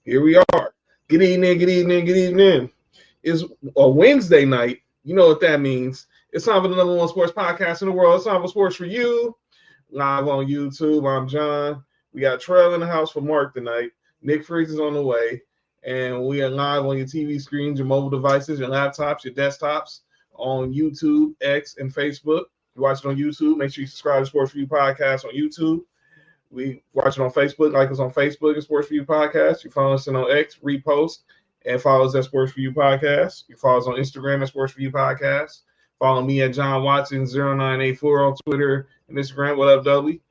Here we are. Good evening, good evening, good evening. It's a Wednesday night. You know what that means. It's time for the number one sports podcast in the world. It's time for Sports for You. Live on YouTube. I'm John. We got Trell in the house for Mark tonight. Nick Freeze is on the way. And we are live on your TV screens, your mobile devices, your laptops, your desktops, on YouTube, X, and Facebook. If you watch it on YouTube, make sure you subscribe to Sports for You podcast on YouTube. We watch it on Facebook, like us on Facebook at Sports for You Podcast. You follow us on X, repost, and follow us at Sports for You Podcast. You follow us on Instagram at Sports for You Podcast. Follow me at John Watson 0984 on Twitter and Instagram. What up, Dudley?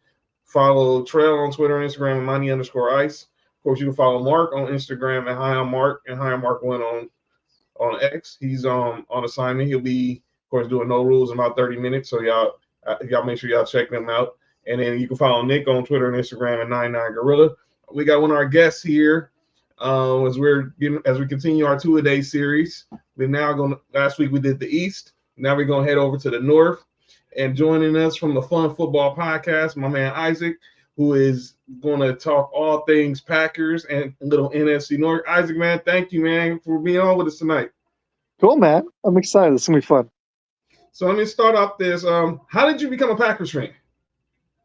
Follow Trell on Twitter and Instagram at Money_Ice. Of course, you can follow Mark on Instagram at High on Mark and High on Mark 1 on X. He's on assignment. He'll be, of course, doing no rules in about 30 minutes. So y'all make sure y'all check them out. And then you can follow Nick on Twitter and Instagram at 99Gorilla. We got one of our guests here as we continue our two-a-day series. We're now going. Last week we did the East. Now we're going to head over to the North. And joining us from the Fun Football Podcast, my man Izac, who is going to talk all things Packers and a little NFC North. Izac, man, thank you, man, for being on with us tonight. Cool, man. I'm excited. It's going to be fun. So let me start off this. How did you become a Packers fan?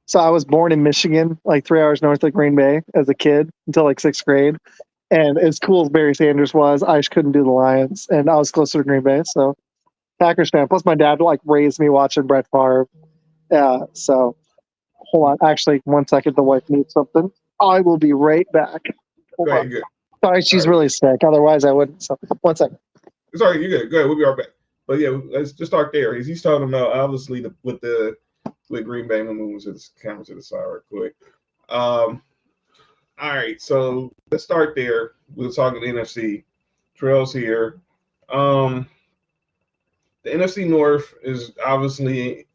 So I was born in Michigan, like 3 hours north of Green Bay as a kid until like 6th grade. And as cool as Barry Sanders was, I just couldn't do the Lions. And I was closer to Green Bay. So Packers fan. Plus my dad like raised me watching Brett Favre. Yeah. So hold on. Actually, 1 second. The wife needs something. I will be right back. Go ahead, good. Sorry, she's really sick. Otherwise I wouldn't. So 1 second. Sorry, you're good. Go ahead. We'll be right back. But yeah, let's just start there. He's talking about obviously with Green Bay. We'll move to the camera to the side real quick. All right, so let's start there. We're talking NFC. Trell's here. The NFC North is obviously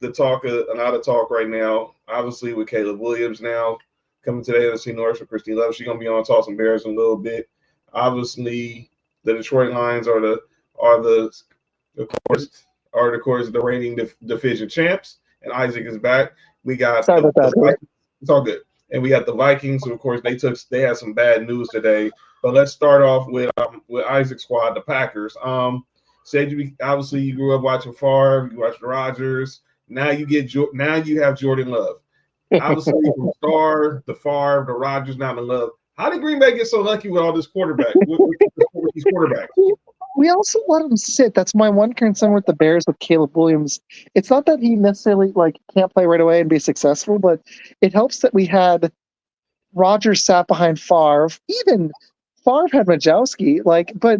a lot of talk right now. Obviously, with Caleb Williams now coming to the NFC North for Kristy Love, she's gonna be on Toss and Bears in a little bit. Obviously, the Detroit Lions are the reigning division champs. And Izac is back. We got Sorry about that. It's all good. And we got the Vikings, who of course they had some bad news today. But let's start off with Izac's squad, the Packers. Said obviously you grew up watching Favre, you watched Rodgers. Now you have Jordan Love. Obviously from Star, the Favre, the Rodgers, now the Love. How did Green Bay get so lucky with all this quarterback? with these quarterbacks? We also let him sit. That's my one concern with the Bears with Caleb Williams. It's not that he necessarily can't play right away and be successful, but it helps that we had Rodgers sat behind Favre. Even Favre had Majowski, but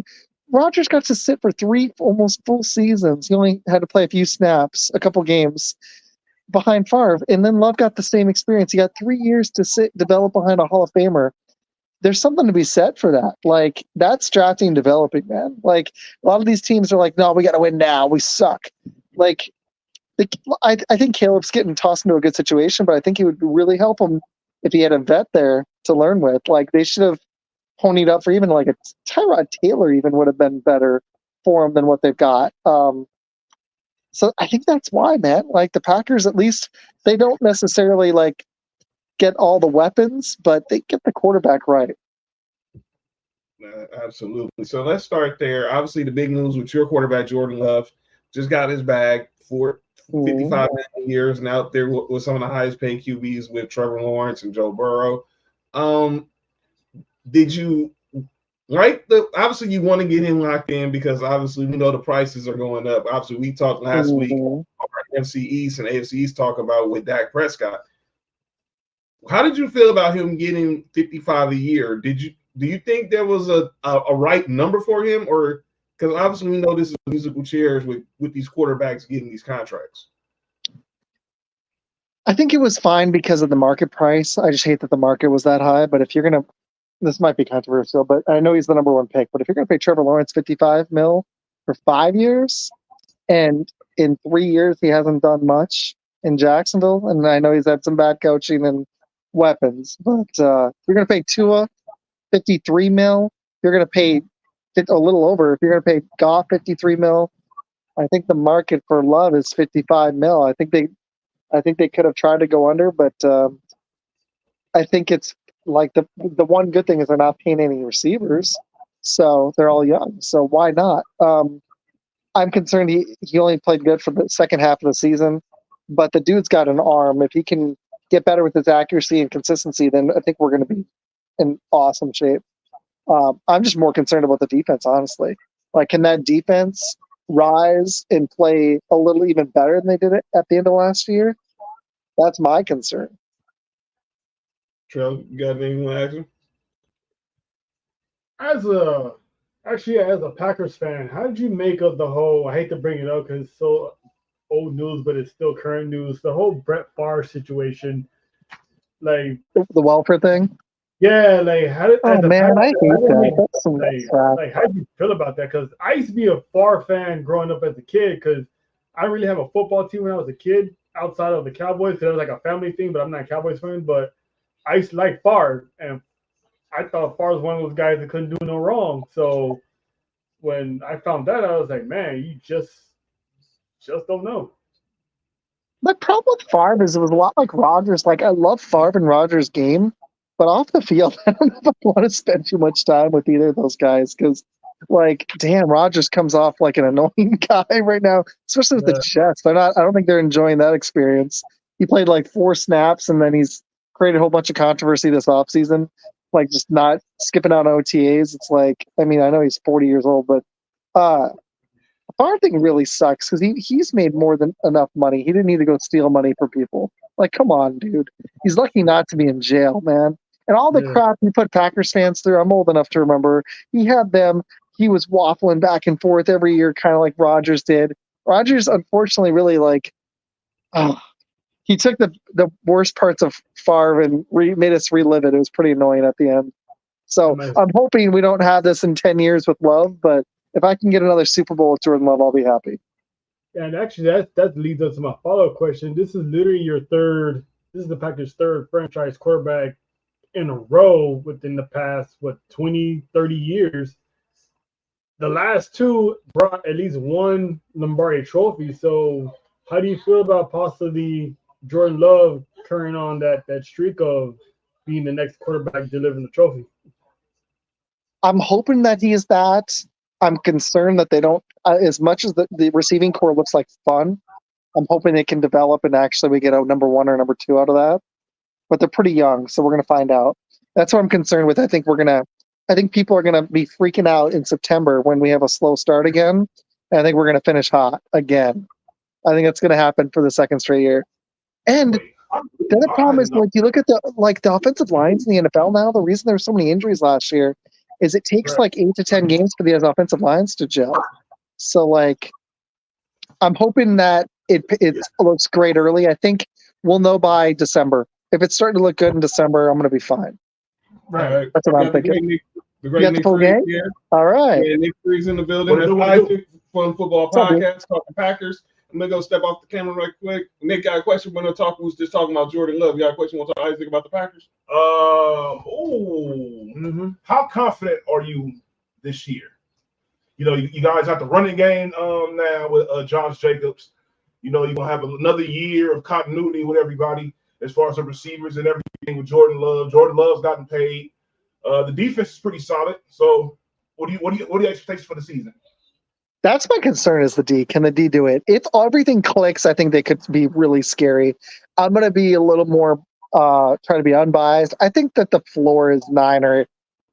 Rodgers got to sit for 3 almost full seasons. He only had to play a few snaps, a couple games behind Favre, and then Love got the same experience. He got 3 years to develop behind a Hall of Famer. There's something to be said for that. That's drafting and developing, man. A lot of these teams are like, no, we got to win now. We suck. I think Caleb's getting tossed into a good situation, but I think it would really help him if he had a vet there to learn with. They should have ponied up for even a Tyrod Taylor even would have been better for him than what they've got. So I think that's why, man. The Packers, at least, they don't necessarily get all the weapons, but they get the quarterback right. Absolutely. So let's start there. Obviously, the big news with your quarterback, Jordan Love, just got his bag for 55 million years and out there with some of the highest paid QBs with Trevor Lawrence and Joe Burrow. Did you obviously you want to get him locked in because obviously we know the prices are going up. Obviously, we talked last week about NFC East and AFC East talk about with Dak Prescott. How did you feel about him getting 55 a year? Do you think there was a right number for him, or because obviously we know this is musical chairs with these quarterbacks getting these contracts? I think it was fine because of the market price. I just hate that the market was that high. But if you're gonna, this might be controversial, but I know he's the number 1 pick. But if you're gonna pay Trevor Lawrence $55 million for 5 years, and in 3 years he hasn't done much in Jacksonville, and I know he's had some bad coaching and weapons, but you're going to pay Tua $53 million. You're going to pay a little over. If you're going to pay Goff $53 million, I think the market for Love is $55 million. I think they could have tried to go under, but I think it's like the one good thing is they're not paying any receivers, so they're all young. So why not? I'm concerned he only played good for the second half of the season, but the dude's got an arm. If he can get better with his accuracy and consistency, then I think we're going to be in awesome shape. I'm just more concerned about the defense, honestly. Like, can that defense rise and play a little even better than they did it at the end of last year? That's my concern. Trell, you got anything to ask him? As a Packers fan, how did you make of the whole? I hate to bring it up because it's so old news, but it's still current news. The whole Brett Favre situation, like, The welfare thing. yeah, like how did Oh as a man, I hate that. That's some crap. like how do you feel about that? Because I used to be a Favre fan growing up as a kid. Because I didn't really have a football team when I was a kid outside of the Cowboys. Because it was like a family thing, but I'm not a Cowboys fan. But I used to like Favre, and I thought Favre was one of those guys that couldn't do no wrong. So when I found that, I was like, man, you just don't know. My problem with Favre is it was a lot like Rodgers. Like, I love Favre and Rodgers' game, but off the field, I don't know if I want to spend too much time with either of those guys because, like, damn, Rodgers comes off like an annoying guy right now, especially with the Yeah. chest. I don't think they're enjoying that experience. He played like 4 snaps and then he's created a whole bunch of controversy this offseason, like just not skipping out OTAs. It's like, I mean, I know he's 40 years old, but uh, Favre thing really sucks because he's made more than enough money. He didn't need to go steal money from people. Like, come on, dude. He's lucky not to be in jail, man. And all the Yeah. crap he put Packers fans through, I'm old enough to remember. He had them. He was waffling back and forth every year, kind of like Rodgers did. Rodgers, unfortunately, really like, oh, he took the worst parts of Favre and made us relive it. It was pretty annoying at the end. So Nice. I'm hoping we don't have this in 10 years with Love, but if I can get another Super Bowl with Jordan Love, I'll be happy. And actually, that leads us to my follow up question. This is literally your third. This is the Packers' third franchise quarterback in a row within the past 20, 30 years. The last two brought at least one Lombardi trophy. So how do you feel about possibly Jordan Love carrying on that streak of being the next quarterback delivering the trophy? I'm hoping that he is that. I'm concerned that they don't, as much as the receiving core looks like fun, I'm hoping it can develop and actually we get a number 1 or number 2 out of that. But they're pretty young, so we're going to find out. That's what I'm concerned with. I think people are going to be freaking out in September when we have a slow start again. And I think we're going to finish hot again. I think that's going to happen for the second straight year. And the other problem is, like, you look at the offensive lines in the NFL now. The reason there's so many injuries last year is it takes like 8 to 10 games for these offensive lines to gel. So, like, I'm hoping that it looks great early. I think we'll know by December. If it's starting to look good in December, I'm going to be fine. Right. That's what I'm thinking. The You great got the Nick full Freeze game? here. All right. Yeah, Nick Freeze in the building. What That's do? Izac, Fun Football What's up, dude? Podcast, talking Packers. I'm gonna go step off the camera right quick. Nick got a question. We're gonna talk. We was just talking about Jordan Love. You got a question? Want to talk to Izac about the Packers? How confident are you this year? You know, you guys got the running game now with Josh Jacobs. You know, you're gonna have another year of continuity with everybody as far as the receivers and everything with Jordan Love. Jordan Love's gotten paid. The defense is pretty solid. So, what are your expectations for the season? That's my concern is the D. Can the D do it? If everything clicks, I think they could be really scary. I'm going to be a little more try to be unbiased. I think that the floor is 9 or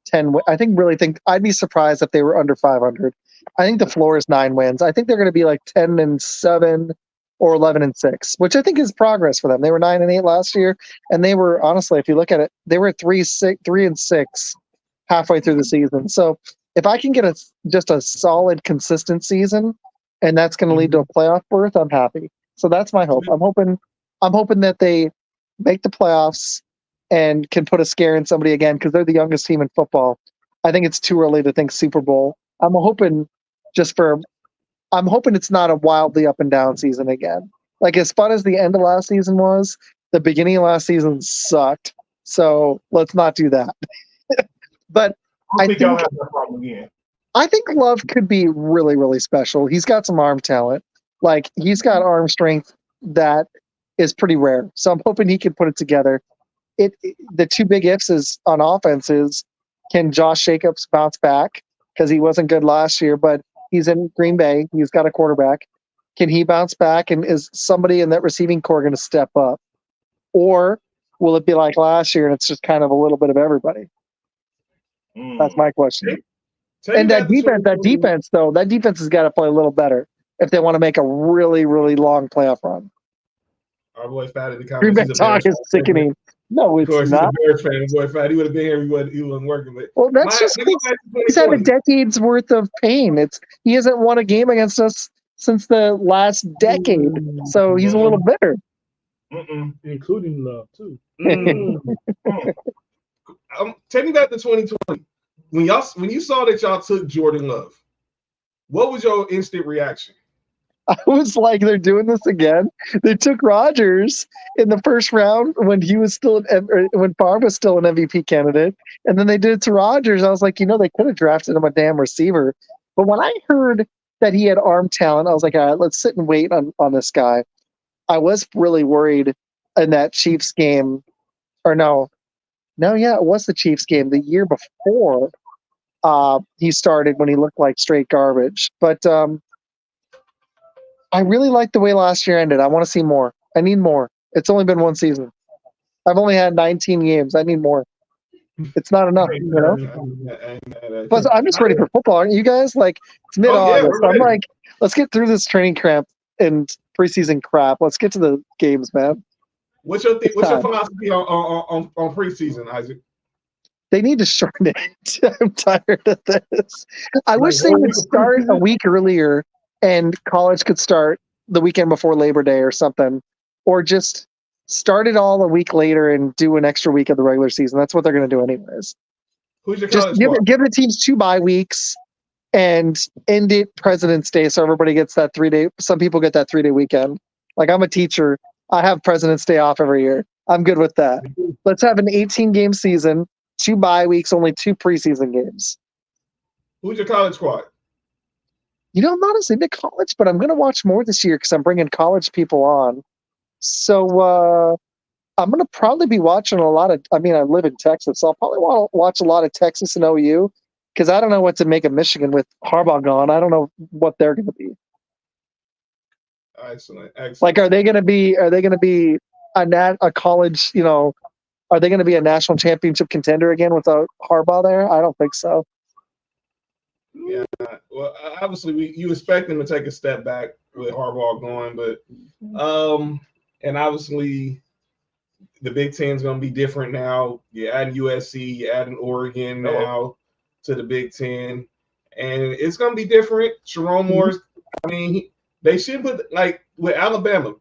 10. Really think I'd be surprised if they were under 500. I think the floor is 9 wins. I think they're going to be like 10-7 or 11-6, which I think is progress for them. They were 9-8 last year, and they were, honestly, if you look at it, they were 3-6 halfway through the season. So if I can get just a solid, consistent season, and that's going to lead to a playoff berth, I'm happy. So that's my hope. I'm hoping that they make the playoffs and can put a scare in somebody again because they're the youngest team in football. I think it's too early to think Super Bowl. I'm hoping it's not a wildly up and down season again. Like, as fun as the end of last season was, the beginning of last season sucked. So let's not do that. But I think y'all have that problem again. I think Love could be really, really special. He's got some arm talent. Like, he's got arm strength that is pretty rare. So I'm hoping he can put it together. the two big ifs is on offense is, can Josh Jacobs bounce back? Because he wasn't good last year, but he's in Green Bay. He's got a quarterback. Can he bounce back? And is somebody in that receiving core going to step up? Or will it be like last year and it's just kind of a little bit of everybody? That's my question. And that defense has got to play a little better if they want to make a really, really long playoff run. Our boy Fat in the Green Bay comments. talk is sickening. No, it's not. He's a Bears fan. Boy Fat, he would have been here. He wasn't working. But well, that's just he's had a decade's worth of pain. He hasn't won a game against us since the last decade, so he's a little bitter. Including love too. Take me back to 2020. When you saw that y'all took Jordan Love, what was your instant reaction? I was like, they're doing this again. They took Rodgers in the first round when he was still when Favre was still an MVP candidate, and then they did it to Rodgers. I was like, they could have drafted him a damn receiver. But when I heard that he had arm talent, I was like, all right, let's sit and wait on this guy. I was really worried in that Chiefs game, or no, it was the Chiefs game the year before he started when he looked like straight garbage. But I really liked the way last year ended. I want to see more. I need more. It's only been one season. I've only had 19 games. I need more. It's not enough, Plus, I'm just ready for football. Aren't you guys? Like, it's mid-August. I'm like, let's get through this training camp and preseason crap. Let's get to the games, man. What's your philosophy on preseason, Isaac? They need to shorten it. I'm tired of this. I wish they would start a week earlier and college could start the weekend before Labor Day or something. Or just start it all a week later and do an extra week of the regular season. That's what they're going to do anyways. Who's your just give the teams 2 bye weeks and end it President's Day so everybody gets that 3-day. Some people get that 3-day weekend. Like, I'm a teacher. I have President's Day off every year. I'm good with that. Let's have an 18-game season, 2 bye weeks, only 2 preseason games. Who's your college squad? I'm not as into college, but I'm going to watch more this year because I'm bringing college people on. So I'm going to probably be watching a lot of – I live in Texas, so I'll probably want to watch a lot of Texas and OU because I don't know what to make of Michigan with Harbaugh gone. I don't know what they're going to be. Excellent. Like, are they going to be a college, are they going to be a national championship contender again without Harbaugh there? I don't think so. Yeah. Well, obviously, you expect them to take a step back with Harbaugh going, but and obviously the Big Ten is going to be different now. You're adding USC, you're adding Oregon now to the Big Ten, and it's going to be different. Sharon Moore's, they should put, like with Alabama,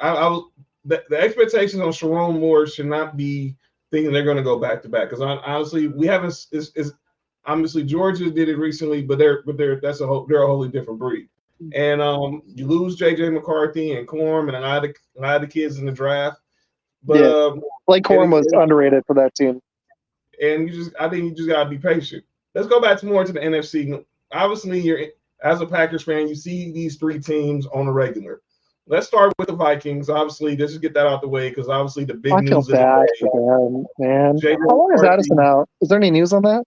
the expectations on Sharon Moore should not be thinking they're going to go back to back because honestly, we haven't. Obviously, Georgia did it recently, but they're a wholly different breed. And you lose J.J. McCarthy and Corum and a lot of the kids in the draft. But Blake Corum was underrated for that team. And I think you just gotta be patient. Let's go back to the NFC. Obviously, as a Packers fan, you see these 3 teams on a regular. Let's start with the Vikings. Obviously, let's just get that out the way because obviously the big news. I feel bad for them, man. How long is Addison out? Is there any news on that?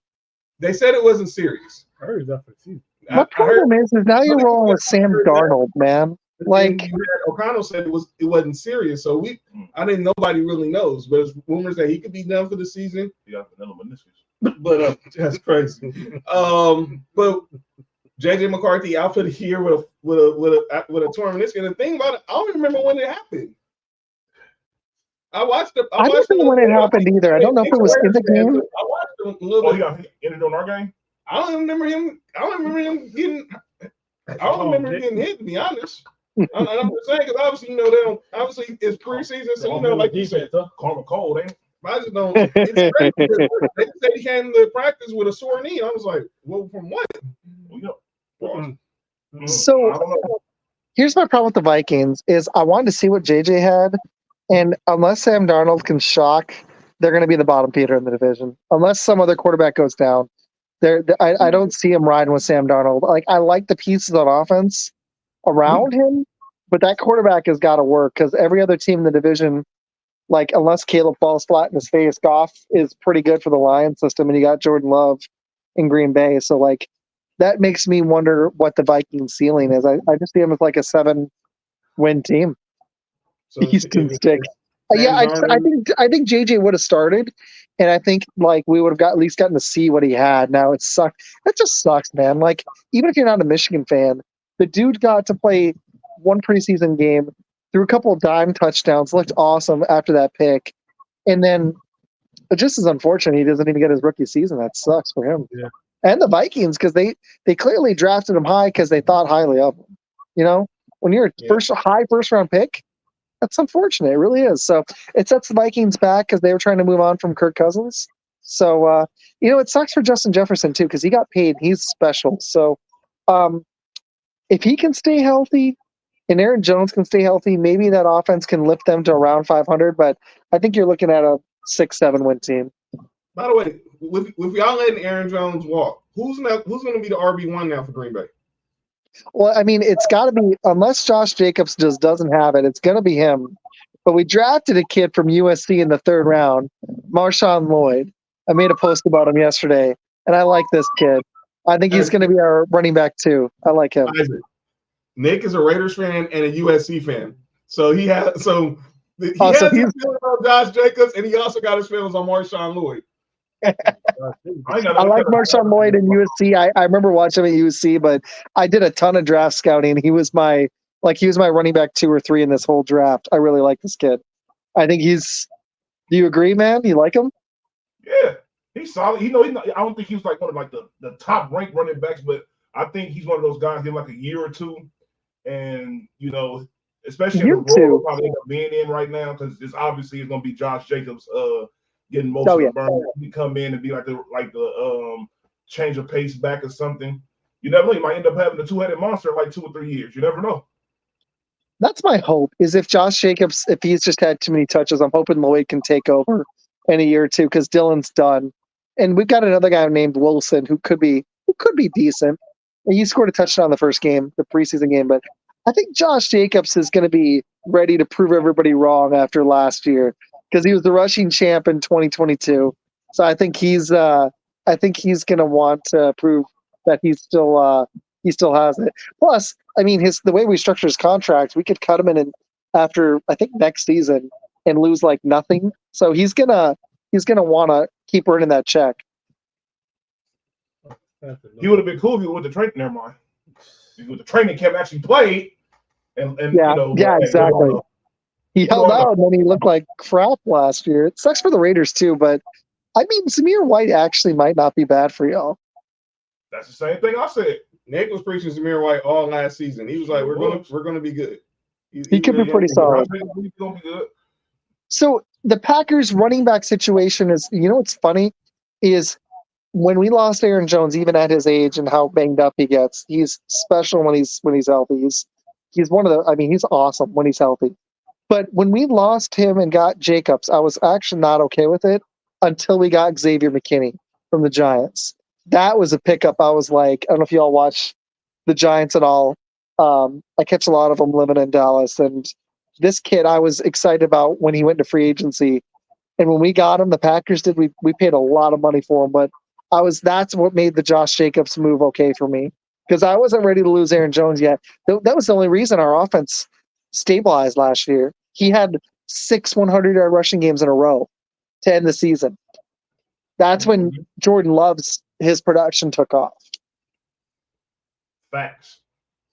They said it wasn't serious. I heard that for the season. My problem is now you're rolling with Sam Darnold, man. Like O'Connell said, it wasn't serious. So nobody really knows, but there's rumors that he could be done for the season. Yeah, meniscus. But that's crazy. But JJ McCarthy out for the year with a torn meniscus. And the thing about it, I don't even remember when it happened. I don't know when it happened either. I don't know if it was in the game. I watched him a little bit. He got ended on our game. I don't remember him getting. I don't remember him getting hit. To be honest, I'm just saying because obviously they don't. Obviously it's preseason, so like you said, Karma cold, ain't it? I just don't. It's crazy. They said he came to practice with a sore knee. I was like, well, from what? So here's my problem with the Vikings: is I wanted to see what JJ had. And unless Sam Darnold can shock, they're going to be the bottom feeder in the division. Unless some other quarterback goes down, I don't see him riding with Sam Darnold. Like, I like the pieces on offense around him, but that quarterback has got to work because every other team in the division like unless Caleb falls flat in his face, Goff is pretty good for the Lions system, and you got Jordan Love in Green Bay. So like that makes me wonder what the Vikings ceiling is. I just see him as like a 7-win team. So Houston if stick. Yeah, Darnold, I think JJ would have started, and I think like we would have at least gotten to see what he had. Now it sucks. That just sucks, man. Like even if you're not a Michigan fan, the dude got to play one preseason game, threw a couple of dime touchdowns, looked awesome after that pick, and then it just is unfortunate he doesn't even get his rookie season. That sucks for him. Yeah. And the Vikings, because they clearly drafted him high because they thought highly of him. You know, when you're a first round pick, that's unfortunate. It really is. So it sets the Vikings back because they were trying to move on from Kirk Cousins. So it sucks for Justin Jefferson too because he got paid. He's special. So if he can stay healthy and Aaron Jones can stay healthy, maybe that offense can lift them to around 500. But I think you're looking at a 6-7 win team. by the way, with y'all letting Aaron Jones walk, who's going to be the RB1 now for Green Bay? Well, I mean, it's got to be, unless Josh Jacobs just doesn't have it, it's going to be him. But we drafted a kid from USC in the 3rd round, Marshawn Lloyd. I made a post about him yesterday, and I like this kid. I think he's going to be our running back too. I like him. Isaac. Nick is a Raiders fan and a USC fan. So he has his feelings on Josh Jacobs, and he also got his feelings on Marshawn Lloyd. I like Marshawn Lloyd in USC. I remember watching him at USC, but I did a ton of draft scouting. He was my running back 2 or 3 in this whole draft. I really like this kid. I think do you agree, man? You like him? Yeah, he's solid. I don't think he was like one of like the top ranked running backs, but I think he's one of those guys give like a year or two, and especially in the role he'll probably end up being in right now because it's obviously it's going to be Josh Jacobs getting most of the burn. He come in and be like the change of pace back or something. You never know. He might end up having a 2-headed monster in like 2 or 3 years. You never know. That's my hope. Is if Josh Jacobs, if he's just had too many touches, I'm hoping Lloyd can take over in a year or two because Dylan's done, and we've got another guy named Wilson who could be decent. And he scored a touchdown the first game, the preseason game, but I think Josh Jacobs is going to be ready to prove everybody wrong after last year because he was the rushing champ in 2022. So I think he's going to want to prove that he still has it. Plus, I mean, the way we structure his contract, we could cut him in after I think next season and lose like nothing. So he's gonna want to keep earning that check. He would have been cool if he went to training. Never mind. If the training camp actually played, and exactly. He held out and then he looked like crap last year. It sucks for the Raiders too, but I mean, Zamir White actually might not be bad for y'all. That's the same thing I said. Nick was preaching Zamir White all last season. He was like, "We're gonna be good." He could be pretty solid. He's gonna be good. So the Packers running back situation is, what's funny is when we lost Aaron Jones, even at his age and how banged up he gets, he's special when he's healthy. He's he's awesome when he's healthy. But when we lost him and got Jacobs, I was actually not okay with it until we got Xavier McKinney from the Giants. That was a pickup. I was like, I don't know if y'all watch the Giants at all. I catch a lot of them living in Dallas. And this kid I was excited about when he went to free agency. And when we got him, the Packers did, we paid a lot of money for him. But that's what made the Josh Jacobs move okay for me. Because I wasn't ready to lose Aaron Jones yet. That was the only reason our offense stabilized last year. He had 6 100-yard rushing games in a row to end the season. That's when Jordan Love's his production took off. Facts.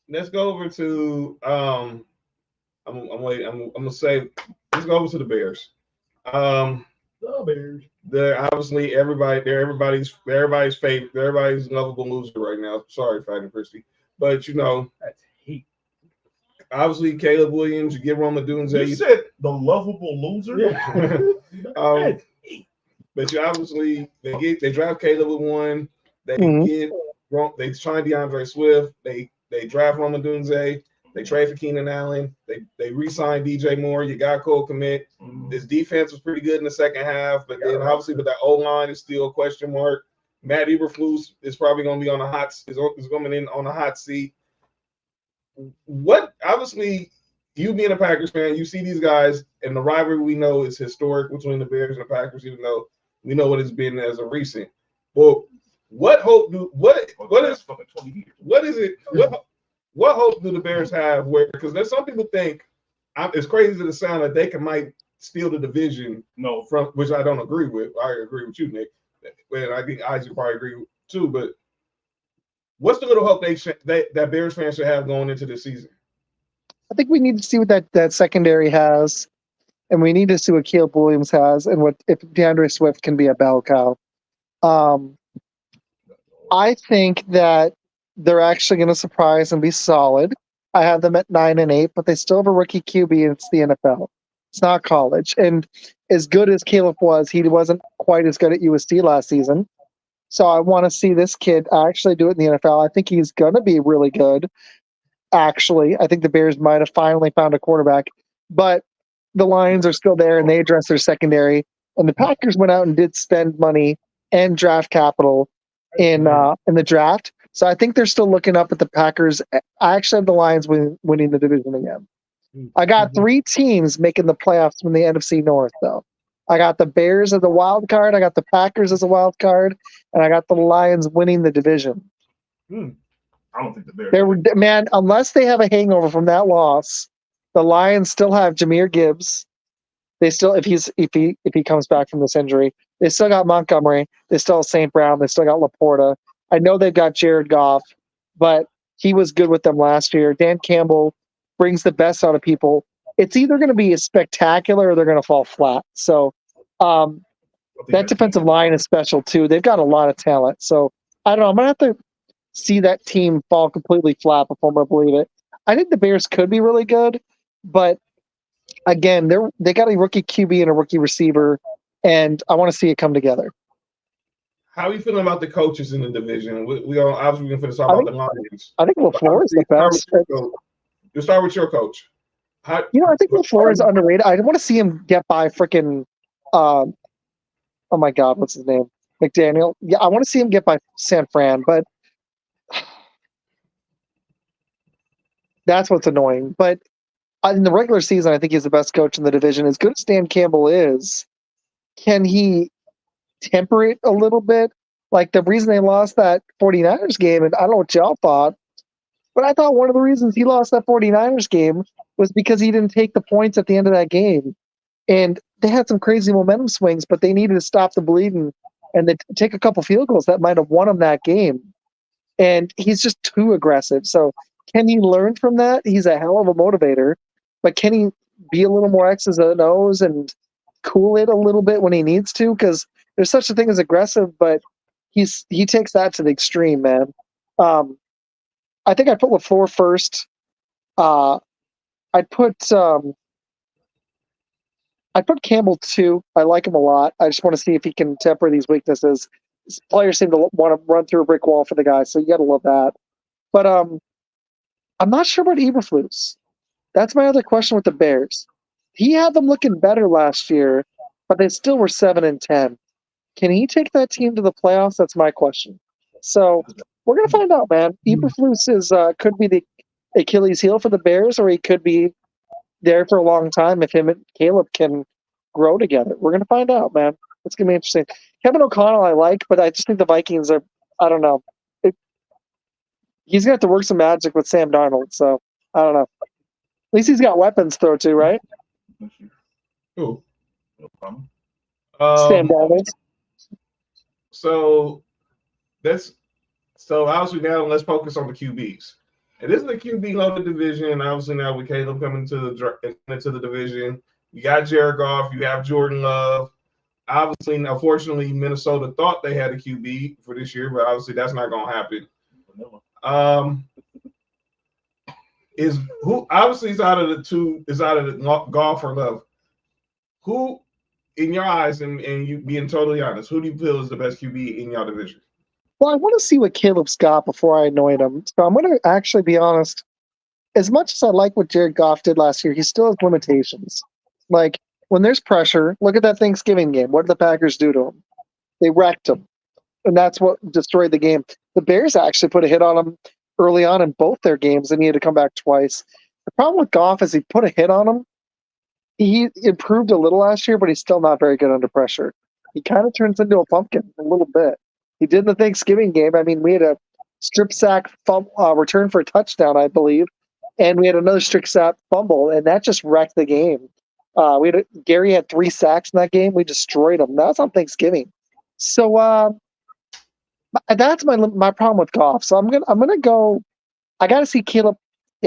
Let's go over to I'm gonna say let's go over to the Bears. The Bears. They're obviously everybody's favorite, everybody's lovable loser right now. Sorry, Fighting Kristy, but that's heat. Obviously, Caleb Williams, you give Rome Odunze. You said the lovable loser. Yeah. But you obviously they draft Caleb with 1. They sign DeAndre Swift. They draft Rome Odunze. They trade for Keenan Allen. They re-sign DJ Moore. You got Cole Kmet. This defense was pretty good in the second half, but then obviously with that O-line is still a question mark. Matt Eberflus is probably going to be on is coming in on a hot seat. What obviously you being a Packers fan, you see these guys, and the rivalry we know is historic between the Bears and the Packers, even though we know what it's been as of recent. Well, what hope do what is 20 years? What is it? What hope do the Bears have? Where because there's some people think it's crazy to the sound that they might steal the division. No, from which I don't agree with. I agree with you, Nick, and I think Izac probably agree with too. But what's the little hope that Bears fans should have going into this season? I think we need to see what that secondary has, and we need to see what Caleb Williams has, and what if DeAndre Swift can be a bell cow. I think that they're actually going to surprise and be solid. I have them at 9-8, but they still have a rookie QB, and it's the NFL. It's not college. And as good as Caleb was, he wasn't quite as good at USC last season. So I want to see this kid actually do it in the NFL. I think he's going to be really good. Actually, I think the Bears might have finally found a quarterback, but the Lions are still there, and they address their secondary. And the Packers went out and did spend money and draft capital in the draft. So I think they're still looking up at the Packers. I actually have the Lions winning the division again. I got 3 teams making the playoffs from the NFC North, though. I got the Bears as a wild card, I got the Packers as a wild card, and I got the Lions winning the division. I don't think the Bears. Man, unless they have a hangover from that loss, the Lions still have Jahmyr Gibbs. They still, if he comes back from this injury, they still got Montgomery. They still have St. Brown. They still got Laporta. I know they've got Jared Goff, but he was good with them last year. Dan Campbell brings the best out of people. It's either going to be spectacular or they're going to fall flat. So that defensive line is special too. They've got a lot of talent. So I don't know. I'm going to have to see that team fall completely flat before I'm going to believe it. I think the Bears could be really good, but again, they got a rookie QB and a rookie receiver, and I want to see it come together. How are you feeling about the coaches in the division? We are obviously going to talk about the Lions. I think LaFleur is the best. You'll start with your coach. I think LaFleur is underrated. I want to see him get by freaking, oh my God, what's his name? McDaniel. Yeah, I want to see him get by San Fran, but that's what's annoying. But in the regular season, I think he's the best coach in the division. As good as Dan Campbell is, can he temper it a little bit? Like the reason they lost that 49ers game, and I don't know what y'all thought, but I thought one of the reasons he lost that 49ers game was because he didn't take the points at the end of that game. And they had some crazy momentum swings, but they needed to stop the bleeding and they take a couple field goals that might have won him that game. And he's just too aggressive. So can he learn from that? He's a hell of a motivator, but can he be a little more X's and O's and cool it a little bit when he needs to? Because there's such a thing as aggressive, but he takes that to the extreme, man. I think I put LaFleur first. I'd put Campbell too. I like him a lot. I just want to see if he can temper these weaknesses. These players seem to want to run through a brick wall for the guy, so you got to love that. But I'm not sure about Eberflus. That's my other question with the Bears. He had them looking better last year, but they still were 7-10. Can he take that team to the playoffs? That's my question. So we're gonna find out, man. Eberflus is could be the Achilles heel for the Bears, or he could be there for a long time if him and Caleb can grow together. We're gonna find out, man. It's gonna be interesting. Kevin O'Connell I like, but I just think the Vikings are. I don't know. He's gonna have to work some magic with Sam Darnold. So I don't know. At least he's got weapons to throw to, right? Cool. No problem. Sam Darnold. So obviously now let's focus on the QBs. And this is the QB loaded division. Obviously now with Caleb coming into the division, you got Jared Goff, you have Jordan Love. Obviously, unfortunately, Minnesota thought they had a QB for this year, but obviously that's not going to happen. Obviously it's out of the two, is out of the Goff or Love. Who, in your eyes, and you being totally honest, who do you feel is the best QB in your division? Well, I want to see what Caleb's got before I anoint him. So I'm going to actually be honest. As much as I like what Jared Goff did last year, he still has limitations. Like, when there's pressure, look at that Thanksgiving game. What did the Packers do to him? They wrecked him. And that's what destroyed the game. The Bears actually put a hit on him early on in both their games, and he had to come back twice. The problem with Goff is he put a hit on him. He improved a little last year, but he's still not very good under pressure. He kind of turns into a pumpkin a little bit. He did in the Thanksgiving game. I mean, we had a strip sack return for a touchdown, I believe, and we had another strip sack fumble, and that just wrecked the game. Gary had 3 sacks in that game. We destroyed him. That was on Thanksgiving. So that's my problem with Goff. So I'm gonna go. I got to see Caleb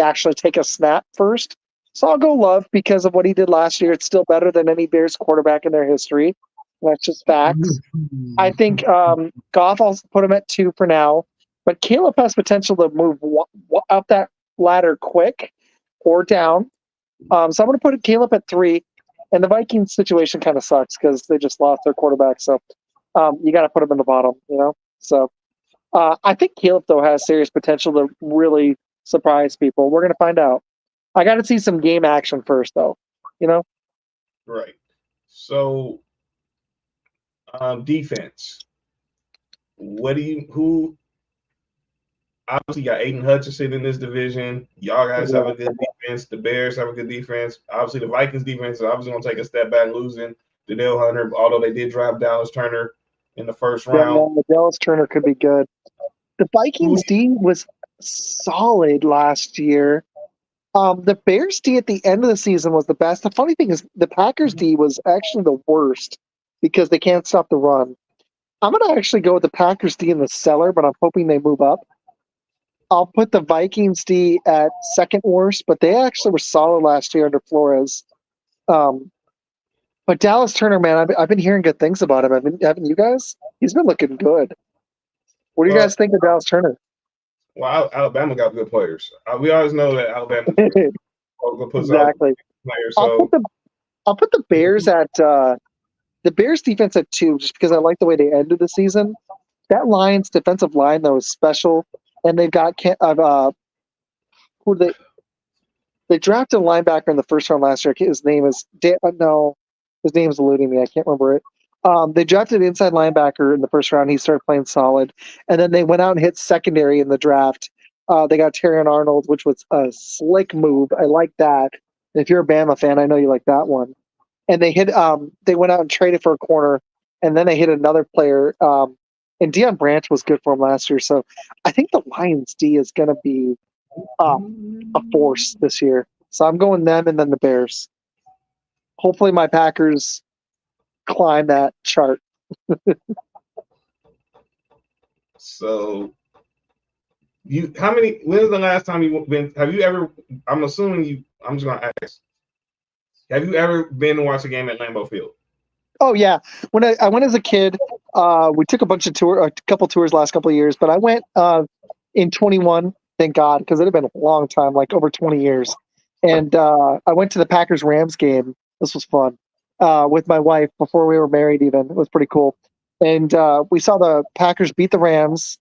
actually take a snap first. So I'll go Love because of what he did last year. It's still better than any Bears quarterback in their history. That's just facts. I think Goff, I'll put him at 2 for now. But Caleb has potential to move up that ladder quick or down. So I'm going to put Caleb at 3. And the Vikings situation kind of sucks because they just lost their quarterback. So you got to put him in the bottom, you know? So I think Caleb, though, has serious potential to really surprise people. We're going to find out. I got to see some game action first, though, you know? Right. So, defense. Who obviously got Aiden Hutchinson in this division. Y'all guys have a good defense. The Bears have a good defense. Obviously, the Vikings defense is obviously going to take a step back losing Danielle Hunter, although they did draft Dallas Turner in the first round. Yeah, Dallas Turner could be good. The Vikings D was solid last year. The Bears D at the end of the season was the best. The funny thing is the Packers D was actually the worst because they can't stop the run. I'm going to actually go with the Packers D in the cellar, but I'm hoping they move up. I'll put the Vikings D at second worst, but they actually were solid last year under Flores. But Dallas Turner, man, I've been hearing good things about him. Haven't you guys? He's been looking good. What do you guys think of Dallas Turner? Well, Alabama got good players. We always know that Alabama puts exactly. Players. So I'll put the Bears at the Bears defense at 2, just because I like the way they ended the season. That Lions defensive line though is special, and they've got they drafted a linebacker in the first round last year. His name is his name's eluding me. I can't remember it. They drafted an inside linebacker in the first round. He started playing solid. And then they went out and hit secondary in the draft. They got Terrion Arnold, which was a slick move. I like that. And if you're a Bama fan, I know you like that one. And they went out and traded for a corner. And then they hit another player. And Deion Branch was good for him last year. So I think the Lions D is going to be a force this year. So I'm going them and then the Bears. Hopefully my Packers climb that chart. So when's the last time have you ever, I'm just gonna ask, have you ever been to watch a game at Lambeau Field? Oh yeah. When I went as a kid, we took a couple tours last couple of years, but I went in 21, thank God, because it had been a long time, like over 20 years. And I went to the Packers Rams game. This was fun. With my wife before we were married even. It was pretty cool. And we saw the Packers beat the Rams.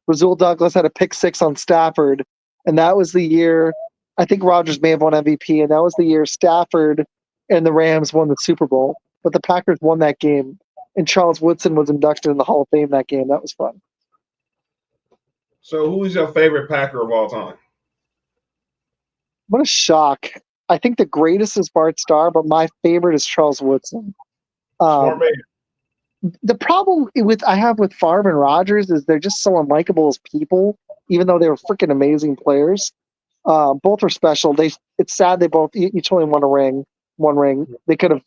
Rasul Douglas had a pick 6 on Stafford. And that was the year, I think Rodgers may have won MVP, and that was the year Stafford and the Rams won the Super Bowl. But the Packers won that game, and Charles Woodson was inducted in the Hall of Fame that game. That was fun. So who is your favorite Packer of all time? What a shock. I think the greatest is Bart Starr, but my favorite is Charles Woodson. The problem I have with Favre and Rodgers is they're just so unlikable as people, even though they were freaking amazing players. Both are special. It's sad they both each only won one ring. They could have.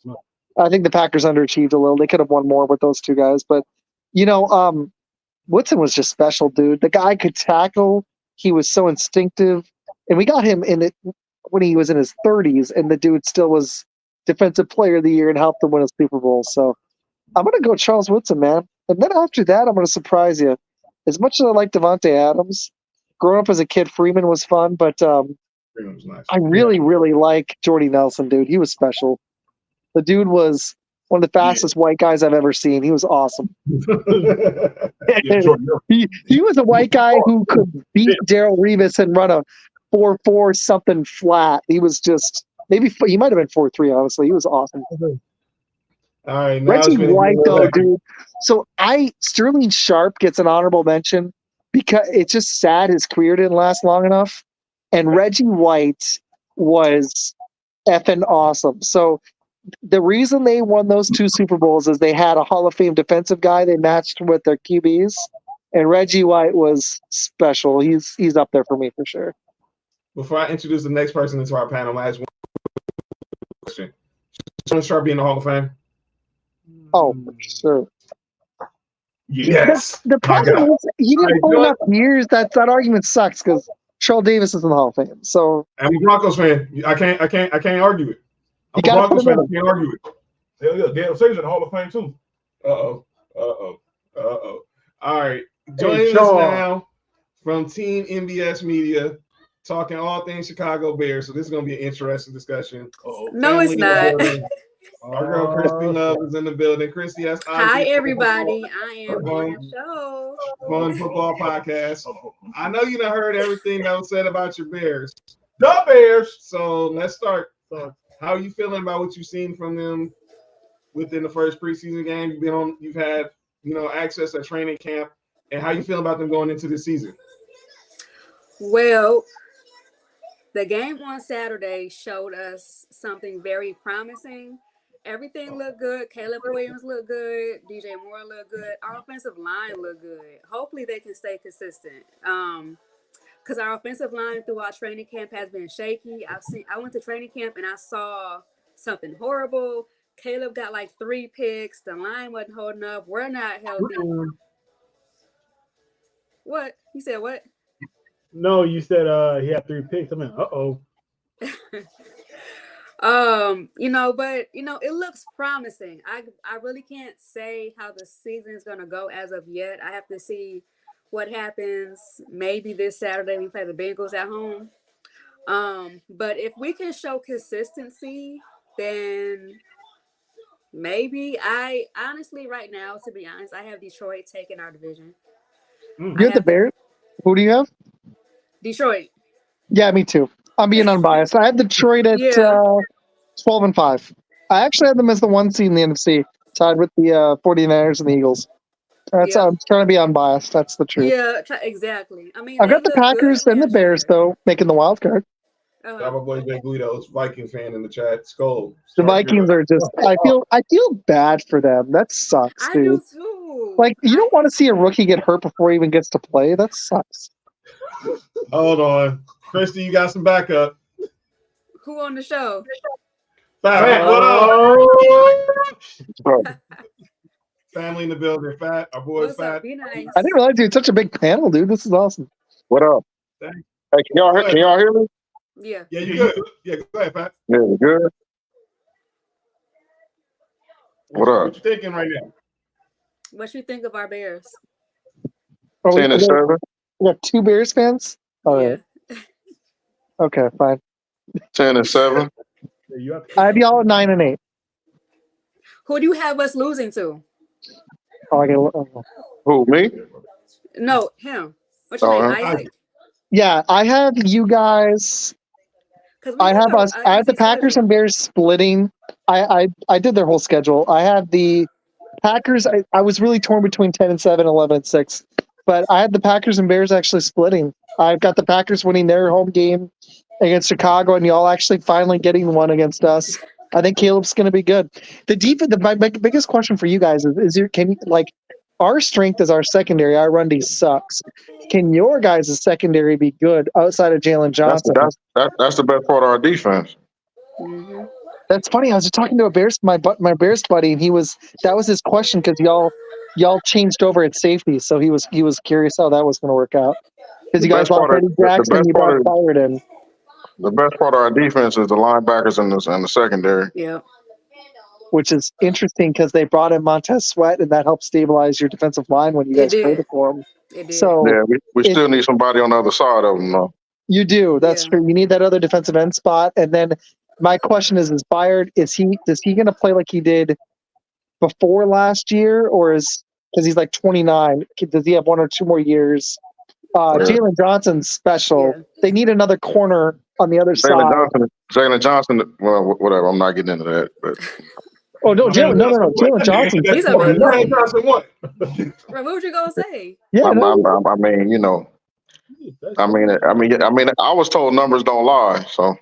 I think the Packers underachieved a little. They could have won more with those two guys, but Woodson was just special, dude. The guy could tackle. He was so instinctive, and we got him in it when he was in his 30s, and the dude still was Defensive Player of the Year and helped them win a Super Bowl. So I'm going to go Charles Woodson, man. And then after that, I'm going to surprise you. As much as I like Devontae Adams, growing up as a kid, Freeman was fun, but Freeman was nice. I really, really like Jordy Nelson, dude. He was special. The dude was one of the fastest white guys I've ever seen. He was awesome. He was a white guy who could beat Darrelle Revis and run a 4.4 something flat. He was just he might have been 4.3. Honestly, he was awesome. All right, Reggie White though, dude. So Sterling Sharp gets an honorable mention because it's just sad his career didn't last long enough. And Reggie White was effing awesome. So the reason they won those 2 Super Bowls is they had a Hall of Fame defensive guy they matched with their QBs, and Reggie White was special. He's up there for me for sure. Before I introduce the next person into our panel, I ask one question. Should start being in the Hall of Fame? Oh, for sure. Yes. The problem is he didn't play enough years. That argument sucks because Trell Davis is in the Hall of Fame. So I'm a Broncos fan. I can't argue it. I'm a Broncos fan. I can't argue it. Hell yeah, Dale Sager's in the Hall of Fame too. Uh-oh. All right. Joining us now from Team MBS Media, talking all things Chicago Bears. So this is going to be an interesting discussion. No, it's not. Our girl Kristy Love is in the building. Kristy, that's hi everybody. I am on the show. Fun football podcast. I know you done heard everything that was said about your Bears. The Bears. So let's start. How are you feeling about what you've seen from them within the first preseason game? You've had access at training camp, and how you feel about them going into this season? Well, the game on Saturday showed us something very promising. Everything looked good. Caleb Williams looked good. DJ Moore looked good. Our offensive line looked good. Hopefully they can stay consistent. Because our offensive line throughout training camp has been shaky. I went to training camp and I saw something horrible. Caleb got like 3 picks. The line wasn't holding up. We're not healthy. What? You said what? No, you said he had 3 picks. I mean, but it looks promising. I really can't say how the season is gonna go as of yet. I have to see what happens. Maybe this Saturday we play the Bengals at home. But if we can show consistency, then maybe I honestly right now, to be honest, I have Detroit taking our division. You have the Bears? Who do you have? Detroit. Yeah, me too. I'm being unbiased. I had Detroit at 12-5. I actually had them as the 1 seed in the NFC, tied with the 49ers and the Eagles. I'm trying to be unbiased. That's the truth. Yeah, exactly. I mean, I've got the Packers and the Bears, though, making the wild card. Got my boy Ben Guido's Viking fan in the chat. Skull. The Vikings are just. I feel bad for them. That sucks, dude. I do too. Like, you don't want to see a rookie get hurt before he even gets to play. That sucks. Hold on, Kristy, you got some backup. Who on the show? Fat, what up? Family in the building. Fat, our boy's What's Fat. up? Be nice. I didn't realize you had such a big panel, dude. This is awesome. What up? Thanks. Hey, can y'all hear me? Yeah. Yeah, you good. Yeah, go ahead, Fat. Yeah, good. What up? What you thinking right now? What you think of our Bears? 10-7. We got 2 Bears fans? All right. Okay, fine. 10-7. I have y'all at 9-8. Who do you have us losing to? Who, me? No, him. What's your name? Izac? Yeah, I have you guys. I have the Packers and Bears splitting. I did their whole schedule. I have the Packers. I was really torn between 10-7, 11-6, but I had the Packers and Bears actually splitting. I've got the Packers winning their home game against Chicago, and y'all actually finally getting one against us. I think Caleb's going to be good. The defense. My biggest question for you guys is our strength is our secondary. Our run D sucks. Can your guys' secondary be good outside of Jalen Johnson? That's the best part of our defense. Mm-hmm. That's funny. I was just talking to my Bears buddy, and that was his question because y'all changed over at safety, so he was curious how that was going to work out because you guys lost Eddie Jackson, you brought Fired in. The best part of our defense is the linebackers and the secondary. Yeah. Which is interesting because they brought in Montez Sweat, and that helped stabilize your defensive line when you guys traded for him. It did. So yeah, we still need somebody on the other side of them, though. You do. That's true. You need that other defensive end spot. And then my question is Byard, is he going to play like he did before last year, or because he's like 29? Does he have 1 or 2 more years? Jalen Johnson's special. Yeah. They need another corner on the other side. Jalen Johnson. Well, whatever. I'm not getting into that. But oh no, Jalen Johnson. He's amazing. Jalen Johnson what? What would you gonna say? Yeah, I mean, I was told numbers don't lie, so.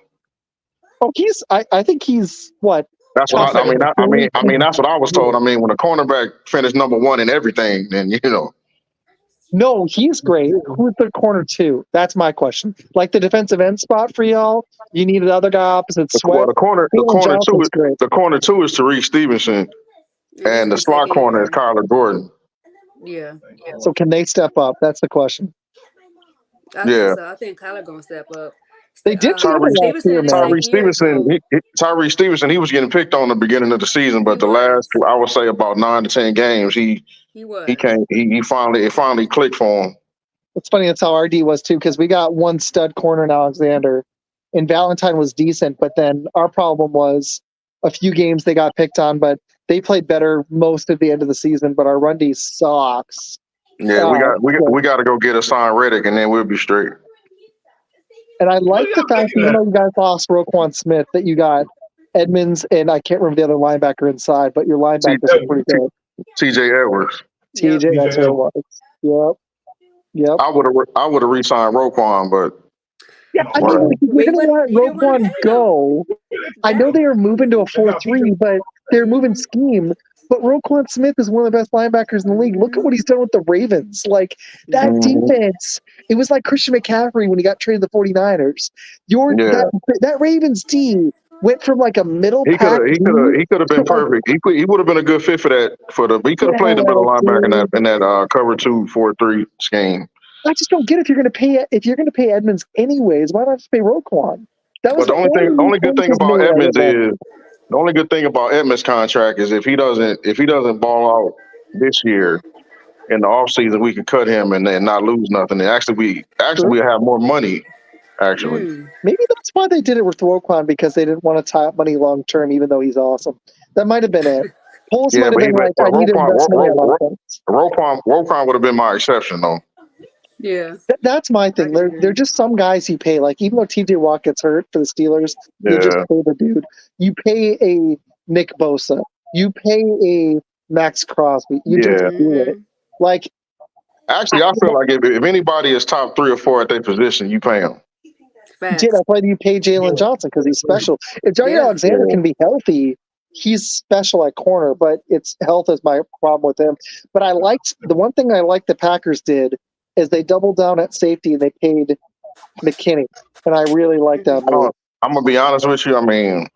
Oh, I think he's what? That's what I mean. That's what I was told. I mean, when a cornerback finished number one in everything, then No, he's great. Who's the corner two? That's my question. Like the defensive end spot for y'all, you need another guy opposite Sweat. The corner two is great. Tariq Stevenson, and the slot corner is Kyler Gordon. Yeah. So can they step up? That's the question. I think so. I think Kyler gonna step up. They did Tyree Stevenson, he was getting picked on the beginning of the season, but the last, I would say, about 9 to 10 games, he finally clicked for him. It's funny. That's how RD was too, because we got one stud corner in Alexander, and Valentine was decent, but then our problem was a few games they got picked on, but they played better most of the end of the season. But our run D sucks. Yeah, we got to go get a sign Reddick, and then we'll be straight. And I like the fact that even though you guys lost Roquan Smith, that you got Edmonds and I can't remember the other linebacker inside, but your linebackers are pretty good. TJ Edwards. TJ, that's what it was. Yep. I would have re-signed Roquan, but yeah, I mean, if you're going to let Roquan go, I know they are moving to a 4-3, but they're moving scheme. But Roquan Smith is one of the best linebackers in the league. Look at what he's done with the Ravens. Like, that defense, it was like Christian McCaffrey when he got traded to the 49ers. That Ravens team went from like a middle pack. He could have been perfect. He would have been a good fit for that. He could have played the middle linebacker in that cover 2-4-3 scheme. I just don't get if you're going to pay Edmonds anyways. Why not just pay Roquan? That was the only good thing about Edmonds is. The only good thing about Edmonds' contract is if he doesn't ball out this year in the offseason, we can cut him and then not lose nothing. And we have more money. Actually, maybe that's why they did it with Roquan, because they didn't want to tie up money long term, even though he's awesome. That might have been it. Poles might have been like, I need to invest money on offense. Roquan would have been my exception, though. Yeah, that's my thing. They're just some guys you pay. Like, even though TJ Watt gets hurt for the Steelers, you just pay the dude. You pay a Nick Bosa. You pay a Max Crosby. You just do it. Like, actually, I feel like if anybody is top 3 or 4 at their position, you pay them. That's why you pay Jalen Johnson, because he's special. If Johnny Alexander can be healthy, he's special at corner, but it's health is my problem with him. But the one thing I liked the Packers did is they doubled down at safety and they paid McKinney, and I really like that move. I'm gonna be honest with you. I mean,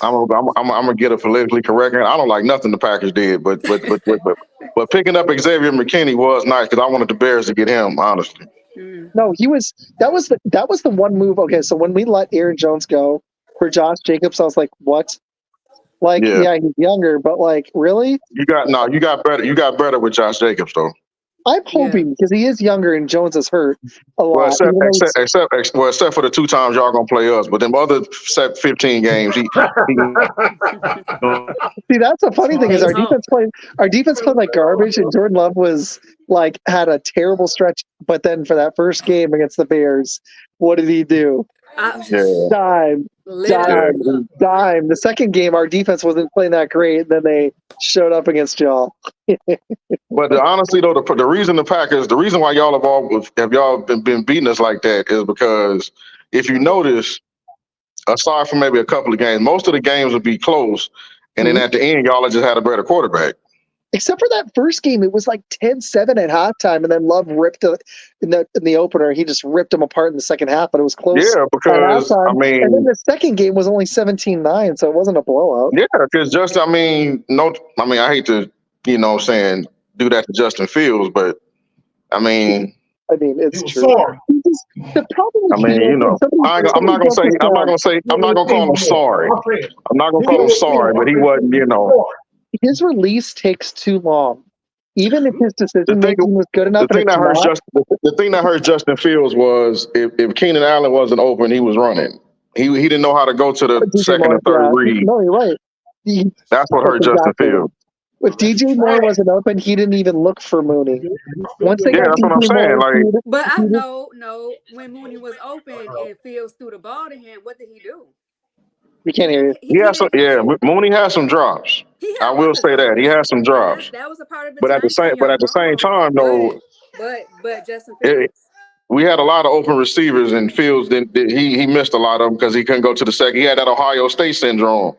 I'm gonna get it politically correct. I don't like nothing the Packers did, but picking up Xavier McKinney was nice because I wanted the Bears to get him. Honestly, no, that was the one move. Okay, so when we let Aaron Jones go for Josh Jacobs, I was like, what? Like, yeah he's younger, but like, really? You got better. You got better with Josh Jacobs, though. I'm hoping, because he is younger and Jones is hurt a lot. Well, except for the 2 times y'all gonna play us, but them other 15 games, he See, that's the funny thing is our defense played like garbage, and Jordan Love was like had a terrible stretch. But then for that first game against the Bears, what did he do? Dime. The second game, our defense wasn't playing that great. Then they showed up against y'all. But honestly, though, the reason why y'all have been beating us like that is because if you notice, aside from maybe a couple of games, most of the games would be close, and then at the end, y'all just had a better quarterback. Except for that first game, it was like 10-7 at halftime, and then Love ripped it in the opener. He just ripped them apart in the second half, but it was close. Yeah, because and then the second game was only 17-9, so it wasn't a blowout. Yeah, because I hate to, do that to Justin Fields, but it's true. Sorry. The problem with I'm not gonna call him sorry. I'm not gonna call him sorry, but he wasn't, His release takes too long. Even if his decision making was good enough. The thing that hurt Justin Fields was if Keenan Allen wasn't open, he was running. He didn't know how to go to the second and third read. No, you're right. That's what hurt Justin Fields. If DJ Moore wasn't open, he didn't even look for Mooney. Once they got that's what I'm saying. But I know when Mooney was open and Fields threw the ball to him, what did he do? We can't hear you. Mooney has some drops. I will say that he has some drops. That was a part of the but at the same time, though. But Justin Fields. we had a lot of open receivers, and Fields he missed a lot of them because he couldn't go to the second. He had that Ohio State syndrome.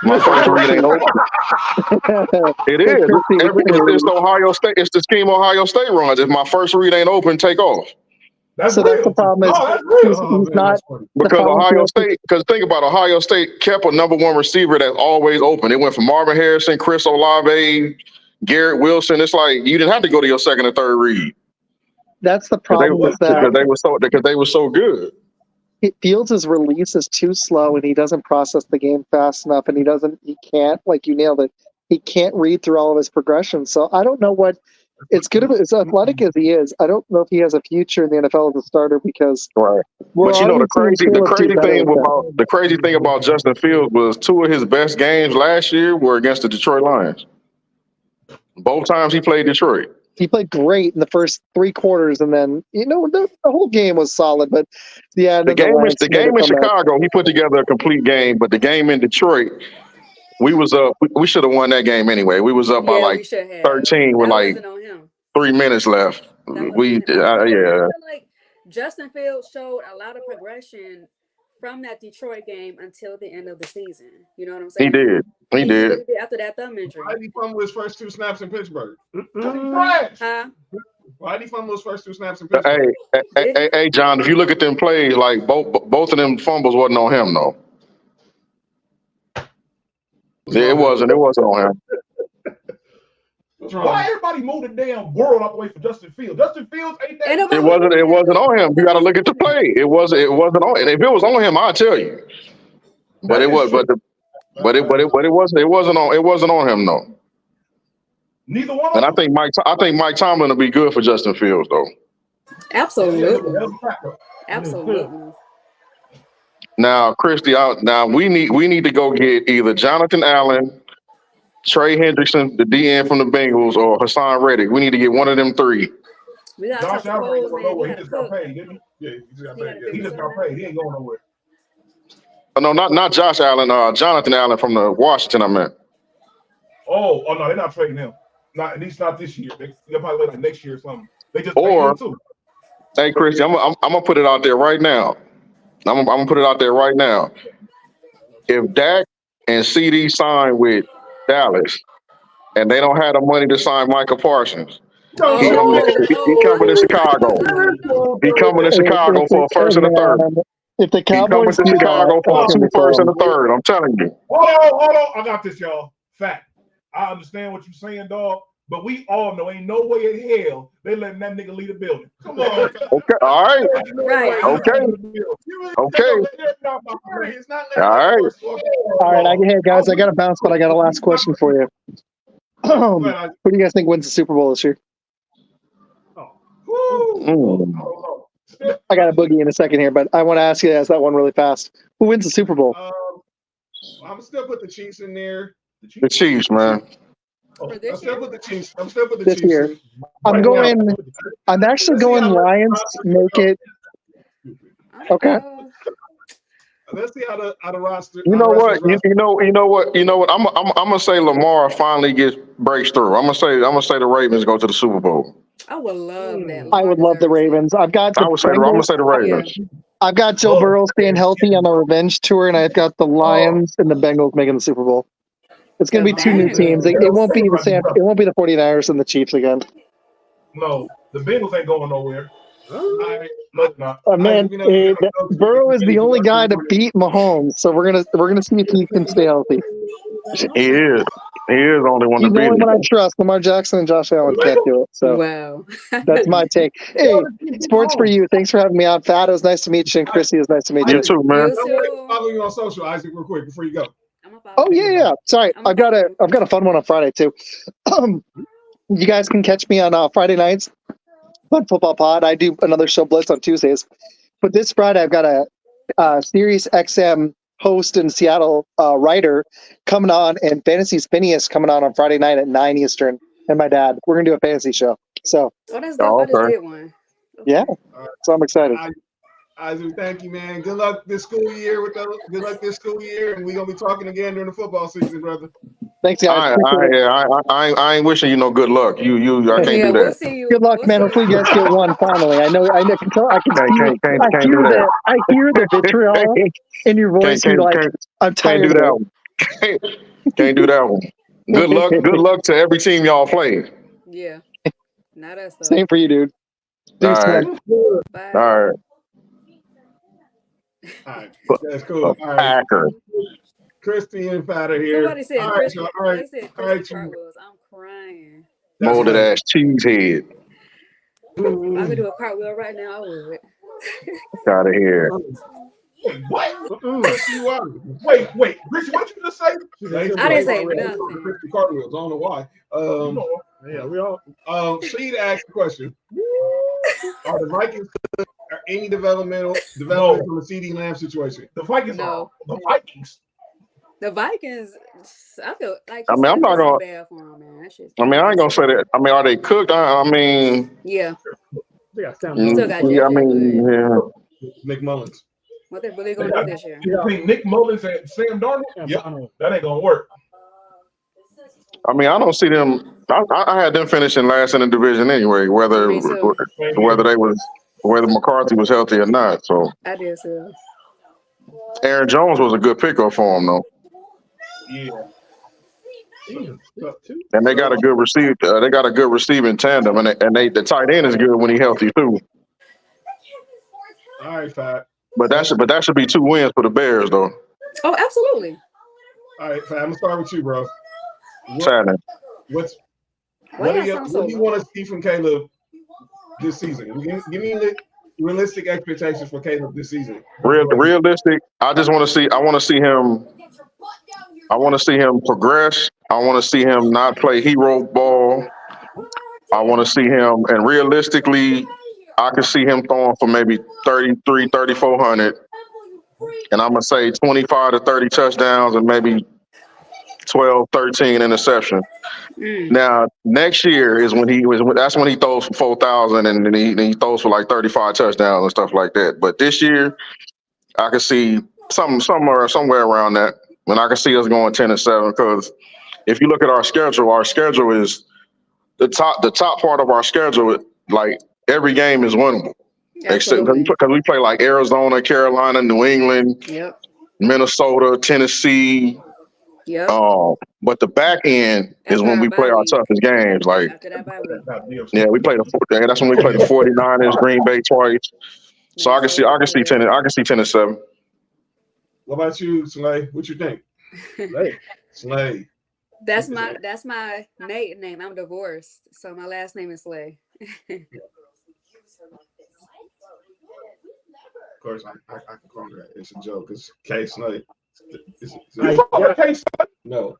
My first read ain't open. It Hey, is. Kristy, It's Ohio State. It's the scheme Ohio State runs. If my first read ain't open, take off. That's so real. that's the problem is No, that's real. he's not Because problem Ohio Fields- State, because think about it, Ohio State kept a number one receiver that's always open. It went from Marvin Harrison, Chris Olave, Garrett Wilson. It's like you didn't have to go to your second or third read that's the because problem is that they were so good. Fields' release is too slow and he doesn't process the game fast enough and he can't, like you nailed it, he can't read through all of his progressions. So I don't know what it's good as athletic as he is. I don't know if he has a future in the NFL as a starter because Right. But you know the crazy thing about Justin Fields was two of his best games last year were against the Detroit Lions. Both times he played Detroit. He played great in the first 3 quarters, and then the whole game was solid. But yeah, The game in Chicago, he put together a complete game. But the game in Detroit, we was up. We should have won that game anyway. We was up by like 13 with like 3 minutes left. I feel like Justin Fields showed a lot of progression from that Detroit game until the end of the season. You know what I'm saying? He did. After that thumb injury. Why did he fumble his first 2 snaps in Pittsburgh? Huh? Why did he fumble his first 2 snaps in Pittsburgh? Hey, John, if you look at them plays, like both of them fumbles wasn't on him, though. Yeah, it wasn't on him. Why everybody moved the damn world out the way for Justin Fields? Justin Fields ain't that. It wasn't on him. You got to look at the play. It wasn't on. And if it was on him, I'll tell you. But it wasn't on him, though. Neither one. And I think Mike Tomlin will be good for Justin Fields, though. Absolutely. Now, Kristy, now we need to go get either Jonathan Allen, Trey Hendrickson, the DN from the Bengals, or Hassan Reddick. We need to get one of them 3. Josh Allen ain't going nowhere. He just got paid, didn't he? Yeah, he just got paid. He ain't going nowhere. No, not Josh Allen. Jonathan Allen from the Washington. I meant. Oh no, they're not trading him. Not at least not this year. They'll probably wait like next year or something. They just paid him too. Hey, Kristy, I'm gonna put it out there right now. I'm gonna put it out there right now. If Dak and CD sign with Dallas, and they don't have the money to sign Michael Parsons, he coming to Chicago. He coming to Chicago for a first and a third. If the Cowboys to Chicago for 2 first and a third, I'm telling you. Hold on. I got this, y'all. Fact. I understand what you're saying, dog. But we all know ain't no way in hell they letting that nigga leave the building. Come on. Okay. All right. Right. Okay. All right. Hey, guys, I got to bounce, but I got a last question for you. Who do you guys think wins the Super Bowl this year? I got a boogie in a second here, but I want to ask you that one really fast. Who wins the Super Bowl? I'm still put the Chiefs in there. The Chiefs, man. I'm still put the Chiefs. I'm still put the This Chiefs. year. I'm actually going Lions. Make it. Okay. Let's see how the roster. You know what? I'm gonna say Lamar finally breaks through. I'm gonna say the Ravens go to the Super Bowl. I would love that. I would love the Ravens. I'm gonna say the Ravens. I've got Joe Burrow staying healthy on a revenge tour, and I've got the Lions and the Bengals making the Super Bowl. It's gonna be 2 new teams. It won't be It won't be the 49ers and the Chiefs again. No, the Bengals ain't going nowhere. Man, Burrow is the only guy to beat Mahomes, so we're gonna see if he can stay healthy. He is the only one to beat him. He's the only one I trust. Lamar Jackson and Josh Allen can't do it. So wow, that's my take. Hey, Sports4U, thanks for having me on. Fat, it was nice to meet you, and Kristy, it was nice to meet you. You too, man. Follow you on social, Isaac, real quick before you go. Oh yeah. Sorry, I've got a fun one on Friday too. You guys can catch me on Friday nights. Fun Football Pod. I do another show, Blitz, on Tuesdays. But this Friday, I've got a Sirius XM host in Seattle writer coming on, and Fantasy Phineas coming on Friday night at 9 Eastern. And my dad. We're gonna do a fantasy show. So. Oh, that's dope. I just did one. Yeah. So I'm excited. Izac, thank you, man. Good luck this school year good luck this school year, and we're gonna be talking again during the football season, brother. Thanks, guys. I ain't wishing you no good luck. I can't Yeah, do we'll that. see you. Good luck, We'll man. see Hopefully, you. you guys get one finally. I can tell. I can feel. Can't do that. I hear the vitriol in your voice. You're like, I'm Can't tired do of that one. Can't do that one. Good luck. Good luck to every team y'all play. Yeah, not us though. Same for you, dude. All Peace, right. man. Bye. All right. All right, that's cool. All right, Packer. Kristy and Fat are here. Somebody said All right, Kristy. y'all. All right, They said all right, Kristy cartwheels. I'm crying. that's Molded funny. ass cheesehead. If I could do a cartwheel right now, I would. Out of here. Wait, what? Kristy, you are. Wait, Kristy, what you just say? I didn't say nothing. Kristy cartwheels. I don't know why. Yeah, we all. Seed asked the question: are the Vikings are any development from the CD Lamb situation? The Vikings. No. The Vikings. The Vikings, I feel like I mean, I'm not gonna. bad for them, man. That shit's I mean, I ain't gonna say that. I mean, are they cooked? I mean, yeah. They got Sam. Still got yeah. I JJ, mean, yeah. Nick Mullins. What they really gonna do this year? You think Nick Mullins and Sam Darnold? Yep. That ain't gonna work. I mean, I don't see them. I had them finishing last in the division anyway, whether Me too. whether McCarthy was healthy or not. So I did too. Aaron Jones was a good pickup for him though, Yeah. and they got a good receiver. They got a good receiving tandem, and the tight end is good when he's healthy too. All right, Fat. But that should be 2 wins for the Bears though. Oh, absolutely. All right, Fat. I'm gonna start with you, bro. Saturday. What Why do y'all you sound so want to see from Caleb this season? Give me realistic expectations for Caleb this season. Realistic. I want to see him. I want to see him progress. I want to see him not play hero ball. I want to see him, and realistically, I can see him throwing for maybe 3,400, and I'm gonna say 25 to 30 touchdowns and maybe 12, 13 interceptions. Now next year is that's when he throws for 4,000 and then he throws for like 35 touchdowns and stuff like that. But this year, I can see somewhere around that, and I can see us going 10-7 because if you look at our schedule is the top part of our schedule. Like every game is winnable, except because we play like Arizona, Carolina, New England, Minnesota, Tennessee. Yep. But the back end is when we play our toughest games. Like, yeah, that's when we play the 49ers, Green Bay twice. So I can see 10-7. What about you, Slay? What you think? Slay. That's my maiden name. I'm divorced, so my last name is Slay. Of course, I can call that. It's a joke. It's K Slay. No.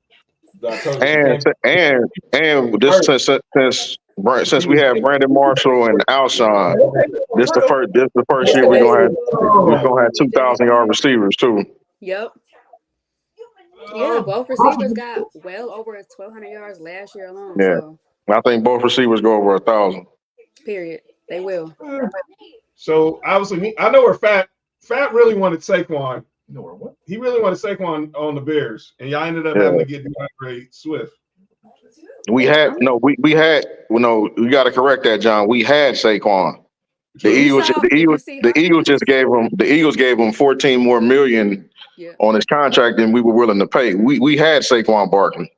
And this since we have Brandon Marshall and Alshon, this the first year we're gonna have 2,000-yard receivers too. Yep. Yeah, both receivers got well over 1,200 yards last year alone. Yeah, so. I think both receivers go over 1,000. Period. They will. So obviously, I know where Fat really wanted Saquon. You know where what? He really wanted Saquon on the Bears, and y'all ended up having to get DeAndre Swift. We got to correct that, John. We had Saquon. The Eagles gave him 14 more million on his contract than we were willing to pay. We had Saquon Barkley.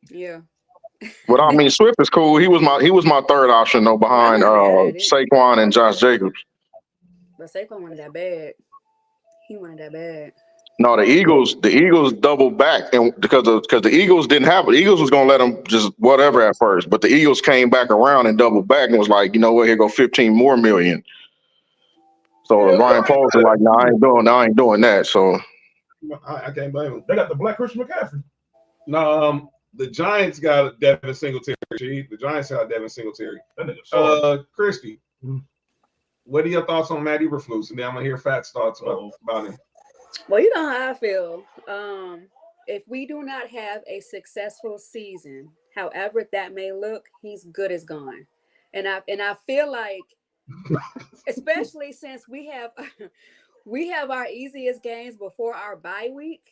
Yeah. But I mean, Swift is cool. He was my third option though, behind Saquon and Josh Jacobs. But Saquon wanted that bad. He wanted that bad. No, the Eagles doubled back, and because the Eagles didn't have it. The Eagles was gonna let them just whatever at first, but the Eagles came back around and doubled back and was like, you know what, here go 15 more million. So Ryan Poles was like, no, I ain't doing that. So I can't blame him. They got the Black Christian McCaffrey. No, the Giants got Devin Singletary. The Giants got Devin Singletary. Kristy, what are your thoughts on Matt Eberflus? And then I'm gonna hear Fat's thoughts about him. Well, you know how I feel. If we do not have a successful season, however that may look, he's good as gone. And I feel like especially since we have our easiest games before our bye week.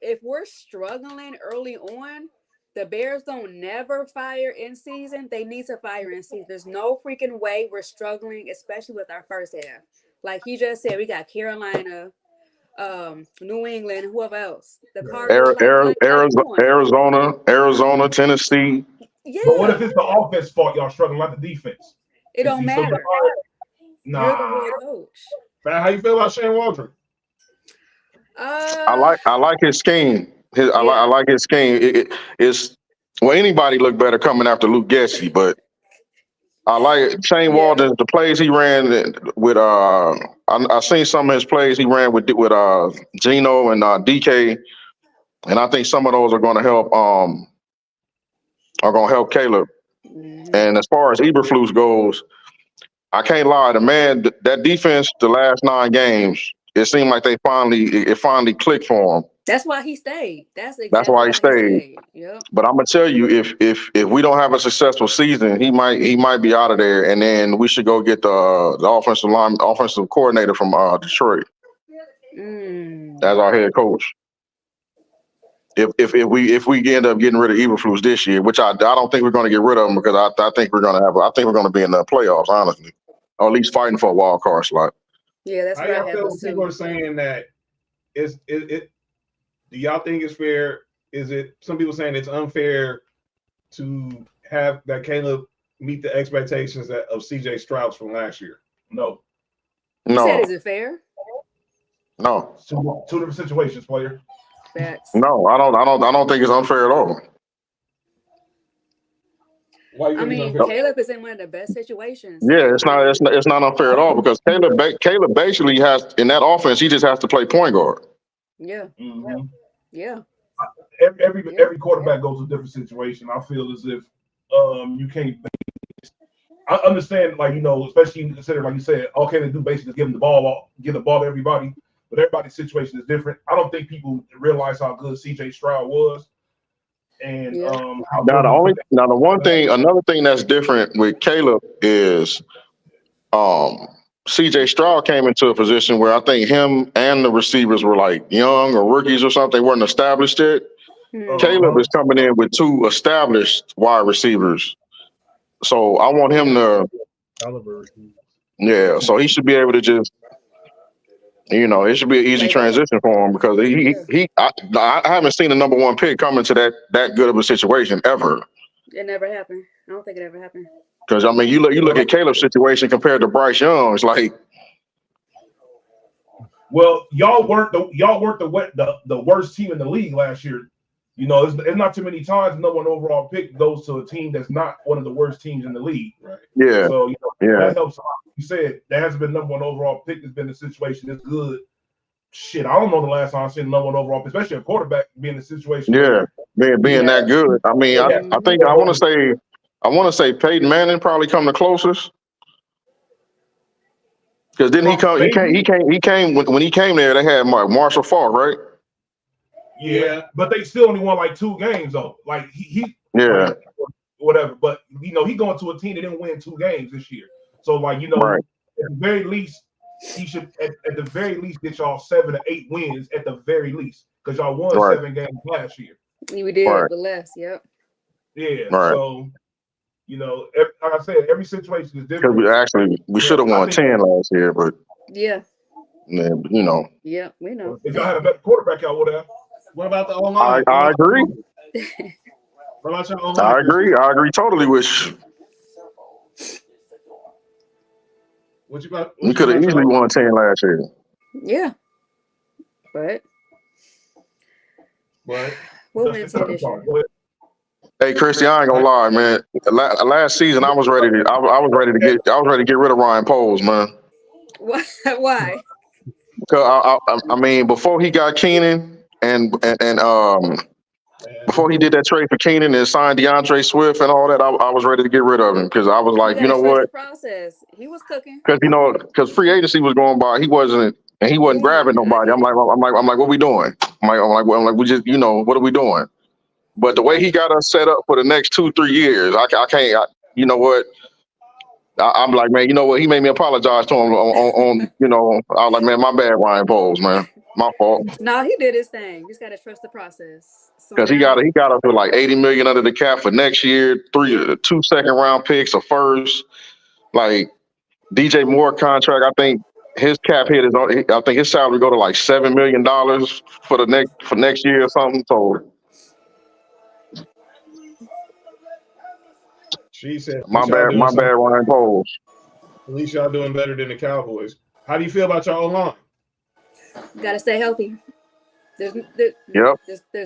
If we're struggling early on, the Bears don't never fire in season. They need to fire in season. There's no freaking way we're struggling, especially with our first half. Like he just said, we got Carolina, New England, whoever else. The Cardinals, Arizona, Tennessee. Yeah. But what if it's the offense fault? Y'all struggling, not the defense. It don't matter. Nah. You're the head coach. Man, how you feel about Shane Waldron? I like his scheme. I like his scheme. It's anybody look better coming after Luke Getsy, but I like Shane Waldron. The plays he ran with I seen some of his plays he ran with Gino and DK, and I think some of those are going to help Caleb. Mm-hmm. And as far as Eberflus goes, I can't lie. The man, that defense, the last 9 games, it seemed like it finally clicked for him. That's why he stayed. That's why he stayed. Yep. But I'm gonna tell you, if we don't have a successful season, he might be out of there, and then we should go get the offensive coordinator from Detroit as our head coach. If we end up getting rid of Eberflus this year, which I don't think we're going to get rid of him, because I think we're going to be in the playoffs, honestly, or at least fighting for a wild card slot. Yeah, that's what I have. People are saying that do y'all think it's fair? Is it some people saying it's unfair to have that Caleb meet the expectations of CJ Stroud from last year? No. You said, is it fair? No. Two different situations, player. Facts. No, I don't think it's unfair at all. I mean, Caleb is in one of the best situations. Yeah, it's not unfair at all, because Caleb basically has, in that offense, he just has to play point guard. Yeah. Mm-hmm. Yeah. Every quarterback goes to a different situation. I feel as if you can't. I understand, like, especially you consider, like you said, all Caleb do basically is give the ball to everybody, but everybody's situation is different. I don't think people realize how good CJ Stroud was. And another thing that's different with Caleb is CJ Stroud came into a position where I think him and the receivers were like young or rookies or something. They weren't established yet. Caleb is coming in with 2 established wide receivers. So I want him to, so he should be able to just, it should be an easy transition for him, because I haven't seen a number 1 pick come into that good of a situation ever. It never happened. I don't think it ever happened. Because I mean, you look at Caleb's situation compared to Bryce Young. It's like, well, y'all weren't the worst team in the league last year. It's not too many times no one overall pick goes to a team that's not one of the worst teams in the league. Right. Yeah. So that helps. You said there hasn't been number 1 overall pick that's been in a situation that's good. Shit, I don't know the last time I've seen number 1 overall pick, especially a quarterback being in a situation. Yeah, being that good. I mean, I think I want to say Peyton Manning probably come the closest. Because then he came when he came there, they had Marshall Faulk, right? Yeah, but they still only won like 2 games though. Like he like, whatever. But he going to a team that didn't win 2 games this year. So like at the very least, he should at the very least get y'all 7 or 8 wins at the very least, because y'all won 7 games last year. We did, but less. Yep. Yeah. Right. So like I said, every situation is different. We should have won 10 last year, but yeah, Yeah, Yeah, we know. If y'all had a better quarterback, y'all would have. What about the O-line? I agree. What about your O-line? I agree totally with you. We could have easily won 10 last year. Yeah. But we'll win 10 this year. Hey, Kristy, I ain't gonna lie, man. Last season, I was ready to get rid of Ryan Poles, man. Why? Because I mean, before he got Keenan and before he did that trade for Keenan and signed DeAndre Swift and all that, I was ready to get rid of him, because I was like, you know what? Process. He was cooking. Because free agency was going by, he wasn't grabbing nobody. I'm like, what we doing? I'm like, we just, what are we doing? But the way he got us set up for the next 2-3 years, I can't. You know what? I'm like, man, you know what? He made me apologize to him on you know, I was like, man, my bad, Ryan Poles, man. My fault. No, he did his thing. You just gotta trust the process. So Because now, he got up to like 80 million under the cap for next year, yeah. 2 second-round picks, a first. Like DJ Moore contract, I think his cap hit is I think his salary go to like $7 million for next year or something. So She said, my bad, Ryan Poles. At least y'all doing better than the Cowboys. How do you feel about your O-line? Gotta stay healthy. There's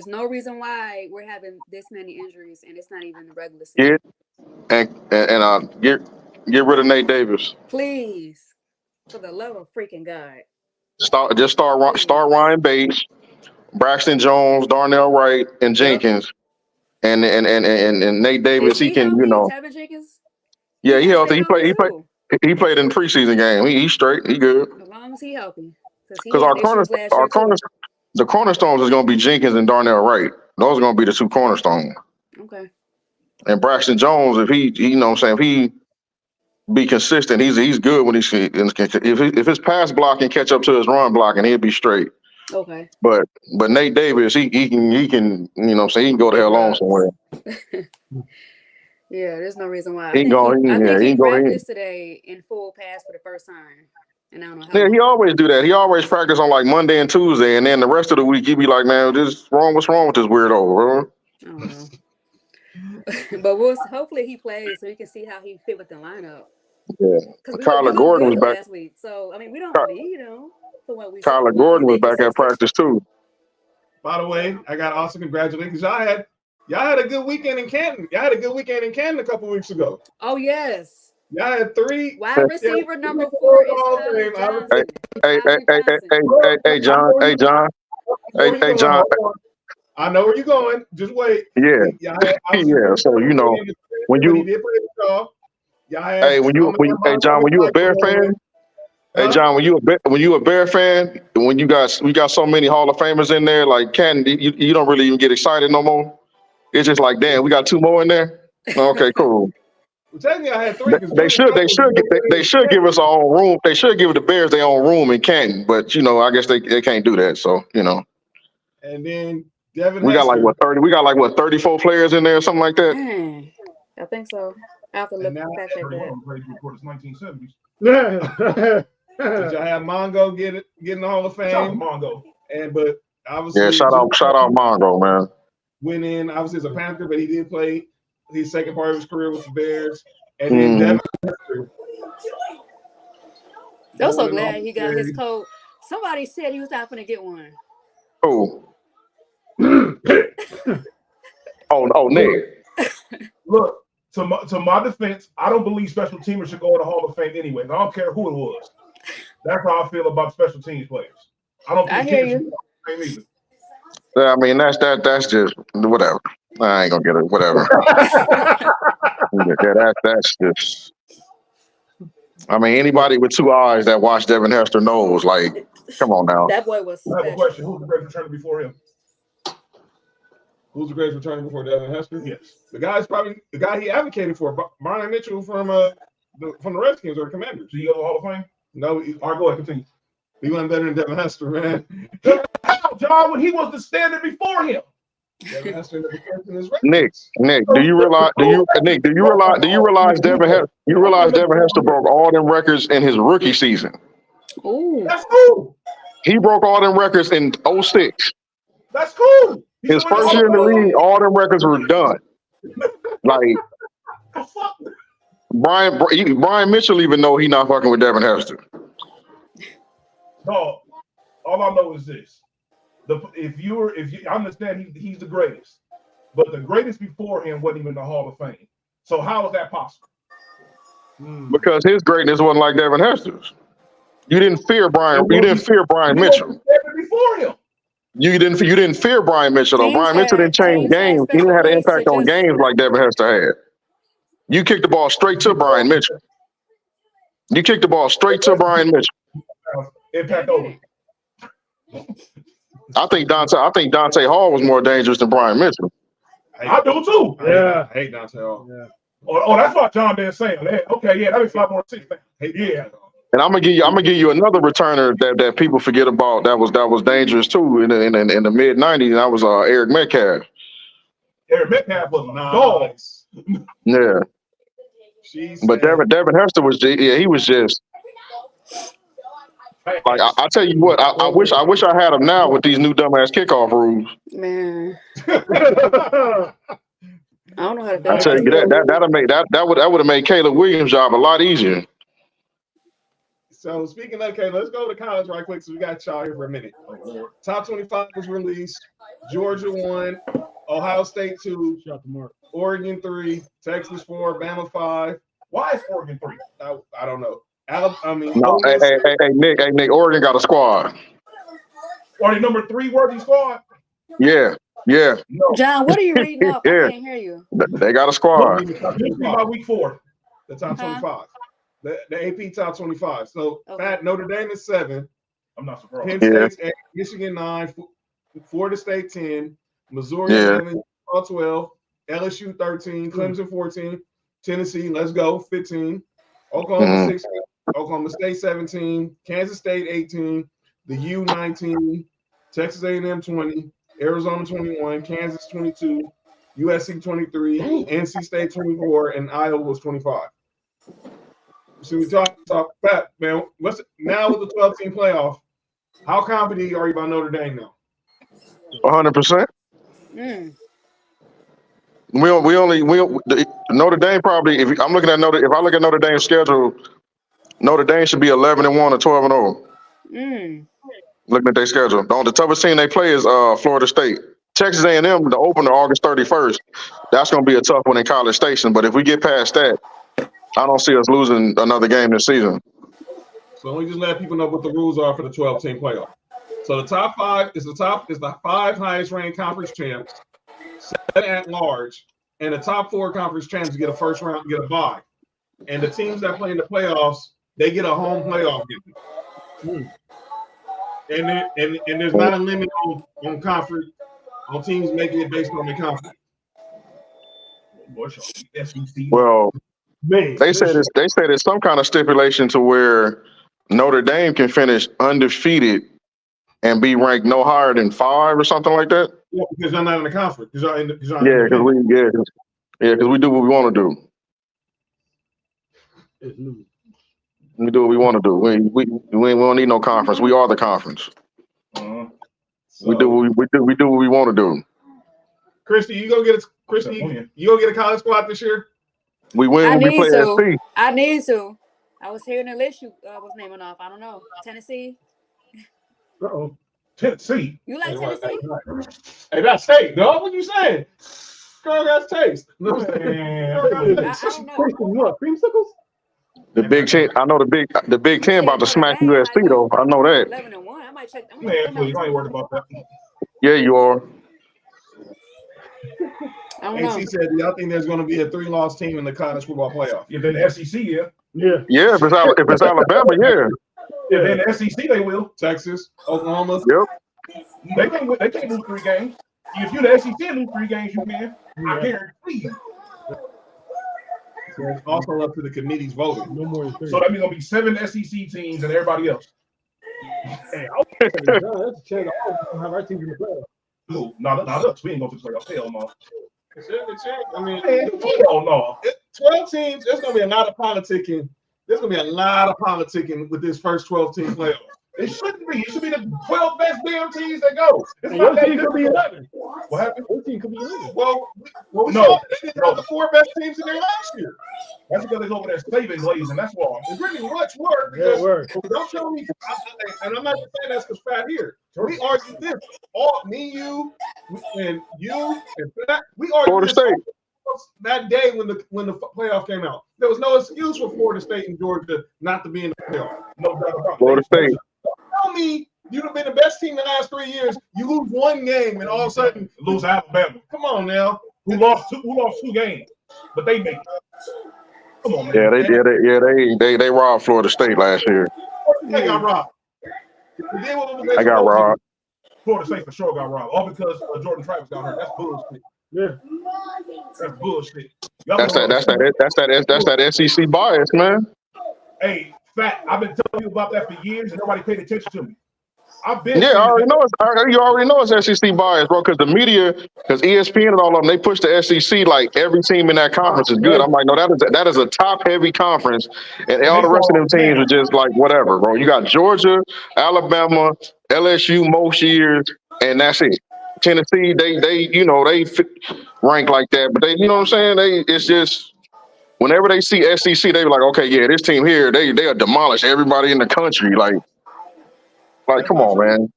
no reason why we're having this many injuries, and it's not even the regular season. Get rid of Nate Davis. Please, for the love of freaking God. Start Ryan Bates, Braxton Jones, Darnell Wright, and Jenkins, and Nate Davis. He can, healthy? You know. Tevin Jenkins? Yeah, he healthy. He played in the preseason game. He's straight. He good. As long as he healthy. Because the cornerstones is going to be Jenkins and Darnell Wright. Those are going to be the 2 cornerstones. Okay. And Braxton Jones, if he you know what I'm saying, if he be consistent, he's good when if his pass blocking catch up to his run blocking, he'll be straight. Okay. But Nate Davis, he can you know what I'm saying, he can go the hell on somewhere. Yeah, there's no reason why. He practiced today in full pass for the first time. And I don't know how. Yeah, he always do that. He always practice on like Monday and Tuesday, and then the rest of the week he be like, man, what's wrong with this weirdo, bro? I don't know. But hopefully he plays so we can see how he fit with the lineup. Yeah. Kyler Gordon was back last week. So I mean we don't really, you know, for what we Kyler Gordon was back at practice too. By the way, I got also congratulations. Y'all had a good weekend in Canton. Y'all had a good weekend in Canton a couple weeks ago. Oh yes. Y'all had 3 wide receiver number 4 is Tyler Johnson. Hey, John. Hey, John. I know where you're going. Just wait. Yeah. So you know when you did play with y'all. John, when you a Bear fan. Hey John, when you a Bear fan, when we got so many Hall of Famers in there, like Canton, you don't really even get excited no more. It's just like, damn, we got 2 more in there. Okay, cool. Well, technically, I had 3. They should give us our own room. They should give the Bears their own room in Canton, but you know, I guess they can't do that. So you know. And then Devin, we got like what 30? We got like what 34 players in there, or something like that. I think so. I have to look fact check that. 1970s. Did y'all have Mongo get in the Hall of Fame? Mongo. But obviously, shout out Mongo, man. Went in obviously as a Panther, but he did play his second part of his career with the Bears. And then Devin Hester. I'm so glad he got his coat. Somebody said he was not going to get one. Oh. oh, Nick. Look, to my defense, I don't believe special teamers should go in the Hall of Fame anyway. I don't care who it was. That's how I feel about special teams players. I hear you. Either. Yeah, I mean that's just whatever. I ain't gonna get it. Whatever. That's just. I mean, anybody with 2 eyes that watched Devin Hester knows. Like, come on now. That boy was. I have a question. Who's the greatest returner before him? Who's the greatest returner before Devin Hester? Yes. The guy's probably the guy he advocated for, Brian Mitchell from the Redskins or the Commanders. Do you go to the Hall of Fame? No. All right, go ahead, continue. He wasn't better than Devin Hester, man. How, John, when he was the standard before him? Devin Hester Nick, do you realize Devin Hester broke all them records in his rookie season? Ooh. That's cool. He broke all them records in 2006. That's cool. His first year in the league, all them records were done. Like Brian Mitchell even know he not fucking with Devin Hester. Dog, all I know is this: if you understand he's the greatest, but the greatest before him wasn't even in the Hall of Fame. So how is that possible? Because his greatness wasn't like Devin Hester's. You didn't fear Brian. You didn't fear Brian Mitchell. Before him. You didn't fear Brian Mitchell. Though. Brian Mitchell didn't change games. He didn't have an impact on games like Devin Hester had. You kicked the ball straight to Brian Mitchell. Impact over. I think Dante Hall was more dangerous than Brian Mitchell. I do too. Yeah, I hate Dante Hall. Yeah. Oh, that's what John Den's saying. Okay, yeah, that makes a lot more sense. Yeah. And I'm gonna give you another returner that people forget about that was dangerous too in the mid '90s. And that was Eric Metcalf. Eric Metcalf was Nice. Yeah. But Devin Hester was he was just like I tell you what, I wish I had him now with these new dumbass kickoff rules. Man, I don't know how to I feel tell about you it. that would have made Caleb Williams' job a lot easier. So speaking of, okay, let's go to college right quick. So we got y'all here for a minute. Top 25 was released. Georgia 1, Ohio State 2, Oregon 3, Texas 4, Bama 5. Why is Oregon 3? I don't know. Hey, Nick, Oregon got a squad. Are they number 3 worthy squad? Yeah. No. John, what are you reading up? Yeah. I can't hear you. They got a squad. By week 4. The top 25. The AP top 25. So Okay. Notre Dame is 7. I'm not surprised. Penn State's 8, Michigan 9, Florida State 10, Missouri 11, 12, LSU 13, Clemson 14, Tennessee, let's go, 15, Oklahoma 16, Oklahoma State 17, Kansas State 18, the U 19, Texas A&M 20, Arizona 21, Kansas 22, USC 23, NC State 24, and Iowa was 25. So we talk Pat, man. Now with the 12-team playoff, how confident are you about Notre Dame now? 100%. Notre Dame probably. If I look at Notre Dame's schedule, Notre Dame should be 11-1 or 12-0. Looking at their schedule, the toughest team they play is Florida State. Texas A&M, the opener August 31st. That's going to be a tough one in College Station. But if we get past that, I don't see us losing another game this season. So let me just let people know what the rules are for the 12-team playoff. So the top 5 is the 5 highest ranked conference champs, 7 at large, and the top 4 conference champs get a first round, get a bye. And the teams that play in the playoffs, they get a home playoff game. And there's not a limit on conference on teams making it based on the conference. Well, they said it's some kind of stipulation to where Notre Dame can finish undefeated and be ranked no higher than 5 or something like that. Yeah, because you're not in the conference. Because we do what we want to do. We do what we want to do. We don't need no conference. We are the conference. We do what we want to do. Kristy, you go get a college squad this year? We win when we play SC. I need to. I was hearing the list you was naming off. I don't know. Tennessee. Tennessee. You like Tennessee? Hey, that's taste. No, what you saying? Girl, that's taste. No, I don't know. What, creamsicles? The Big Ten. I know the Big Ten about to smack USC though. I know that. 11-1. I might check. Man, please, I ain't worried about that. Yeah, you are. I don't know. AC said, do y'all think there's going to be a 3-loss team in the college football playoff? If in the SEC, yeah. Yeah, if it's Alabama, yeah. If in the SEC, they will. Texas, Oklahoma. Yep. They can't lose 3 games. If you're the SEC and lose 3 games, you can. I guarantee you. So it's also up to the committee's voting. No more than 3. So that means gonna be 7 SEC teams and everybody else. Hey, that's a chance to have our team in the playoffs. No, not us. We ain't going to the playoffs. Hell no. I mean, hell no. 12 teams. There's going to be a lot of politicking. There's going to be a lot of politicking with this first 12-team playoff. It shouldn't be. It should be the 12 best damn teams that go. It's not that could be 11. What happened? Your team could be 11. Well, we saw they didn't have the 4 best teams in there last year. That's because they're over there saving glazing. That's why. It's really much work. Don't tell me, and I'm not saying that's because Pat here. We argue this. Me, you, and Pat, we argue this that day when the playoff came out. There was no excuse for Florida State and Georgia not to be in the playoff. No doubt about it. Florida State. Tell me you'd have been the best team the last 3 years. You lose 1 game and all of a sudden lose Alabama. Come on now. Who lost 2 games, but they made it. Come on, man. Yeah, they robbed Florida State last year. They got robbed. I got robbed. Florida State for sure got robbed. All because Jordan Travis got hurt. That's bullshit. Yeah. That's bullshit. Y'all That's been that SEC bias, man. Hey, Fat, I've been telling you about that for years and nobody paid attention to me. I've been Yeah, saying you already know it's SEC bias, bro. Because the media, because ESPN and all of them, they push the SEC like every team in that conference is good. I'm like, no, that is a top heavy conference, and all they the rest of fall them teams down. are just like whatever, bro. You got Georgia, Alabama, LSU most years, and that's it. Tennessee, they rank like that, but they, you know what I'm saying? It's just whenever they see SEC, they be like, okay, yeah, this team here, they'll demolish everybody in the country, like That's come not on, true. man.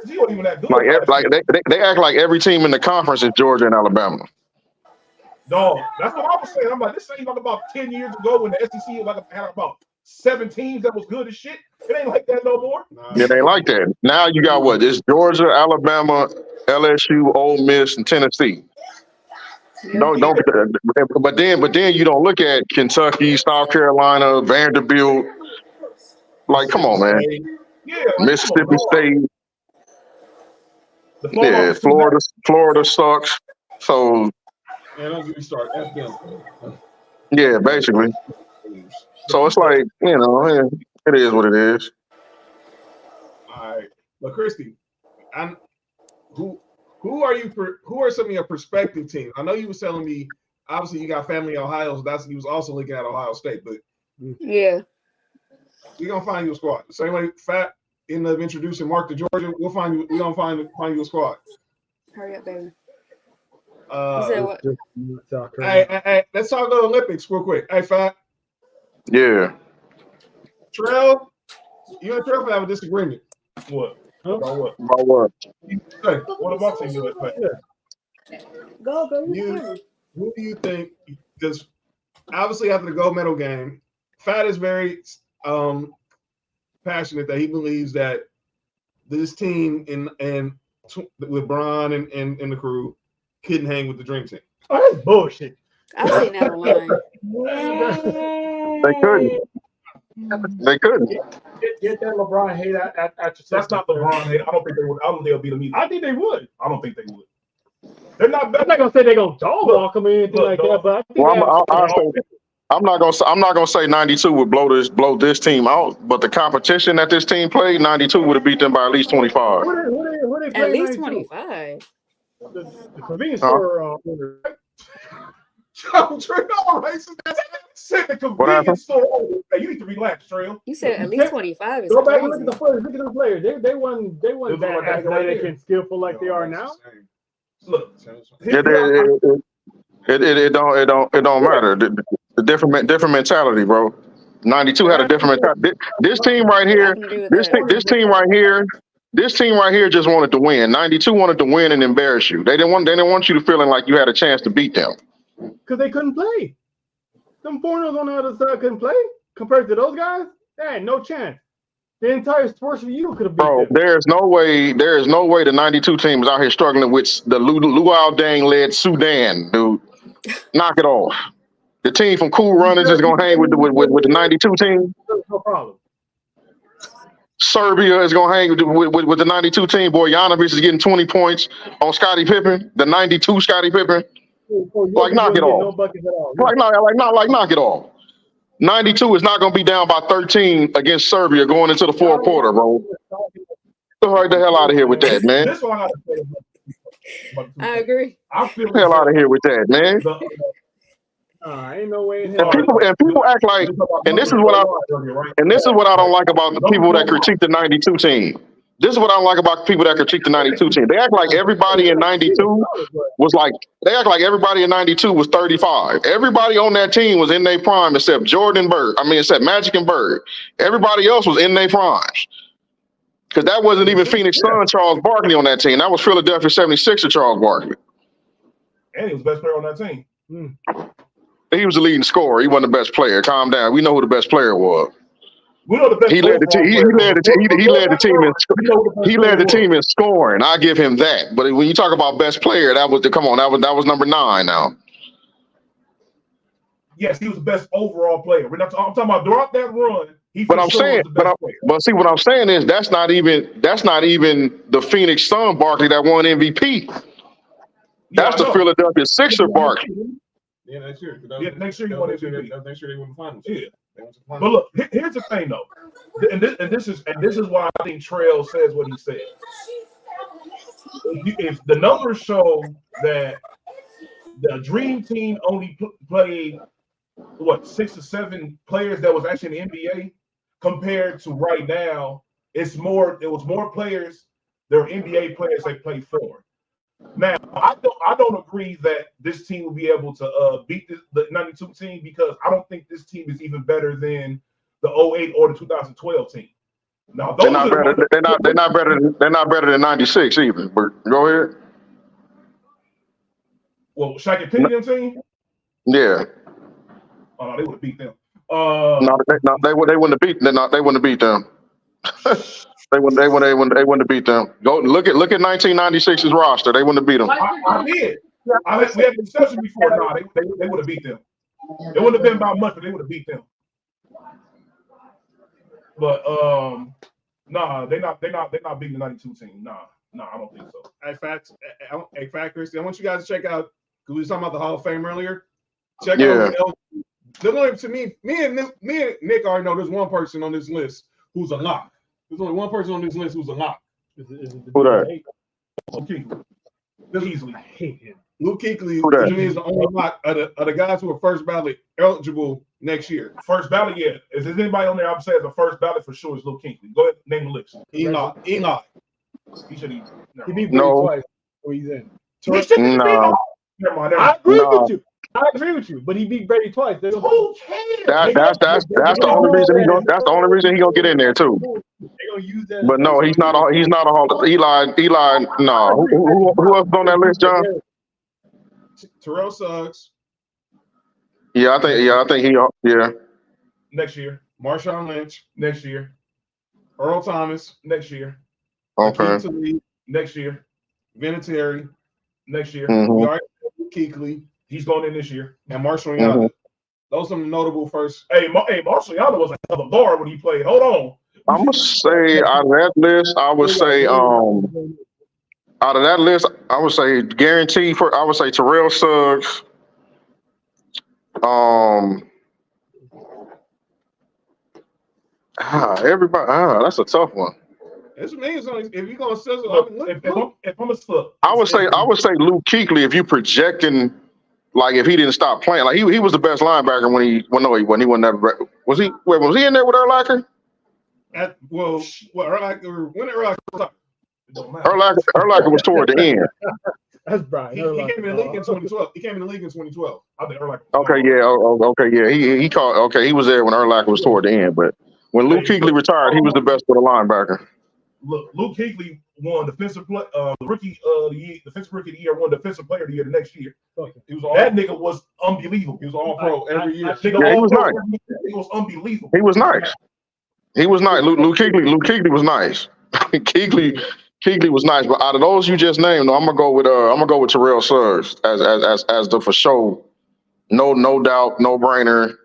SEC wasn't even that good Like, last year. they act like every team in the conference is Georgia and Alabama. Dog, that's what I was saying. I'm like, this ain't like about 10 years ago when the SEC had about 7 teams that was good as shit. It ain't like that no more. It ain't like that. Now you got what? It's Georgia, Alabama, LSU, Ole Miss, and Tennessee. Yeah. But then you don't look at Kentucky, South Carolina, Vanderbilt. Like, come on, man. Yeah, Mississippi State. The fall Yeah, off is Florida sucks. So And don't get me started. F them. yeah, basically. So it's like, it is what it is. All right, but Kristy, who are some of your prospective teams? I know you was telling me. Obviously, you got family in Ohio, so you was also looking at Ohio State. But Yeah. we're gonna find you a squad. The same way Fat ended up introducing Mark to Georgia. We'll find you. We're gonna find you a squad. Hurry up, baby. You said what? Hey, let's talk about the Olympics real quick. Hey, Fat. Yeah. Trell, you and Trell have a disagreement. what? About what? About what? Hey, What about you? Go. who do you think? Because obviously after the gold medal game, Fat is very passionate that he believes that this team with Bron and the crew couldn't hang with the Dream Team. Oh, that's bullshit. I've seen that online. They couldn't. They couldn't. Get that LeBron hate at your That's not LeBron hate. I don't think they would. I don't think they'll beat them either. I think they would. I don't think they would. They're not I'm better. not gonna say they're gonna dog walk them or anything like that, but I think I'm not gonna say 92 would blow this team out, but the competition that this team played, 92 would have beat them by at least 25. Who they At play least 92? 25. The convenience store owner. Trell, all right, so that's Said the convenience store. Hey, you need to relax, Trell. You said at least 25 is Go back crazy. and look at the players. Look at the players. They weren't that athletic and skillful like they are now. Look, It don't matter. The different mentality, bro. 92 had a different mentality. This team right here, this team right here just wanted to win. 92 wanted to win and embarrass you. They didn't want you to feeling like you had a chance to beat them. Because they couldn't play. Them foreigners on the other side couldn't play compared to those guys. They had no chance. The entire Sports4U could have beat them. There is no way the 92 team is out here struggling with the Luau Dang led Sudan, dude. Knock it off. The team from Cool Runners is gonna hang with the 92 team. No problem. Serbia is gonna hang with the 92 team. Bojanovic is getting 20 points on Scottie Pippen, the 92 Scottie Pippen. Like knock it off. Knock it off. 92 is not gonna be down by 13 against Serbia going into the fourth quarter, bro. Hurry the hell out of here with that, man. This one I gotta say. I agree. I feel Get the hell out of here with that, man. Ain't no way in And hell. people act like, and this is what I don't like about the people that critique the 92 team. This is what I don't like about people that critique the 92 team. They act like everybody in 92 was like, they act like everybody in 92 was 35. Everybody on that team was in their prime except except Magic and Bird. Everybody else was in their primes. Because that wasn't even Phoenix Sun Charles Barkley on that team. That was Philadelphia 76er Charles Barkley. And he was the best player on that team. He was the leading scorer. He wasn't the best player. Calm down. We know who the best player was. We know the best. He led the team. He led the team in scoring. I give him that. But when you talk about best player, that was number 9 now. Yes, he was the best overall player. I'm talking about throughout that run. But see what I'm saying is that's not even the Phoenix Sun Barkley that won MVP. That's the Philadelphia Sixer bark. Yeah, next year. Yeah, next year he won MVP. Next year they won the finals. Yeah. But look, here's the thing though, and this is why I think Trell says what he said. If the numbers show that the Dream Team only played 6 or 7 players that was actually in the NBA, compared to right now, it was more players. There were NBA players they played for. Now, I don't agree that this team will be able to beat the 92 team, because I don't think this team is even better than the 08 or the 2012 team. Now, they're not better than 96 even. But go ahead. Well, Shaq and Penny team? Yeah. Oh, no, they would have beat them. They wouldn't have beat them. They wouldn't have beat them. They wouldn't have beat them. Go look at 1996's roster. They wouldn't have beat them. I did. We had a discussion before. No, they would have beat them. It wouldn't have been about much, but they would have beat them. But they're not beating the 92 team. Nah, I don't think so. Hey, Kristy, I want you guys to check out, because we were talking about the Hall of Fame earlier. Check out. To me and Nick already know there's one person on this list who's a lock. There's only one person on this list who's a lock. Is it Who that? Luke Kuechly. Easily. I hate him. Luke Kuechly to me is the only lock of the guys who are first ballot eligible next year. First ballot, yeah. If there's anybody on there, I'm saying the first ballot for sure is Luke Kuechly. Go ahead, name the list. Enoch. He should be. He beat Brady twice. Where he's in. No. Never mind. I agree with you, but he beat Brady twice. Who cares? That's the only reason that's the only reason he gonna get in there too. Use that. But no, he's not a Hall. Eli. No. Who else is on that list, John? Terrell Suggs. Yeah, I think he. Yeah. Next year. Marshawn Lynch. Next year. Earl Thomas. Next year. Okay. Next year. Vinatieri. Next year. Kuechly. He's going in this year. And Marshall Yanda. Those are some notable first. Hey, Marshall Yanda was another guard when he played. Hold on. I'm gonna say out of that list, I would say guaranteed for. I would say Terrell Suggs. Everybody. That's a tough one. It's amazing. If you're gonna sizzle, if I'm a slip, I would say Luke Kuechly. If you projecting, like if he didn't stop playing, like he was the best linebacker when he wasn't never. Was he in there with Urlacher? Urlacher was toward the end. That's Brian. He came in the league in 2012. I think Urlacher. Okay, yeah. He called. Okay, he was there when Urlacher was toward the end, but when Luke Kuechly retired, he was the best for the linebacker. Look, Luke Kuechly won defensive rookie of the year, defensive rookie of the year, won defensive player of the year the next year. That nigga was unbelievable. He was all pro every year. He was nice. He was unbelievable. He was nice. Luke Kuechly was nice. Kuechly was nice, but out of those you just named, I'm gonna go with Terrell Suggs as the for sure, no doubt, no brainer.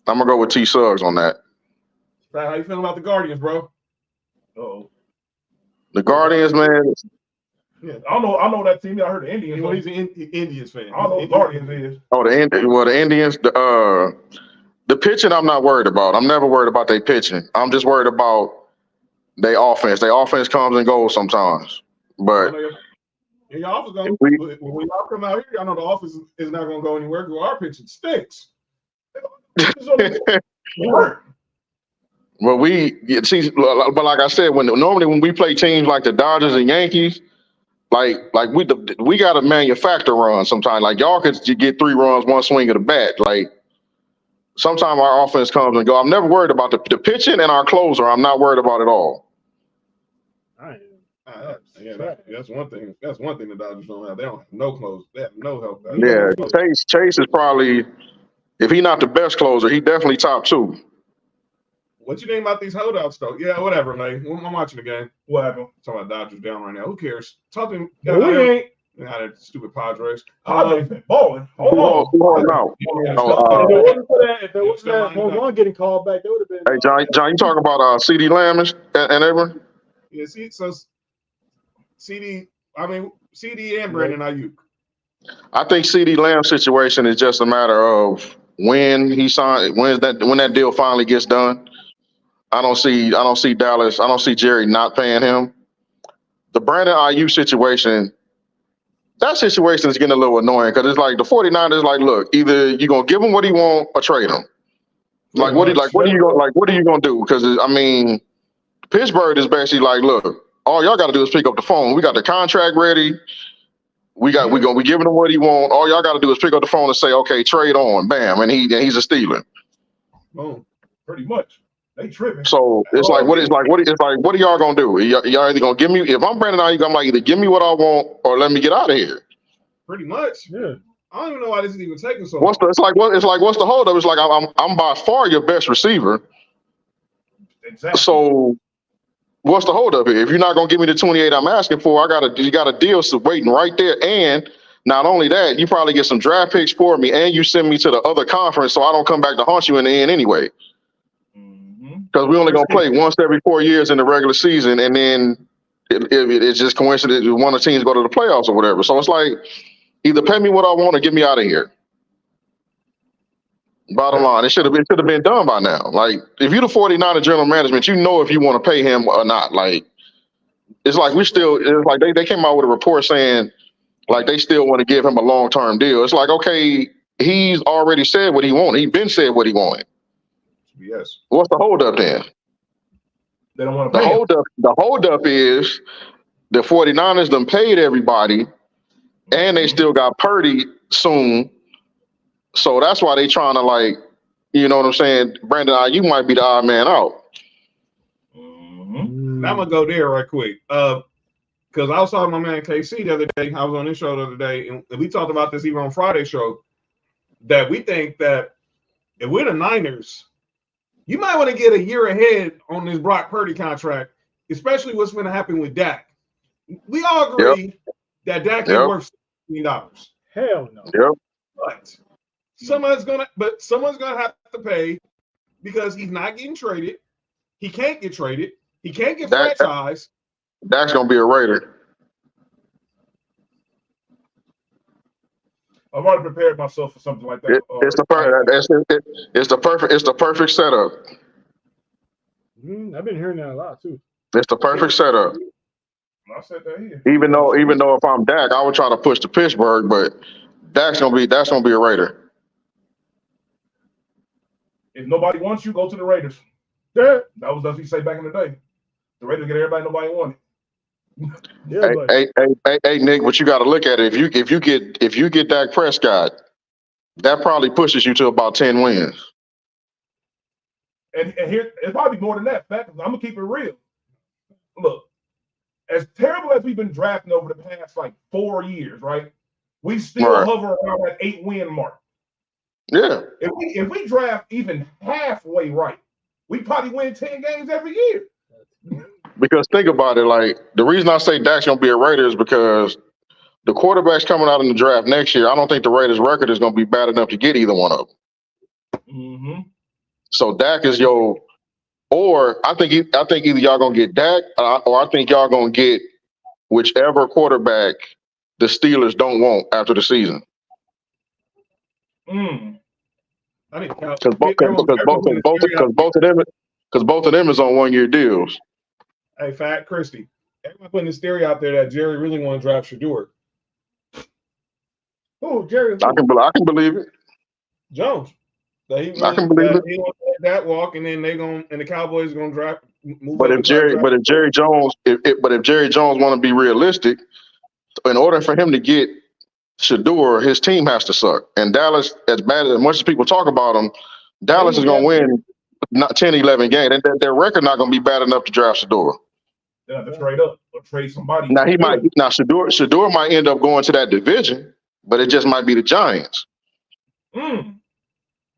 I'm gonna go with T Suggs on that. How you feeling about the Guardians, bro? Oh, the Guardians, man. Yeah, I know that team. I heard the Indians. Well, he's an Indians fan. I don't know the Guardians is. Oh, the Indians. The pitching, I'm not worried about. I'm never worried about their pitching. I'm just worried about their offense. Their offense comes and goes sometimes. But when y'all come out here, I know the offense is not going to go anywhere because our pitching stinks. Well, but like I said, normally when we play teams like the Dodgers and Yankees, like we got to manufacture runs sometimes. Like y'all could get 3 runs, one swing of the bat. Like sometimes our offense comes and go. I'm never worried about the pitching and our closer. I'm not worried about it all. That's one thing. That's one thing the Dodgers don't have. They don't have no close. They have no help. Yeah, Chase is probably, if he's not the best closer, he definitely top 2. What you think about these holdouts, though? Yeah, whatever, man. I'm watching the game. What happened? Talking about Dodgers down right now. Who cares? Talking. No, we ain't. That stupid Padres. Padres been balling. Hold on. If there was that one getting called back, they would have been. Hey, John, you talking about CD Lamb and everyone? Yeah, see, so CD I mean, CD and Brandon Ayuk. I think CD Lamb's situation is just a matter of when he signed, when that deal finally gets done. I don't see Dallas. I don't see Jerry not paying him. The Brandon Ayuk situation, that situation is getting a little annoying because it's like the 49ers like, look, either you're gonna give him what he want or trade him. What are you gonna do? Because I mean, Pittsburgh is basically like, look, all y'all got to do is pick up the phone. We got the contract ready. We gonna be giving him what he want. All y'all got to do is pick up the phone and say, okay, trade on, bam, and he's a Steeler. Boom, pretty much. They tripping. So it's like, what are y'all gonna do? Y'all either gonna give me, if I'm Brandon Ayuk, I'm like, either give me what I want or let me get out of here. Pretty much. Yeah. I don't even know why this is even taking so long. What's the holdup? It's like I'm by far your best receiver. Exactly. So what's the holdup here? If you're not gonna give me the 28 I'm asking for, you got a deal waiting right there. And not only that, you probably get some draft picks for me, and you send me to the other conference so I don't come back to haunt you in the end anyway. Because we only gonna play once every 4 years in the regular season, and then it's just coincidence one of the teams go to the playoffs or whatever. So it's like, either pay me what I want or get me out of here. Bottom line, it should have been done by now. Like, if you're the 49er general management, you know if you want to pay him or not. Like, it's like they came out with a report saying like they still want to give him a long-term deal. It's like, okay, he's already said what he wanted. He's been said what he wanted. Yes. What's the holdup then? They don't want to pay him. The holdup is the 49ers done paid everybody, and they still got Purdy soon. So that's why they trying to, like, you know what I'm saying? Brandon Ayuk might be the odd man out. Now I'm gonna go there right quick. Because I was talking to my man KC the other day. I was on his show the other day, and we talked about this even on Friday's show. That we think that if we're the Niners, you might want to get a year ahead on this Brock Purdy contract, especially what's going to happen with Dak. We all agree that Dak is worth $16 million. Hell no. Yep. But someone's gonna have to pay because he's not getting traded. He can't get traded. He can't get franchised. Dak's gonna be a Raider. I've already prepared myself for something like that. It's the perfect setup. I've been hearing that a lot too. It's the perfect setup. I said that here. Even though if I'm Dak, I would try to push to Pittsburgh, but that's gonna be a Raider. If nobody wants you, go to the Raiders. Yeah, that was what he say back in the day. The Raiders get everybody nobody wanted. Hey, Nick, but you got to look at it. If you get Dak Prescott, that probably pushes you to about 10 wins. And here it's probably more than that. Fact, I'm gonna keep it real. Look, as terrible as we've been drafting over the past like 4 years, right? We still hover around that 8-win mark. Yeah. If we draft even halfway right, we probably win 10 games every year. Because think about it, like, the reason I say Dak's gonna be a Raider is because the quarterbacks coming out in the draft next year, I don't think the Raiders' record is gonna be bad enough to get either one of them. So Dak is or I think either y'all gonna get Dak or I think y'all gonna get whichever quarterback the Steelers don't want after the season. Because both of them is on 1-year deals. Hey, Fat Kristy, everyone putting this theory out there that Jerry really want to draft Shedeur. Oh, Jerry! I can believe it. Jones. I can believe it. He wants to let that walk, and then the Cowboys gonna draft. But if Jerry Jones want to be realistic, in order for him to get Shedeur, his team has to suck. And Dallas, as much as people talk about them, Dallas is gonna win not 10, 11 games. Their record not gonna be bad enough to draft Shedeur. They have to trade up or trade somebody. Now Shedeur might end up going to that division, but it just might be the Giants.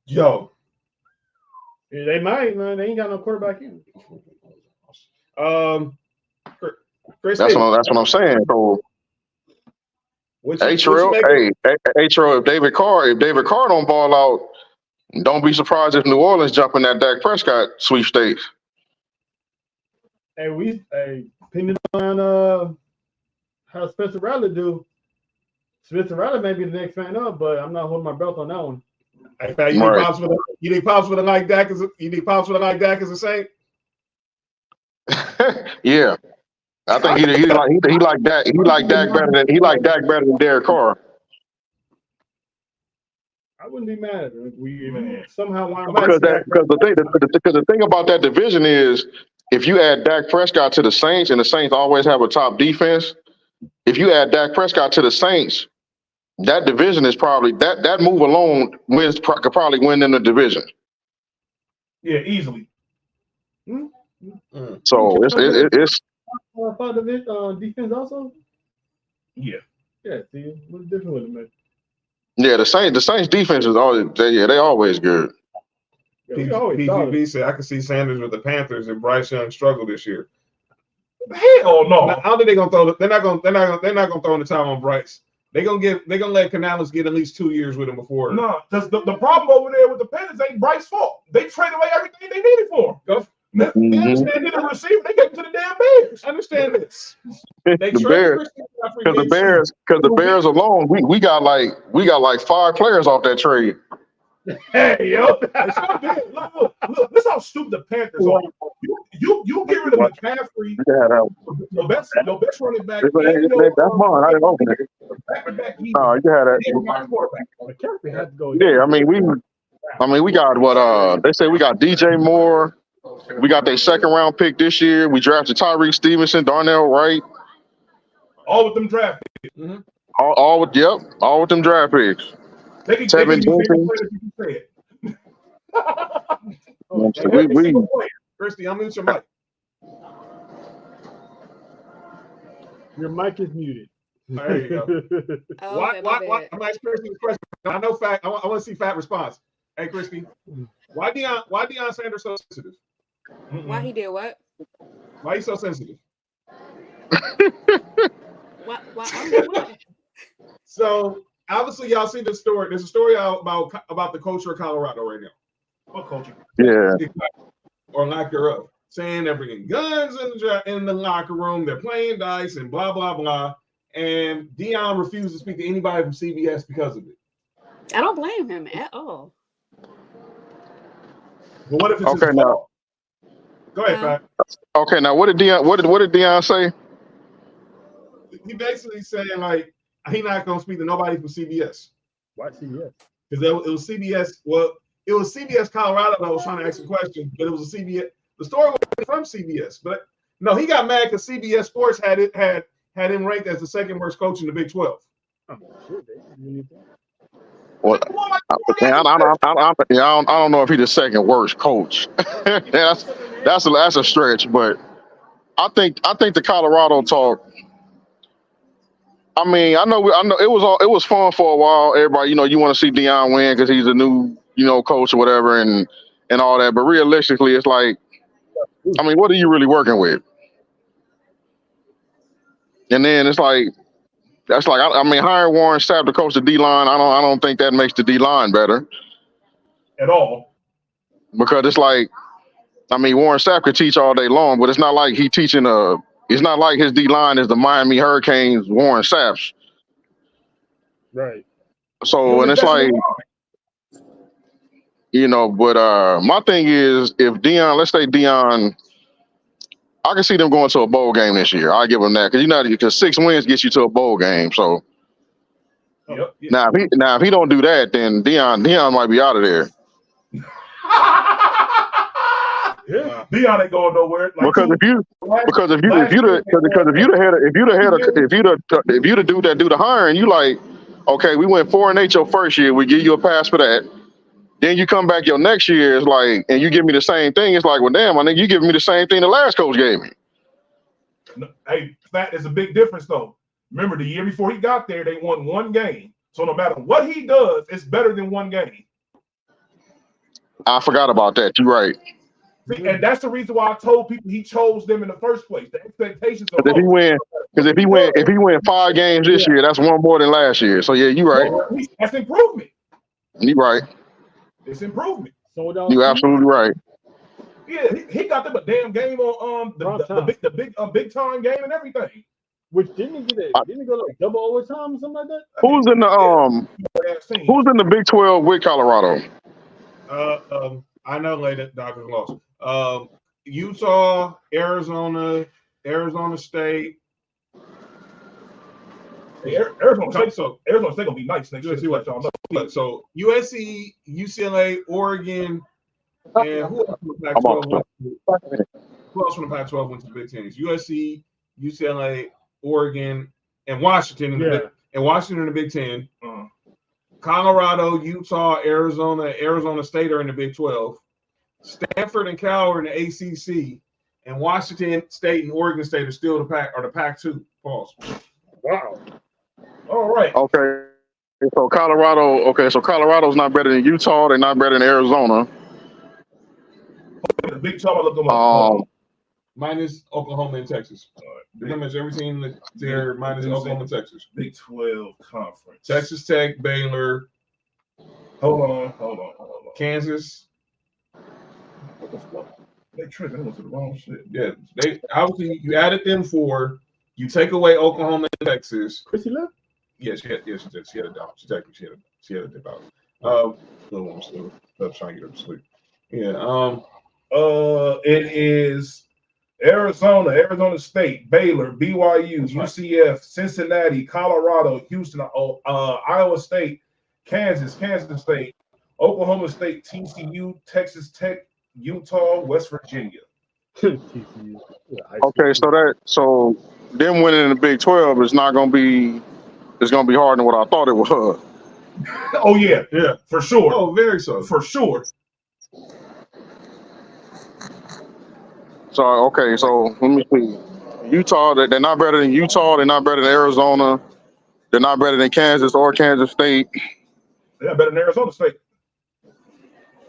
Yo. Yeah, they might, man. They ain't got no quarterback in. Chris, that's what I'm saying. So, Trell, if David Carr don't ball out, don't be surprised if New Orleans jump in that Dak Prescott sweepstakes. Hey, depending on how Spencer Rattler do. Spencer Rattler may be the next man up, but I'm not holding my breath on that one. In fact, you need pops for the like Dak as a Saint. Yeah, I think he like Dak. He like Dak better than Derek Carr. I wouldn't be mad if we somehow wind Because the thing about that division is, if you add Dak Prescott to the Saints, and the Saints always have a top defense, if you add Dak Prescott to the Saints, that division is probably that move alone could probably win in the division. Yeah, easily. So it's defense also. Yeah. Yeah. See, what's different with it, man? Yeah, the Saints defense is always they always good. PGB said I can see Sanders with the Panthers and Bryce Young struggle this year. Hell no! I don't think they're gonna throw. They're not gonna throw in the towel on Bryce. They're gonna let Canales get at least 2 years with him before. No, because the problem over there with the Panthers ain't Bryce's fault. They traded away everything they needed for him. They understand the receiver. They gave him to the damn Bears. Understand this. The Bears alone, we got like 5 players off that trade. Hey, yo. Look, this how stupid the Panthers are. You get rid of McCaffrey, your best running back. That's mine. I didn't open it. Oh, you had that. McCaffrey had to go. Yeah, I mean, we got what they say we got DJ Moore. We got their 2nd round pick this year. We drafted Tyreek Stevenson, Darnell Wright. All with them draft picks. Mm-hmm. All with them draft picks. They can Tevin Jenkins. Kristy, I'll mute your mic. Your mic is muted. There you go. Why? I'm asking Kristy this question. I know fact. I want to see fact response. Hey, Kristy, why Deion Sanders so sensitive? Why he did what? Why he so sensitive? What? So obviously, y'all see the story. There's a story out about the culture of Colorado right now. What culture? Yeah. Or lack thereof. Saying they're bringing guns in the locker room, they're playing dice, and blah blah blah. And Deion refused to speak to anybody from CBS because of it. I don't blame him at all. But what if it's his fault? Go ahead, Pat. Okay, now what did Deion say? He basically saying like he's not gonna speak to nobody from CBS. Why CBS? Because it was CBS. Well, it was CBS Colorado that was trying to ask a question, but it was a CBS. The story was from CBS, but no, he got mad because CBS Sports had him ranked as the 2nd worst coach in the Big 12. Oh, shit, well, I don't know if he's the 2nd worst coach. that's a stretch, but I think the Colorado talk. I mean, I know it was fun for a while. Everybody, you want to see Deion win because he's a new, coach or whatever, and all that. But realistically, it's like, I mean, what are you really working with? And then it's like, that's like, I mean, hiring Warren Sapp to coach the D-line, I don't think that makes the D-line better at all. Because it's like, I mean, Warren Sapp could teach all day long, but it's not like it's not like his D-line is the Miami Hurricanes Warren Sapp's. Right. So, and it's like, but my thing is, if Deion, let's say Deion, I can see them going to a bowl game this year. I give them that because 6 wins gets you to a bowl game. So now if he don't do that, then Deion might be out of there. Yeah. Deion ain't going nowhere. Like because if you the dude that do the hiring, you like, okay, we went 4-8 your first year, we give you a pass for that. Then you come back your next year, it's like, and you give me the same thing. It's like, well, damn, I think you giving me the same thing the last coach gave me. Hey, that is a big difference, though. Remember, the year before he got there, they won 1 game. So no matter what he does, it's better than 1 game. I forgot about that. You're right. And that's the reason why I told people he chose them in the first place. The expectations are low. If he win 5 games this year, that's 1 more than last year. So yeah, you're right. That's improvement. You're right. It's improvement. You're absolutely right. Yeah, he got them a damn game on the big time game and everything. Which didn't it go like double overtime or something like that? Who's in the Big 12 with Colorado? I know later Doctor lost. Utah, Arizona State. Arizona State gonna be nice next year. So USC, UCLA, Oregon, and who else from the Pac-12? Who else from the Pac-12 went to the Big Ten? USC, UCLA, Oregon, and Washington in the Big Ten. Colorado, Utah, Arizona State are in the Big 12. Stanford and Cal are in the ACC, and Washington State and Oregon State are still the Pac-2. Pause. Wow. All right. Okay. So Colorado's not better than Utah. They're not better than Arizona. The Big 12, I looked them up. Minus Oklahoma and Texas. Pretty much every team there minus Oklahoma and Texas. Big 12 conference. Texas Tech, Baylor. Hold on. Kansas. What the fuck? They tripping. They went to the wrong shit. Yeah, they obviously you added them 4. You take away Oklahoma and Texas. Kristy left? Yeah, she did. She had a doubt. She had a dip out. No one still trying to get her to sleep. Yeah. It is Arizona State, Baylor, BYU, UCF, Cincinnati, Colorado, Houston, Iowa State, Kansas State, Oklahoma State, TCU, Texas Tech, Utah, West Virginia. TCU. Okay, so them winning in the Big 12 is not gonna be. It's gonna be harder than what I thought it was. Oh yeah, for sure. Oh, very so. For sure. So let me see. Utah, they're not better than Utah. They're not better than Arizona. They're not better than Kansas or Kansas State. They're better than Arizona State.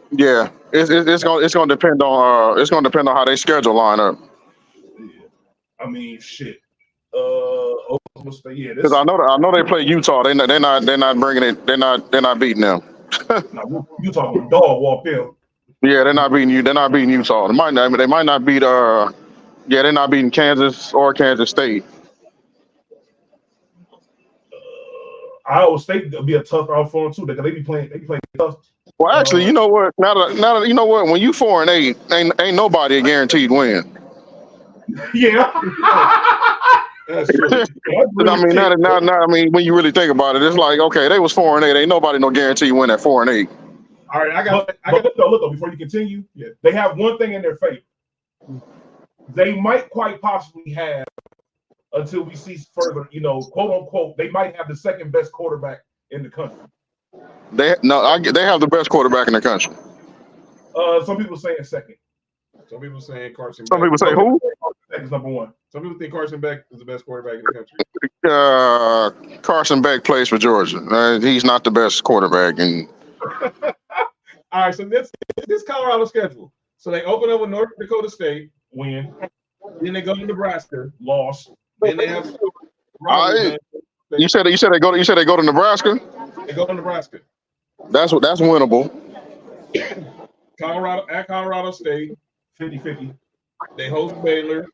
Yeah, it's gonna depend on how they schedule line up. Yeah, I mean shit. Oklahoma State. Yeah, because I know they play Utah. They're not bringing it. They're not beating them. Utah with dog walk in. Yeah, they're not beating you. They're not beating Utah. They might not beat. They're not beating Kansas or Kansas State. Iowa State will be a tough out for them too. Because they be playing tough. Well, actually, you know what? Now that you know what, when you 4-8, ain't nobody a guaranteed win. Yeah. That's true. I mean, when you really think about it, it's like, okay, they was 4-8. Ain't nobody no guarantee win at 4-8. All right, I got. Look though, before you continue, they have one thing in their favor. They might quite possibly have, until we see further, quote unquote, they might have the second best quarterback in the country. They have the best quarterback in the country. Some people saying second. Some people saying Carson. Some people say who? Beck is number one. Some people think Carson Beck is the best quarterback in the country. Carson Beck plays for Georgia. He's not the best quarterback. All right, so this Colorado schedule. So they open up with North Dakota State, win. Then they go to Nebraska, loss. Then they have. You said they go to Nebraska. They go to Nebraska. That's winnable. Colorado State, 50-50. They host Baylor.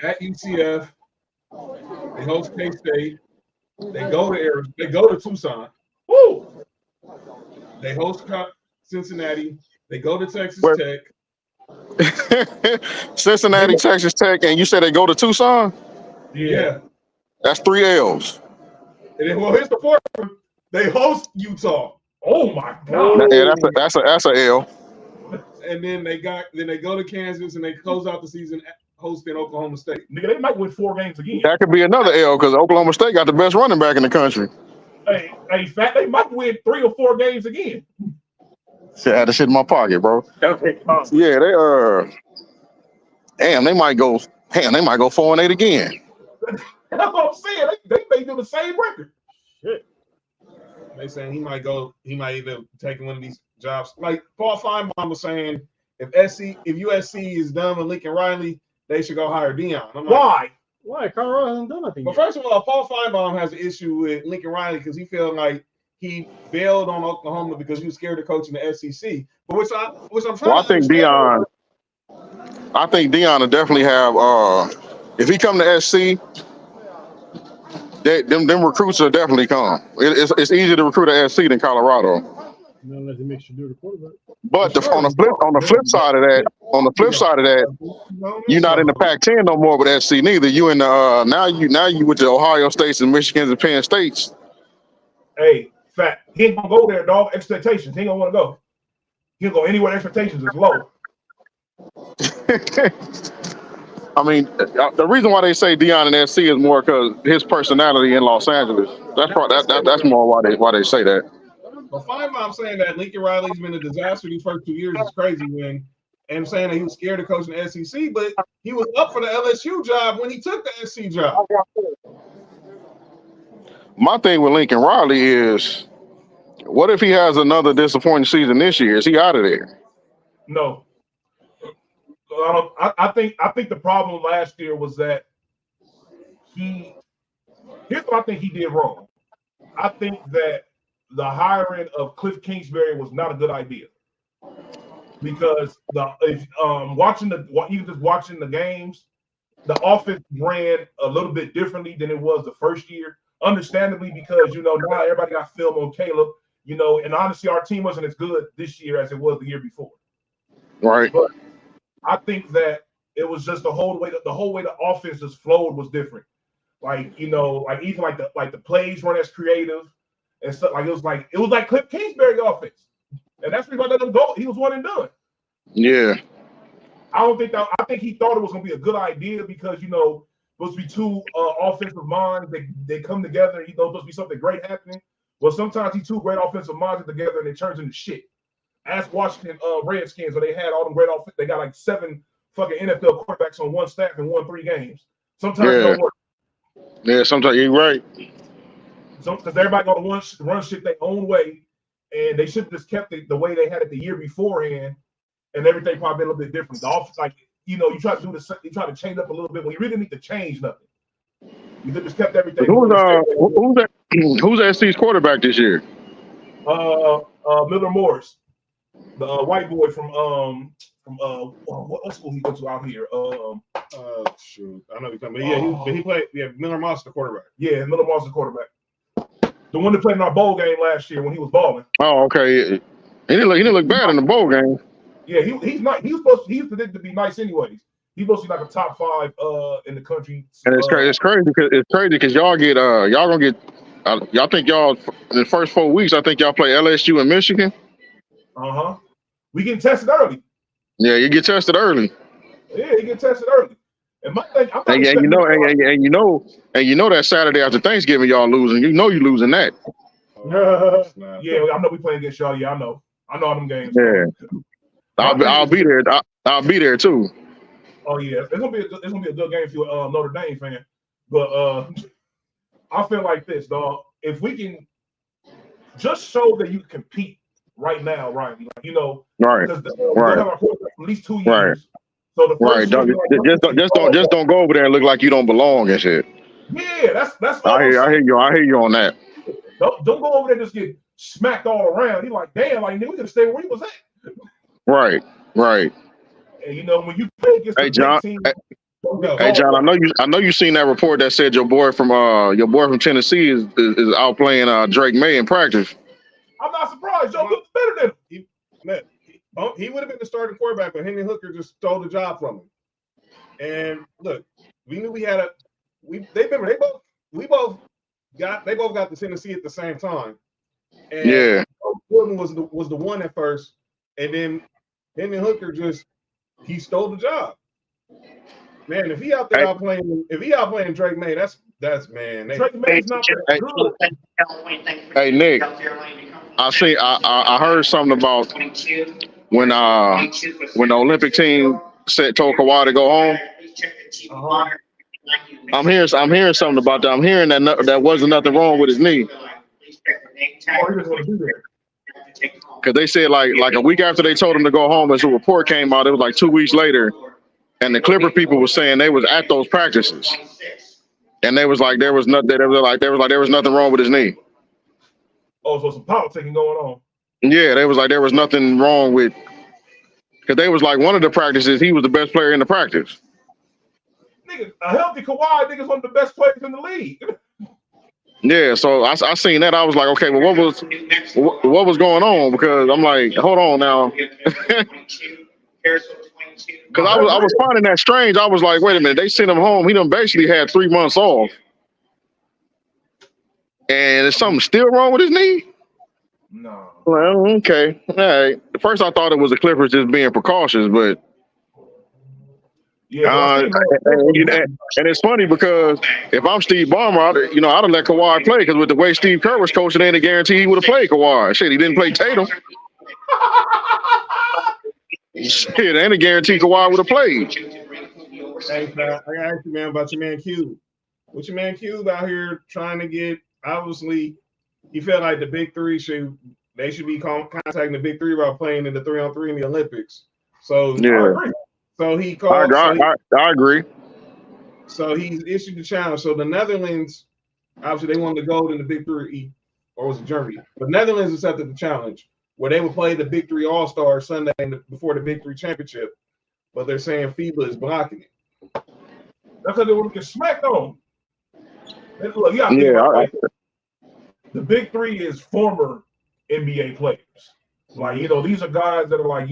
At UCF, they host K-State. They go to Tucson. Woo! They host Cincinnati. They go to Texas Tech. Cincinnati, Texas Tech, and you said they go to Tucson? Yeah. That's 3 L's. And then, here's the fourth one. They host Utah. Oh my God. Yeah, that's a L. And then they go to Kansas and they close out the season hosting Oklahoma State. Nigga, they might win 4 games again. That could be another L because Oklahoma State got the best running back in the country. Hey, fat, they might win 3 or 4 games again. I had the shit in my pocket, bro. Okay. Yeah, they might go 4-8 again. That's what I'm saying. They may do the same record. Shit. They saying he might either take one of these jobs. Like Paul Feinbaum was saying, if USC is done with Lincoln Riley, they should go hire Dion. I'm like, Why? Colorado hasn't done nothing. But first of all, Paul Feinbaum has an issue with Lincoln Riley because he felt like he bailed on Oklahoma because he was scared of coaching the SEC. But which I'm trying to I think Dion will definitely have If he come to SC, them recruits will definitely come. It's easier to recruit at SC than Colorado. Not unless he makes you do the quarterback. But on the flip side of that, you're not in the Pac-10 no more with SC neither. You in the now you with the Ohio States and Michigans and Penn States. Hey, fact, he ain't gonna go there, dog. Expectations, he ain't gonna want to go. He'll go anywhere. Expectations is low. I mean, the reason why they say Deion in SC is more because his personality in Los Angeles. That's more why they say that. But Fine Mom saying that Lincoln Riley's been a disaster these first 2 years is crazy. And saying that he was scared of coaching the SEC, but he was up for the LSU job when he took the SC job. My thing with Lincoln Riley is, what if he has another disappointing season this year? Is he out of there? No. I think the problem last year was that here's what I think he did wrong. I think that the hiring of Cliff Kingsbury was not a good idea because watching the games, the offense ran a little bit differently than it was the first year. Understandably, because now everybody got film on Caleb, and honestly, our team wasn't as good this year as it was the year before. Right. But I think that it was just the whole way the offense just flowed was different. Like even the plays weren't as creative and stuff. It was like Cliff Kingsbury offense, and that's why he let him go. He was one and done. Yeah. I think he thought it was gonna be a good idea because supposed to be two offensive minds. They come together. Supposed to be something great happening. Well, sometimes these two great offensive minds get together and it turns into shit. Ask Washington Redskins, where they had all them great offense. They got like 7 fucking NFL quarterbacks on one staff and won 3 games. Sometimes it don't work. Yeah, sometimes you're right. Because everybody got to run shit their own way, and they should have just kept it the way they had it the year beforehand, and everything probably a little bit different. The offense, you try to you try to change up a little bit when you really need to change nothing. You just kept everything. Who's SC's quarterback this year? Miller Morris, the white boy from what school he went to out here? Shoot, I know he's coming. Yeah, he played. Yeah, Miller Moss, the quarterback. Yeah, Miller Moss, the quarterback. The one that played in our bowl game last year when he was balling. Oh, okay. He didn't look bad in the bowl game. Yeah, he's not. He's predicted to be nice anyways. He's supposed to be like a top 5 in the country. And it's crazy because y'all gonna get. Y'all think y'all in the first 4 weeks? I think y'all play LSU and Michigan. We get tested early. Yeah, you get tested early. Yeah, you get tested early. And my thing, you know that Saturday after Thanksgiving y'all losing. You know you losing that. Yeah, I know we playing against y'all. Yeah, I know all them games. Yeah, I'll be there. I'll be there too. Oh yeah, it's gonna be a good game if you're a Notre Dame fan. But I feel like this, dog. If we can just show that you can compete right now, right? Right. Because we'll have our quarterback for at least 2 years. Right. So the first just don't go over there and look like you don't belong and shit. Yeah, that's. I hear you on that. Don't go over there and just get smacked all around. You're like, damn, like, nigga, we could stay where he was at. Right. And when you play against Hey John, I know you seen that report that said your boy from Tennessee is outplaying Drake May in practice. I'm not surprised. Joe looks better than him. He would have been the starting quarterback, but Henry Hooker just stole the job from him. And look, we knew we had they both got the Tennessee at the same time. And yeah, Gordon was the one at first, and then Henry Hooker he stole the job. Man, if he out there outplaying Drake May, that's man. Drake May's not good. Hey Nick, I heard something about when the Olympic team told Kawhi to go home. I'm hearing something about that. I'm hearing that wasn't nothing wrong with his knee. Because they said like a week after they told him to go home, as a report came out, it was like 2 weeks later, and the Clipper people were saying they was at those practices, and they was like there was nothing wrong with his knee. Oh, so some politicking going on. Yeah, they was like there was nothing wrong with, because they was like one of the practices he was the best player in the practice. nigga, a healthy Kawhi, nigga's one of the best players in the league. Yeah, so I seen that. I was like, okay, well, what was going on? Because I'm like, hold on now. Because I was finding that strange. I was like, wait a minute, they sent him home. He done basically had 3 months off. And is something still wrong with his knee? No. Well, okay. All right. At first I thought it was the Clippers just being precautious, but yeah, and it's funny because if I'm Steve Ballmer, I'd have let Kawhi play because with the way Steve Kerr was coaching, they didn't guarantee he would have played Kawhi. Shit, he didn't play Tatum. Shit, and a guarantee Kawhi would have played. Hey, I gotta ask you, man, about your man Cube. What your man Cube out here trying to get? Obviously, he felt like the big three should be contacting the big three about playing in the 3-on-3 in the Olympics. So yeah, so he called. I agree. So he's issued the challenge. So the Netherlands, obviously, they wanted to go in the big three, or was it Germany? But Netherlands accepted the challenge where they would play the big three All-Star Sunday before the big three championship. But they're saying FIBA is blocking it. That's because they want to get smacked on. Look, the big three is former NBA players. Like, these are guys that are like,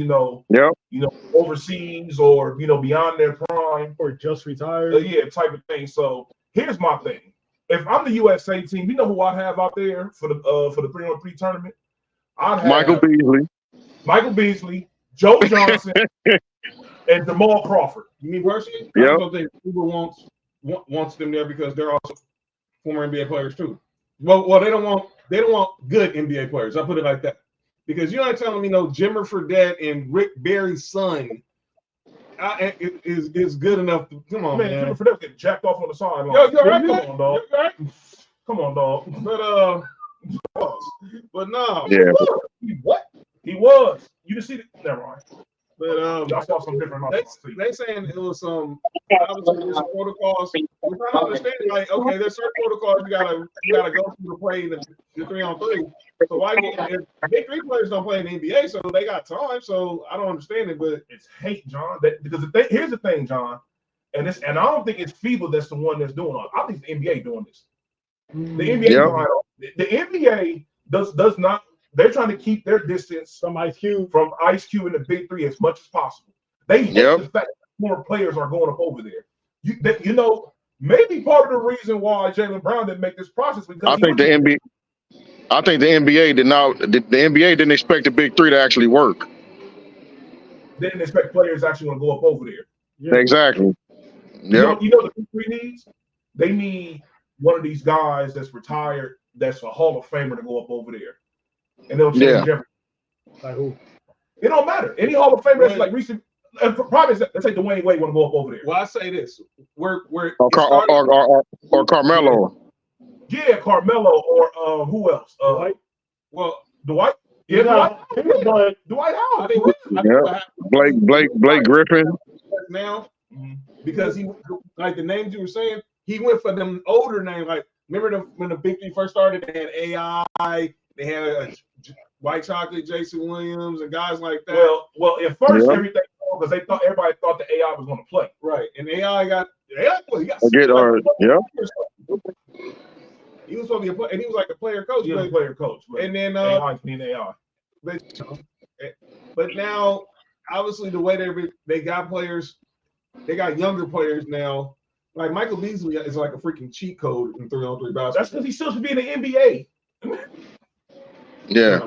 overseas or, beyond their prime. Or just retired. Yeah, type of thing. So here's my thing. If I'm the USA team, you know who I'd have out there for the 3-on-3 tournament? I'd have Michael Beasley, Joe Johnson, and Jamal Crawford. You mean personally? Yeah. I don't think FIBA wants them there because they're also former NBA players too. Well, they don't want good NBA players. I'll put it like that. Because you ain't telling me no Jimmer Fredette and Rick Barry's son is good enough to come on, man. Jimmer Fredette get jacked off on the sideline. You're right, come on, dog. Come on, dog. But no. Yeah. What? He was. You just see it. Never mind. But y'all saw some different. They saying it was some obviously there's protocols. We're trying to understand, like, okay, there's certain protocols you gotta go through to play the 3-on-3. So why if big three players don't play in the NBA, so they got time. So I don't understand it, but it's hate, John. Because here's the thing, John, and I don't think it's FIBA that's the one that's doing all. I think the NBA doing this. The NBA, the NBA does not. They're trying to keep their distance from Ice Cube and the big three as much as possible. They hate the fact that more players are going up over there. Maybe part of the reason why Jaylen Brown didn't make this process because I think the NBA didn't expect the big three to actually work. They didn't expect players actually want to go up over there. Yeah. Exactly. You know the big three needs? They need one of these guys that's retired, that's a Hall of Famer to go up over there. And they'll change everything. Like who? It don't matter. Any Hall of Famer that's like recent, probably let's say Dwayne Wade want to go up over there. Well, I say this: we're or Carmelo. Yeah, Carmelo or who else? Dwight. Well, Dwight. Yeah, Dwight Howard. Blake Griffin. Now, because he like the names you were saying, he went for them older names. Like remember when the Big Three first started, they had AI. They had White Chocolate, Jason Williams, and guys like that. Well, at first everything because everybody thought the AI was going to play. Right, and AI he was supposed to be a player, and he was like a player coach. He was a player coach. Right? And then AI. But now, obviously, the way they got players, they got younger players now. Like Michael Beasley is like a freaking cheat code in 3-on-3 basketball. That's because he still should be in the NBA. Yeah.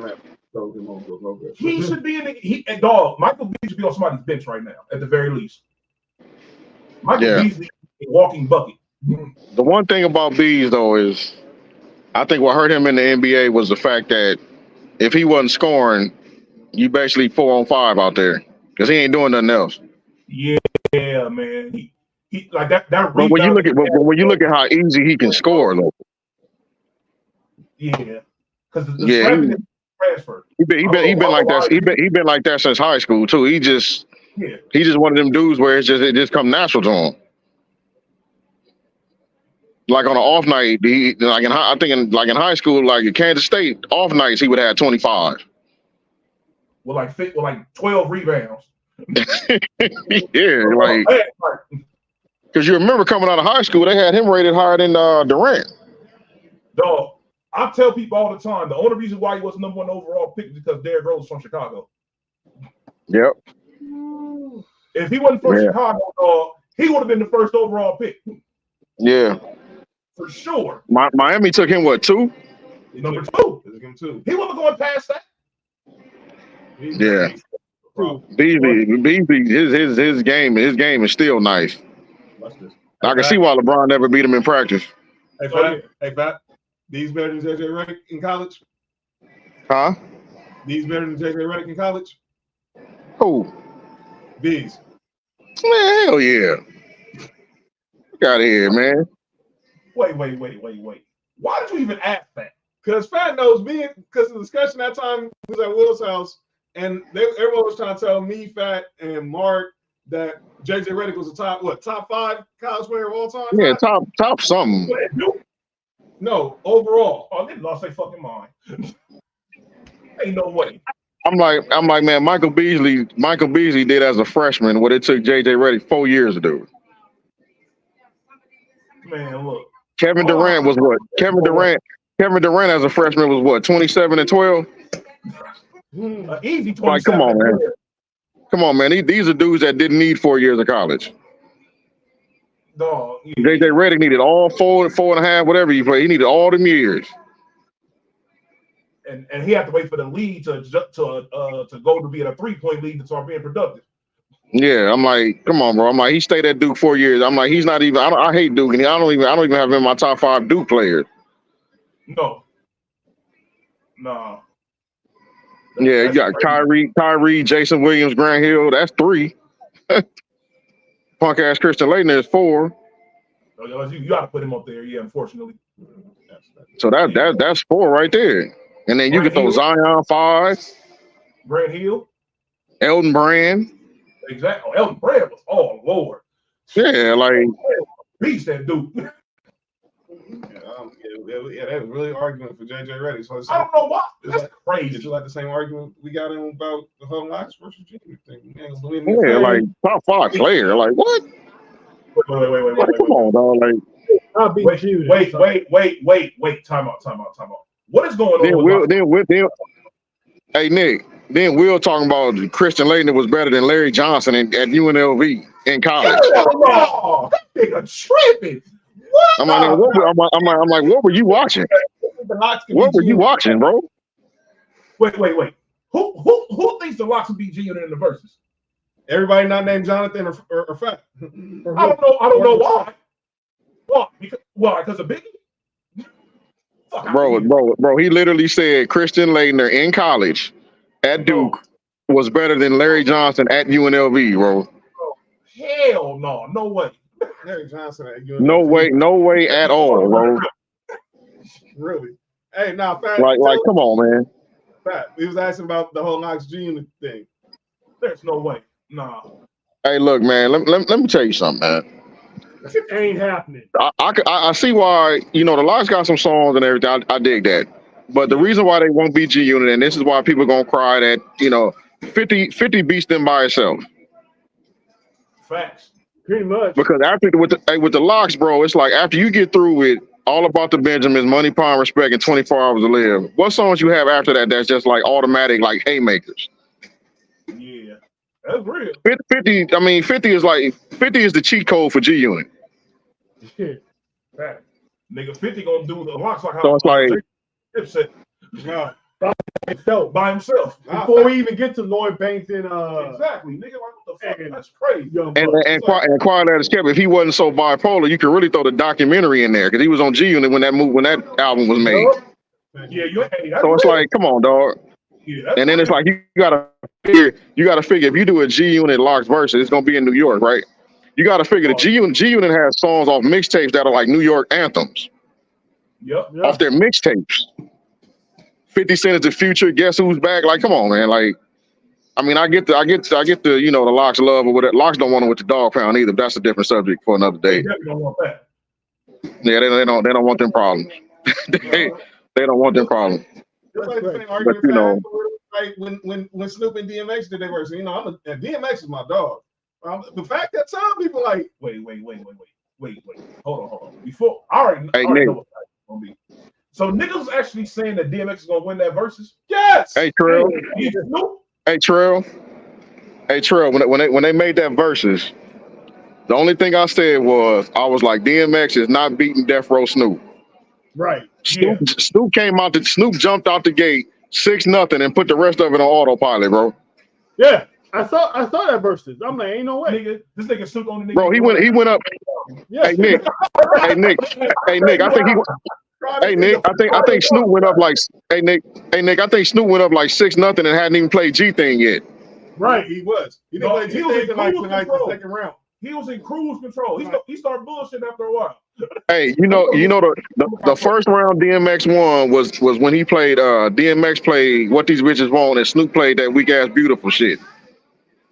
He should be in and dog. Michael Beasley should be on somebody's bench right now, at the very least. Michael Beasley, a walking bucket. The one thing about Bees though is, I think what hurt him in the NBA was the fact that if he wasn't scoring, you basically 4-on-5 out there because he ain't doing nothing else. Yeah, man. He like that. But when you look at how easy he can score, though. Yeah. Because the transfer. He been like that. He been like that since high school too. He just one of them dudes where it just come natural to him. Like on an off night, in high school, like at Kansas State, off nights he would have 25. With like 12 rebounds. Yeah, like Because you remember coming out of high school, they had him rated higher than Durant. Dog, I tell people all the time, the only reason why he was number 1 overall pick is because Derrick Rose from Chicago. Yep. If he wasn't from Chicago, dog, he would have been the first overall pick. Yeah. For sure. Miami took him, what, 2? Number 2. He wasn't going past that. Yeah. Beasley, his game is still nice. I can see why LeBron never beat him in practice. Hey, Pat. These better than JJ Redick in college? Huh? These better than JJ Redick in college? Who? Bees. Man, hell yeah. Get out of here, man. Wait. Why did you even ask that? Because Pat knows me, because the discussion that time was at Will's house, and everyone was trying to tell me, Fat, and Mark that JJ Redick was the top 5 college player of all time? Yeah, top something. No, overall. Oh, they lost their fucking mind. Ain't no way. I'm like, man, Michael Beasley did as a freshman what it took JJ Redick 4 years to do. Man, look. Kevin Durant was what? Kevin Durant as a freshman was what? 27 and 12. Easy 27. Like, come on, man. These are dudes that didn't need 4 years of college. Dog. Yeah. JJ Redick needed all 4.5, whatever you play. He needed all them years. And he had to wait for the lead to go to be in a 3-point lead to start being productive. Yeah, I'm like, come on, bro. I'm like, he stayed at Duke 4 years. I'm like, he's not even. I hate Duke, and I don't even have him in my top 5 Duke players. No. Nah. Yeah, you got Kyrie, Jason Williams, Grant Hill. That's 3. Punk ass Christian Laettner is 4. You got to put him up there, yeah. Unfortunately. So that's 4 right there. And then you can throw Zion 5. Grant Hill. Elton Brand. Exactly. Oh, Elton Brand was, oh Lord. Yeah, like beast that dude. Yeah, that was really argument for JJ Redick. So I don't know why. That's crazy. It's like the same argument we got in about the whole Knox versus Junior thing. Yeah, like top 5 player. Like what? Wait. Come on, dog. Like wait. Time out. What is going on? Hey Nick. Then Will talking about Christian Laettner was better than Larry Johnson at UNLV in college. Oh, that nigga tripping. What? I'm like, what were you watching? What were you watching, bro? Wait. Who thinks the Locks will beat G Unit in the verses? Everybody not named Jonathan or Fat. I don't know why. Why? Because of Biggie? Bro, he literally said Christian Laettner in college at Duke was better than Larry Johnson at UNLV, bro. Oh, hell no way. Larry Johnson at UNLV. No way at all, bro. Really? Hey, now, Fat. Like, come on, man. Fat, we was asking about the whole Knox G-Unit thing. There's no way. Nah. Hey, look, man. Let me tell you something, man. It ain't happening. I see why, the Locks got some songs and everything. I dig that. But the reason why they won't beat G-Unit, and this is why people are going to cry that, 50 beats them by itself. Facts. Pretty much. Because with the Locks, bro, it's like after you get through with All About the Benjamins, Money, Power, Respect, and 24 Hours to Live, what songs you have after that that's just like automatic, like haymakers? Yeah, that's real. 50 is the cheat code for G-Unit. Fact. Nigga, 50 gonna do the Locks like how so it's like Dipset. Yeah. By himself. Before we even get to Lloyd Banks and exactly, nigga, like what the fuck? That's crazy. And Quiet As Kept, if he wasn't so bipolar, you could really throw the documentary in there because he was on G-Unit when that album was made. Yeah, so it's like, come on, dog. Yeah, and then it's like you gotta figure if you do a G-Unit Locks versus, it's gonna be in New York, right? You gotta figure the G-Unit has songs off mixtapes that are like New York anthems. Yep. Off their mixtapes. 50 Cent is the future. Guess who's back? Like, come on, man. Like, I mean, I get the the Locks love or whatever. Locks don't want them with the dog pound either. That's a different subject for another day. They don't want that. Yeah, they don't want them problems. they don't want them problems. It's like the same argument, like when Snoop and DMX did their verse. DMX is my dog. The fact that some people like, wait, hold on. Before I already know what it's gonna be. So niggas actually saying that DMX is gonna win that versus? Yes. Hey, Trell. Hey, Trell. When they made that versus, the only thing I said was I was like, DMX is not beating Death Row Snoop. Right. Snoop came out. Snoop jumped out the gate 6-0 and put the rest of it on autopilot, bro. Yeah. I saw that versus. I'm like, ain't no way. Nigga, this nigga Snoop on the nigga. Bro, he went up. Yeah. Hey Nick. I think Snoop went up like. Hey Nick. I think Snoop went up like 6-0 and hadn't even played G thing yet. Right. He was. He didn't play G thing like the second round. He was in cruise control. He started bullshitting after a while. Hey, the first round DMX won was when he played. DMX played What These Bitches Want, and Snoop played that weak ass beautiful shit.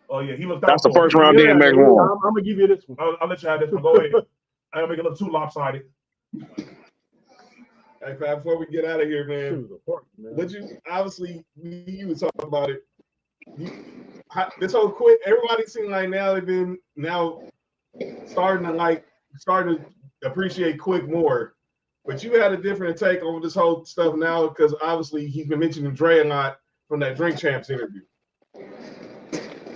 Oh yeah, he looked. That's the first round DMX won. I'm gonna give you this one. I'll let you have this one. Go ahead. I don't make it look too lopsided. Hey, Fab, before we get out of here, man, what you obviously you were talking about it. This whole quick, everybody seems like now they've been starting to appreciate Quick more. But you had a different take on this whole stuff now because obviously he's been mentioning Dre a lot from that Drink Champs interview.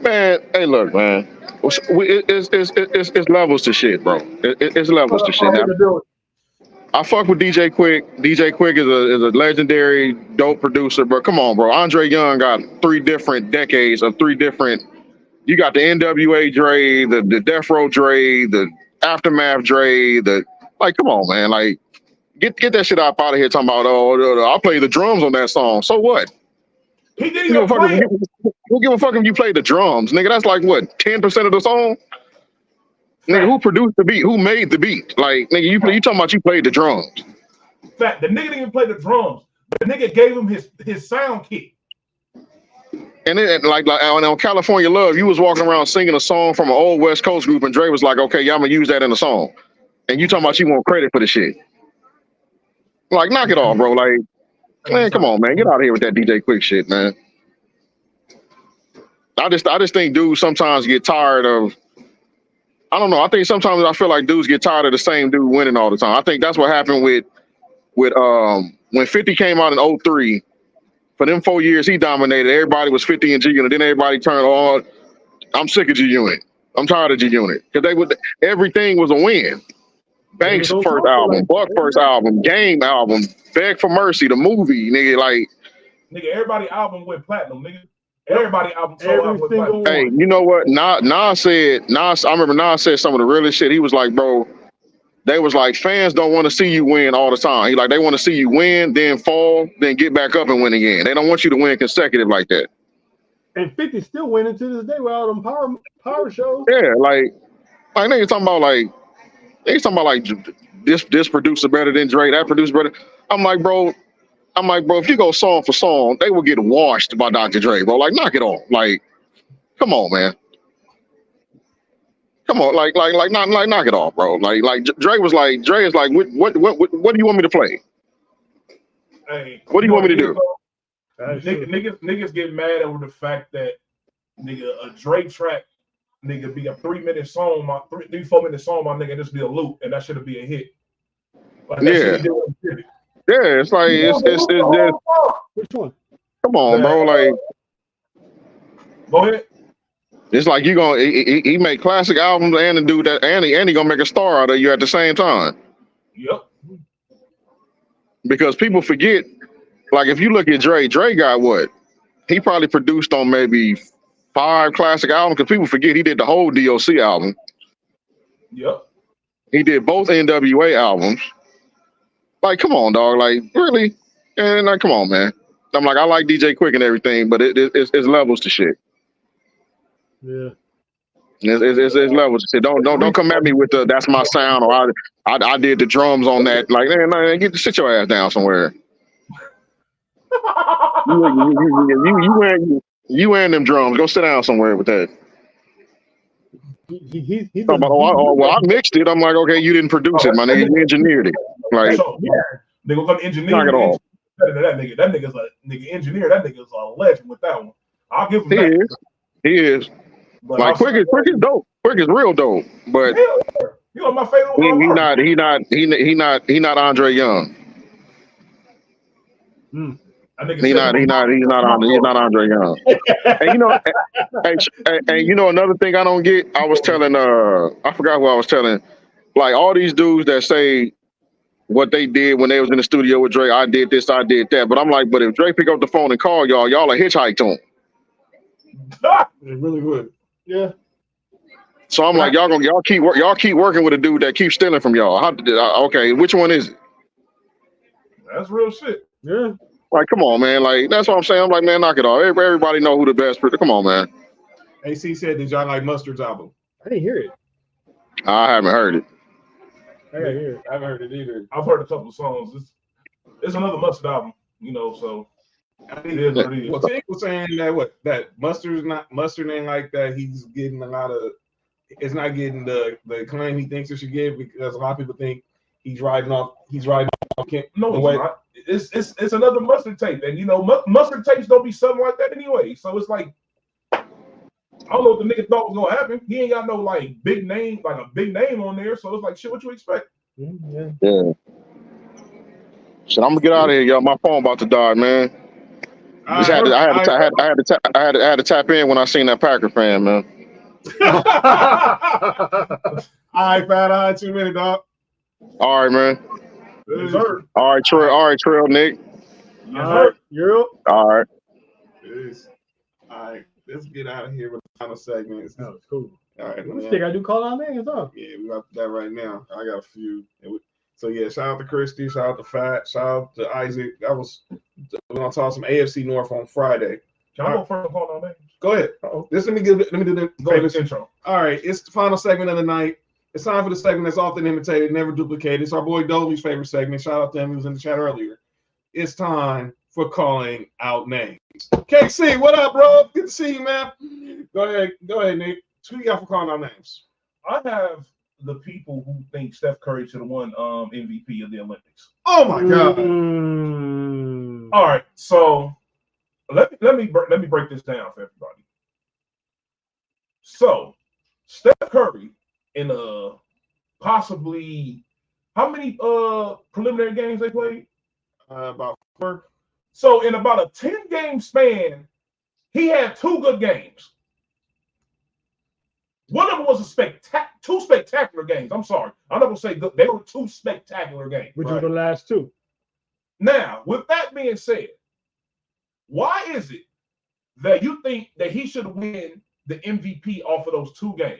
Man, hey, look, man. It's levels to shit, bro. It's levels to shit. Now, I fuck with DJ Quick. DJ Quick is a legendary dope producer, but come on, bro. Andre Young got 3 different decades of 3 different. You got the NWA Dre, the Death Row Dre, the Aftermath Dre. Come on, man. Like, get that shit out of here. Talking about I'll play the drums on that song. So what? He didn't even play it. Who give a fuck if you play the drums, nigga? That's like what, 10% of the song? Nigga, who produced the beat? Who made the beat? Like, nigga, you talking about you played the drums. Fact, the nigga didn't even play the drums. The nigga gave him his sound kit. And then, like on California Love, you was walking around singing a song from an old West Coast group, and Dre was like, okay, yeah, I'm gonna use that in the song. And you talking about you want credit for the shit. Like, knock it off, bro. Like, man, come on, man. Get out of here with that DJ Quick shit, man. I just think dudes sometimes get tired of, I don't know. I think sometimes I feel like dudes get tired of the same dude winning all the time. I think that's what happened with when 50 came out in 2003. For them 4 years, he dominated. Everybody was 50 in G Unit. Then everybody turned on. I'm sick of G Unit. I'm tired of G Unit because everything was a win. Banks first album, Buck first album, Game album, Beg for Mercy, the movie, nigga. Like, nigga, everybody album went platinum, nigga. Everybody album sold out with platinum. Hey, you know what? Nas, I remember Nas said some of the realest shit. He was like, bro, they was like, fans don't want to see you win all the time. He like, they want to see you win, then fall, then get back up and win again. They don't want you to win consecutive like that. And 50 still winning to this day with all them power shows. Yeah, like niggas talking about like this producer better than Dre, that producer better. I'm like, bro, if you go song for song, they will get washed by Dr. Dre, bro. Like, knock it off. Like, come on, man. Come on, knock it off, bro. Like Dre is like, what do you want me to play? Hey, what do you want me to do? Niggas get mad over the fact that nigga a Drake track nigga be a 3-minute song, 3-4 minute song, my nigga just be a loop, and that should be a hit. Like, yeah, it's like it's just which one? Come on, bro. Like, go ahead. It's like you gonna he make classic albums and do that, and he gonna make a star out of you at the same time. Yep. Because people forget, like if you look at Dre got what? He probably produced on maybe 5 classic albums, because people forget he did the whole DOC album. Yep. He did both NWA albums. Like, come on, dog. Like, really? And like, come on, man. I'm like, I like DJ Quick and everything, but it's levels to shit. Yeah. It's levels to shit. Don't come at me with the that's my sound, or I did the drums on that. Like, man, sit your ass down somewhere. You wearing them drums. Go sit down somewhere with that. I mixed it. I'm like, okay, you didn't produce it, my nigga. You engineered it. Like, so, yeah, they gonna engineer it all. That nigga. That nigga's a nigga engineer. That nigga's a legend with that one. I'll give him that. He is. But Like Quick is dope. Quick is real dope. But hell yeah. You know my favorite one. he not Andre Young. He's not Andre Young. And you know, and you know another thing I don't get. I was telling I forgot who I was telling. Like all these dudes that say what they did when they was in the studio with Drake. I did this, I did that. But I'm like, but if Drake pick up the phone and call y'all are hitchhike to him. It really would. Yeah. So I'm like, y'all keep working with a dude that keeps stealing from y'all. Okay, which one is it? That's real shit. Yeah. Like, come on, man. Like, that's what I'm saying. I'm like, man, knock it off. Everybody know who the best. Come on, man. AC said, did y'all like Mustard's album? I didn't hear it. I haven't heard it. I gotta hear it. I haven't heard it either. I've heard a couple of songs. It's another Mustard album, you know, so it is what it is. Well, Tick was saying that Mustard ain't like that. He's getting a lot of, it's not getting the acclaim he thinks it should get because a lot of people think he's riding off. No, it's another Mustard tape, and you know, Mustard tapes don't be something like that anyway. So it's like, I don't know what the nigga thought was gonna happen. He ain't got no like big name on there. So it's like, shit, what you expect? Yeah. Shit, I'm gonna get out of here, y'all. My phone about to die, man. I had to tap in when I seen that Packer fan, man. All right, Fat Eye, 2 minutes, dog. All right, man. All right, Trell, Nick. You're up. All right. All right, let's get out of here with the final segment. That was cool. All right, What you think I do? Call out names, huh? Yeah, we got that right now. I got a few. So yeah, shout out to Kristy, shout out to Fat, shout out to Izac. We're gonna talk some AFC North on Friday. Can I go first and call on names? Go ahead. Let me do the famous intro. All right, it's the final segment of the night. It's time for the segment that's often imitated, never duplicated. It's our boy Dolby's favorite segment. Shout out to him. He was in the chat earlier. It's time for calling out names. KC, what up, bro? Good to see you, man. Go ahead, Nick. Who you got for calling out names? I have the people who think Steph Curry should have won MVP of the Olympics. Oh my God! All right, so let me break this down for everybody. So Steph Curry in possibly how many preliminary games they played? About 4. So in about a 10-game span, he had 2 good games. One of them was 2 spectacular games. I'm sorry. I'm not going to say good. They were 2 spectacular games. Which were the last 2. Now, with that being said, why is it that you think that he should win the MVP off of those 2 games?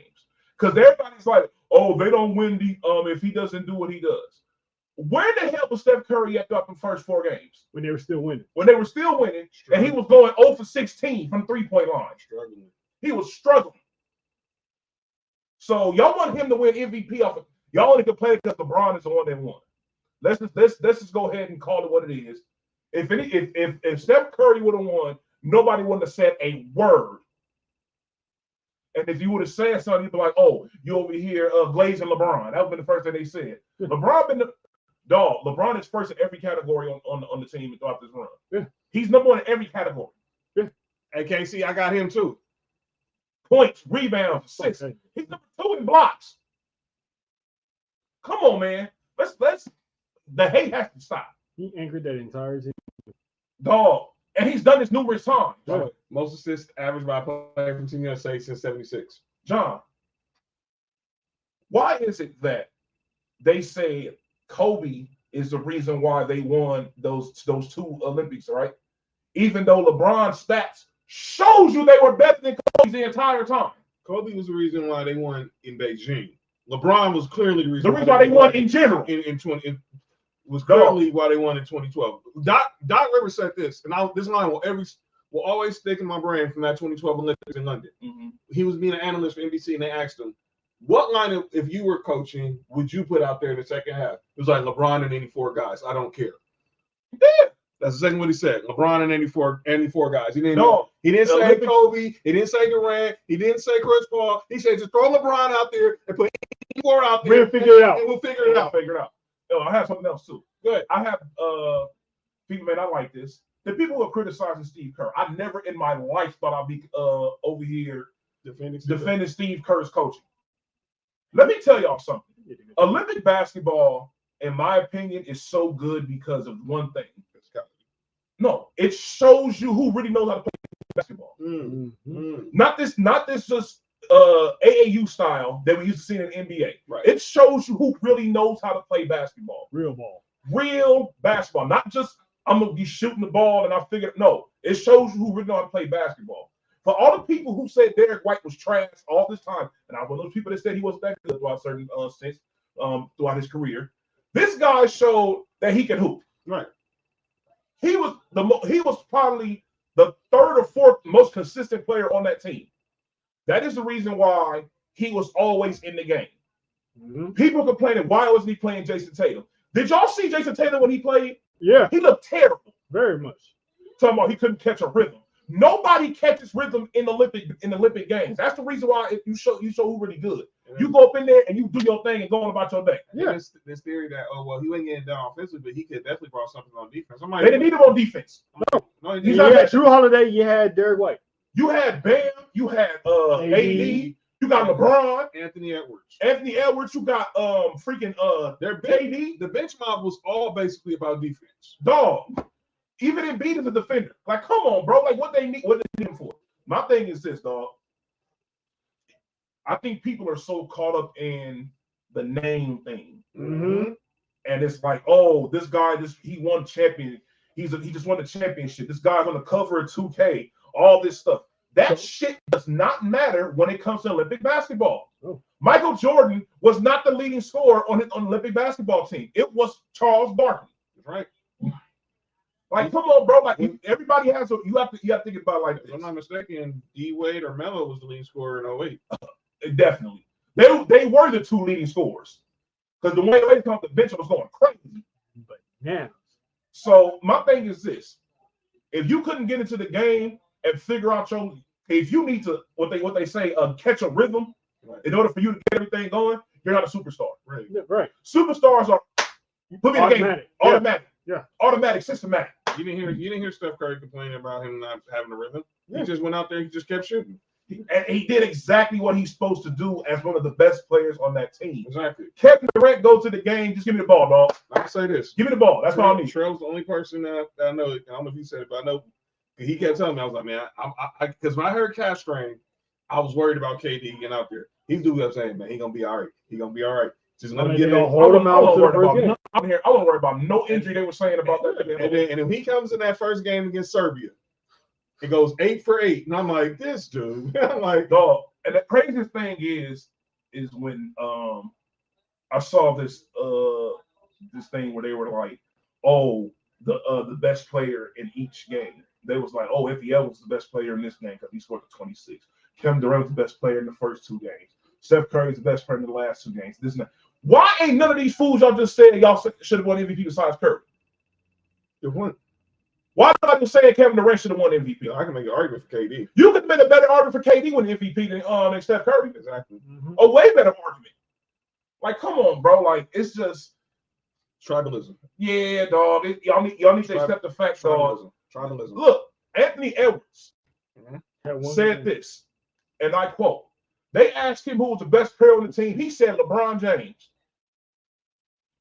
Because everybody's like, oh, they don't win if he doesn't do what he does. Where the hell was Steph Curry at the first 4 games? When they were still winning. When they were still winning, and he was going 0 for 16 from 3-point line. Struggling. He was struggling. So y'all want him to win MVP off of, y'all only complain because LeBron is the one that won. Let's just go ahead and call it what it is. If Steph Curry would have won, nobody would have said a word. And if you would have said something, you'd be like, oh, you over here glazing LeBron. That would have been the first thing they said. LeBron is first in every category on the team throughout this run. Yeah. He's number 1 in every category. Yeah. Hey, KC, I got him too. Points, rebounds, assists. Okay. He's number 2 in blocks. Come on, man. The hate has to stop. He anchored that entire team. Dog. And he's done this numerous times. Yeah. Most assists averaged by a player from Team USA since '76. John, why is it that they say Kobe is the reason why they won those 2 Olympics, right? Even though LeBron's stats shows you they were better than Kobe's the entire time. Kobe was the reason why they won in Beijing. LeBron was clearly the reason why they won in general. Was clearly why they won in 2012. Doc Rivers said this, and this line will always stick in my brain from that 2012 Olympics in London. Mm-hmm. He was being an analyst for NBC, and they asked him, what line, if you were coaching, would you put out there in the second half? It was like LeBron and any 4 guys. I don't care. Yeah. That's exactly what he said. LeBron and any four guys. He didn't say Kobe. He didn't say Durant. He didn't say Chris Paul. He said just throw LeBron out there and put 4 out there. We'll figure it out. And we'll figure it out. I have something else too. Go ahead. I have people may not like this. The people who are criticizing Steve Kerr, I never in my life thought I'd be over here defending Steve Kerr's coaching. Let me tell y'all something. Olympic basketball, in my opinion, is so good because of one thing. No, it shows you who really knows how to play basketball. Not this just AAU style that we used to see in the NBA. Right. It shows you who really knows how to play basketball. Real Basketball, not just I'm gonna be shooting the ball and I figure. No, it shows you who really know how to play basketball. For all the people who said Derek White was trash all this time, and I was one of those people that said he wasn't that good throughout certain stints throughout his career, this guy showed that he can hoop. Right. He was probably the third or fourth most consistent player on that team. That is the reason why he was always in the game. People complaining, why wasn't he playing Jason Tatum? Did y'all see Jason Tatum when he played? Yeah. He looked terrible. Very much. Talking about he couldn't catch a rhythm. Nobody catches rhythm in Olympic games. That's the reason why you show who really good. You go up in there and you do your thing and go on about your day. Yeah. This theory that he ain't getting down offensively, but he could definitely brought something on defense. They didn't need him on defense. No, You had Drew Holiday. You had Derek White. You had Bam. You had AD. You got LeBron. Anthony Edwards. You got their KD. The bench mob was all basically about defense. Dog. Even Embiid is a defender. Like, come on, bro. Like, what they need him for? My thing is this, dog. I think people are so caught up in the name thing. And it's like, oh, this guy, he won champion. He just won the championship. This guy's on the cover of 2K. All this stuff. That shit does not matter when it comes to Olympic basketball. Michael Jordan was not the leading scorer on the Olympic basketball team. It was Charles Barkley. That's right. Like, come on, bro. Like, everybody has you have to think about it like this. If I'm not mistaken, D Wade or Melo was the leading scorer in 08. Definitely. They were the two leading scorers. Because the way they come off the bench was going crazy. But now. So my thing is this. If you couldn't get into the game and figure out if you need to what they say, catch a rhythm in order for you to get everything going, you're not a superstar. Right. Yeah, right. Superstars are put me in the game. Automatic. Yeah. Automatic, systematic. You didn't hear Steph Curry complaining about him not having a rhythm. He just went out there, he just kept shooting. And he did exactly what he's supposed to do as one of the best players on that team. Exactly. Kevin Durant goes to the game, just give me the ball, dog. I'll say this. Give me the ball. That's all I need. Trell's the only person that I know. I don't know if he said it, but I know he kept telling me, I was like, man, because when I heard calf strain, I was worried about KD getting out there. He do what I'm saying, man. He gonna be all right. He gonna be all right. Just let him get in. Hold him out. I wasn't worried about no injury they were saying about that. And if he comes in that first game against Serbia, it goes 8 for 8, and I'm like, this dude. I'm like, dog. And the craziest thing is when I saw this thing where they were like, oh, the best player in each game. They was like, oh, FEL was the best player in this game because he scored the 26. Kevin Durant was the best player in the first 2 games. Steph Curry is the best player in the last 2 games. This and that. Why ain't none of these fools y'all just said y'all should have won MVP besides Curry? They won. Why not just saying Kevin Durant should have won MVP? I can make an argument for KD. You could have been a better argument for KD winning MVP than Steph Curry. Exactly. A way better argument. Like, come on, bro. Like, it's just tribalism. Yeah, dog. Y'all need to accept the fact, dog. Tribalism. Look, Anthony Edwards said this, and I quote, they asked him who was the best player on the team. He said LeBron James.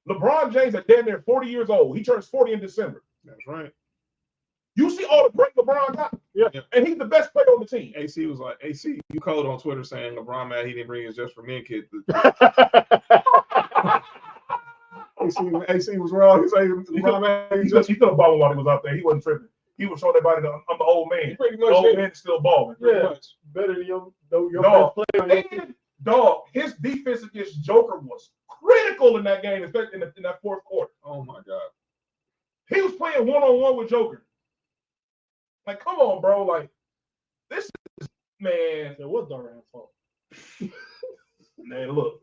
LeBron James is damn near 40 years old. He turns 40 in December. That's right. You see all the great LeBron got? Yeah. And he's the best player on the team. AC was like, AC, you called on Twitter saying LeBron mad he didn't bring his Just for Men kid. AC was wrong. He said LeBron mad. He could have balled while he was out there. He wasn't tripping. He was showing everybody that I'm the old man. He pretty much the old man is still balling. Yeah, better than your best player. And, dog, his defense against Joker was critical in that game, especially in that fourth quarter. Oh my God. He was playing one-on-one with Joker. Like, come on, bro. Like, this is, man. It was Durant's fault. Man, look.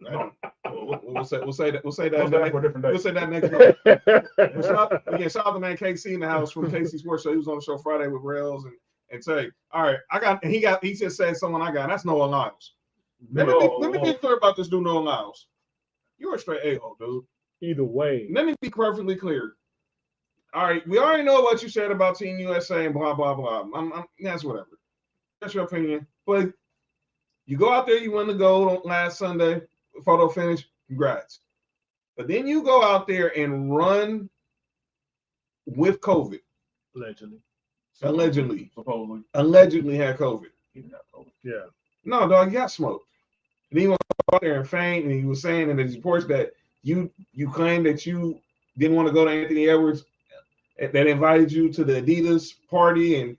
We'll say that. We'll say that for a different day. We'll say that next week. Shout out to man KC in the house from KC Sports Show. He was on the show Friday with Rails and say, all right, he just said someone I got. That's Noah Lyles. Let me be clear about this dude, Noah Lyles. You're a straight a-hole, dude. Either way. Let me be perfectly clear. All right, we already know what you said about Team USA and blah, blah, blah. That's whatever. That's your opinion. But You go out there, you won the gold last Sunday, photo finish, congrats. But then you go out there and run with COVID. Allegedly. Supposedly. Allegedly had COVID. He didn't have COVID. Yeah. No, dog, you got smoked. And then he went out there and faint, and he was saying in his reports that you claimed that you didn't want to go to Anthony Edwards that invited you to the Adidas party, and